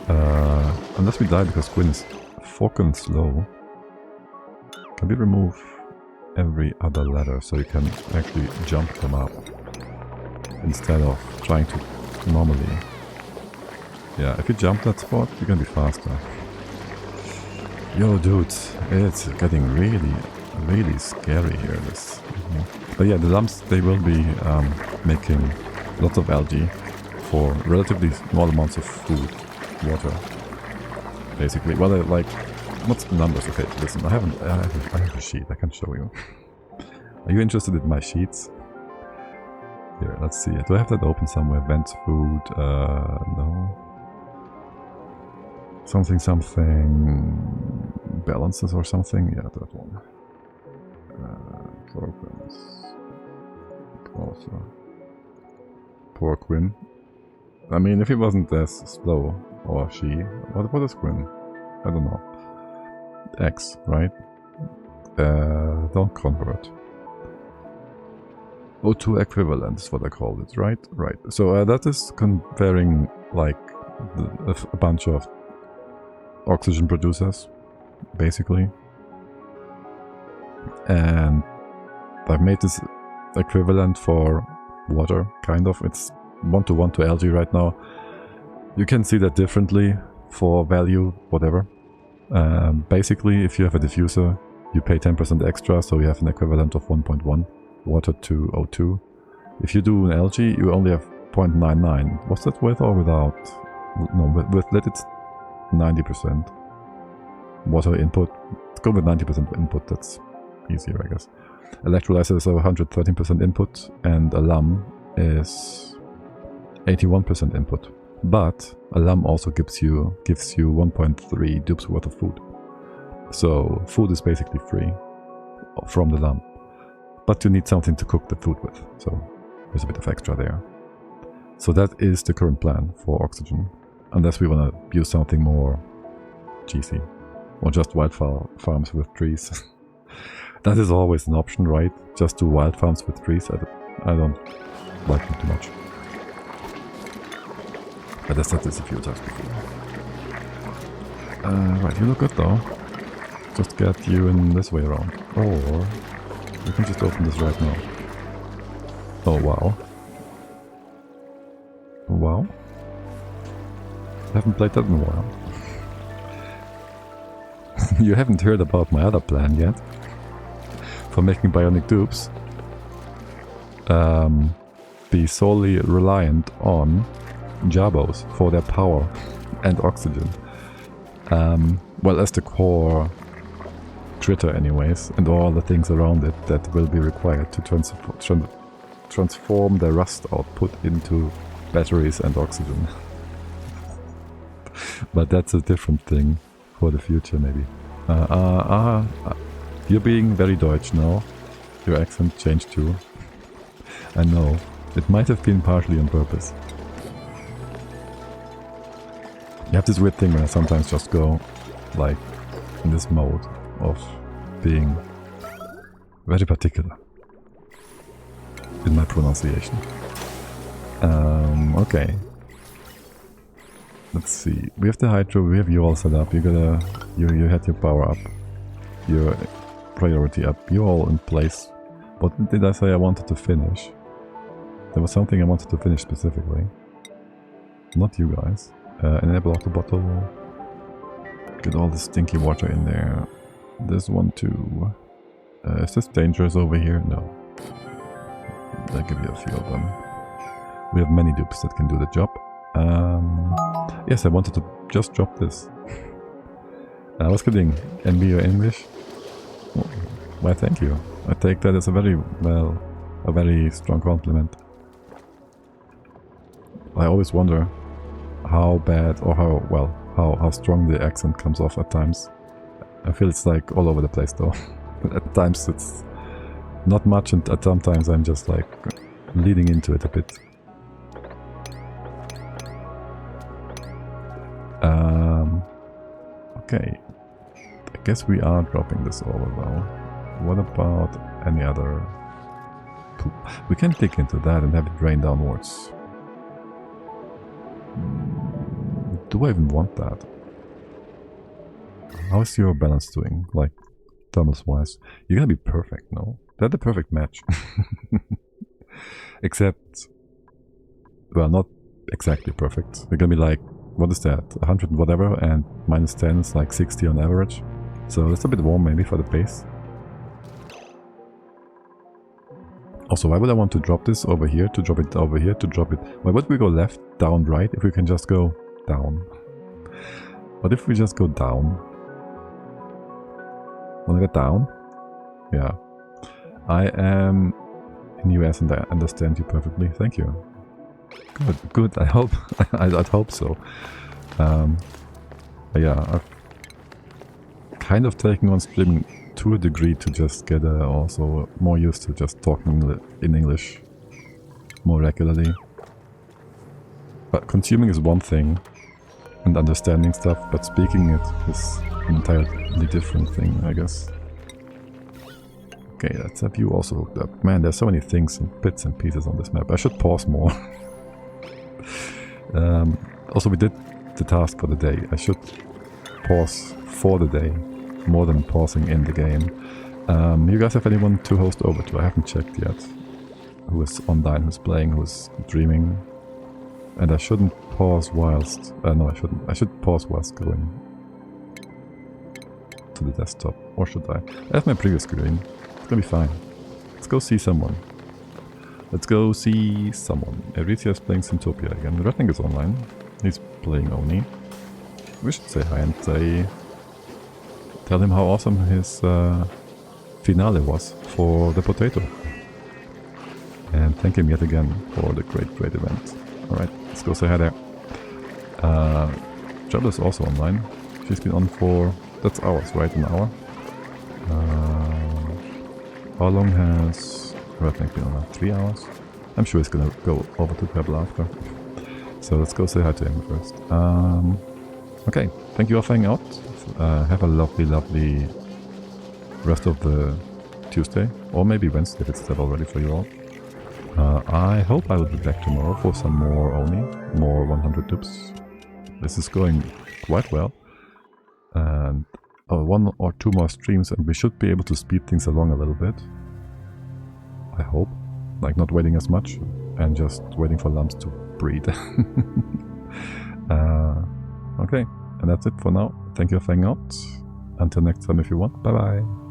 Unless we die because Gwyn is fucking slow. Can we remove every other ladder so you can actually jump them up instead of trying to normally? Yeah, if you jump that spot, you're gonna be faster. Yo, dudes, it's getting really scary here. This, but yeah, the lumps, they will be making lots of algae for relatively small amounts of food, water. basically. Well, like, what's the numbers? Okay, listen, I have a sheet, I can show you. Are you interested in my sheets? Here, let's see. Do I have that open somewhere? Vent food, no. Something, balances or something? Yeah, that one. Programs. Also. Poor Quinn. I mean, if he wasn't as slow, or she, what is Quinn? I don't know. X, right? Don't convert. O2 equivalent is what I called it, right? Right. So that is comparing like a bunch of oxygen producers, basically. And I've made this equivalent for water, kind of. It's 1:1 to algae right now. You can see that differently for value, whatever. Basically, if you have a diffuser, you pay 10% extra, so you have an equivalent of 1.1 water to O2. If you do an algae, you only have 0.99. Was that with or without? No, with that it's 90% water input. Let's go with 90% input, that's easier, I guess. Electrolyzers are 113% input, and alum is 81% input. But alum also gives you 1.3 dupes worth of food. So food is basically free from the alum. But you need something to cook the food with, so there's a bit of extra there. So that is the current plan for oxygen, unless we want to use something more cheesy, or just wild farms with trees. That is always an option, right? Just do wild farms with trees. I don't like them too much. But I said this a few times before. Right, you look good though. Just get you in this way around. Or we can just open this right now. Oh wow. Wow. I haven't played that in a while. You haven't heard about my other plan yet. For making bionic dupes. Be solely reliant on Jabos for their power and oxygen. Well, as the core critter anyways, and all the things around it that will be required to transform the rust output into batteries and oxygen. But that's a different thing for the future, maybe. You're being very Deutsch now. Your accent changed too. I know. It might have been partially on purpose. You have this weird thing when I sometimes just go, like, in this mode of being very particular in my pronunciation. Okay. Let's see. We have the hydro, we have you all set up. You had your power up. Your priority up. You all in place. What did I say I wanted to finish? There was something I wanted to finish specifically. Not you guys. Enable auto bottle. Get all the stinky water in there. This one too. Is this dangerous over here? No. I'll give you a few of them. We have many dupes that can do the job. Yes, I wanted to just drop this. I was kidding. Envy your English? Why, thank you. I take that as a very strong compliment. I always wonder how bad or how strong the accent comes off at times. I feel it's like all over the place though. At times it's not much, and at sometimes I'm just like leading into it a bit. Okay. I guess we are dropping this over though. What about any other poop? We can dig into that and have it drain downwards. Do I even want that? How is your balance doing? Like, thermals wise? You're gonna be perfect, no? They're the perfect match. Except, well, not exactly perfect. They're gonna be like, what is that? 100 and whatever, and minus 10 is like 60 on average. So that's a bit warm maybe for the base. Also, why would I want to drop this over here, to drop it over here, to drop it... Why would we go left, down, right, if we can just go down? What if we just go down? Wanna get down? Yeah. I am in US and I understand you perfectly. Thank you. Good, good. I hope. I'd hope so. Yeah, I've kind of taken on streaming to a degree to just get also more used to just talking in English more regularly. But consuming is one thing, and understanding stuff, but speaking it is an entirely different thing, I guess. Okay, let's have you also looked up. Man, there's so many things and bits and pieces on this map. I should pause more. Also, we did the task for the day. I should pause for the day, more than pausing in the game. You guys have anyone to host over to? I haven't checked yet. Who is online, who's playing, who's dreaming. And I shouldn't pause whilst... no, I shouldn't. I should pause whilst going to the desktop. Or should I? I have my previous screen. It's gonna be fine. Let's go see someone. Let's go see someone. Ericia is playing Syntopia again. Retting is online. He's playing Oni. We should say hi and say... Tell him how awesome his finale was for the potato. And thank him yet again for the great event. Alright, let's go say hi there. Jabba is also online. She's been on for... That's hours, right? An hour? How long has Redneck been on? 3 hours? I'm sure he's gonna go over to Pebble after. So let's go say hi to him first. Okay, thank you all for hanging out. Have a lovely rest of the Tuesday. Or maybe Wednesday if it's still already for you all. I hope I will be back tomorrow for some more Oni, more 100 Dupes. This is going quite well. And 1 or 2 more streams and we should be able to speed things along a little bit. I hope. Like not waiting as much and just waiting for lumps to breed. Okay, and that's it for now. Thank you for hanging out. Until next time if you want. Bye bye.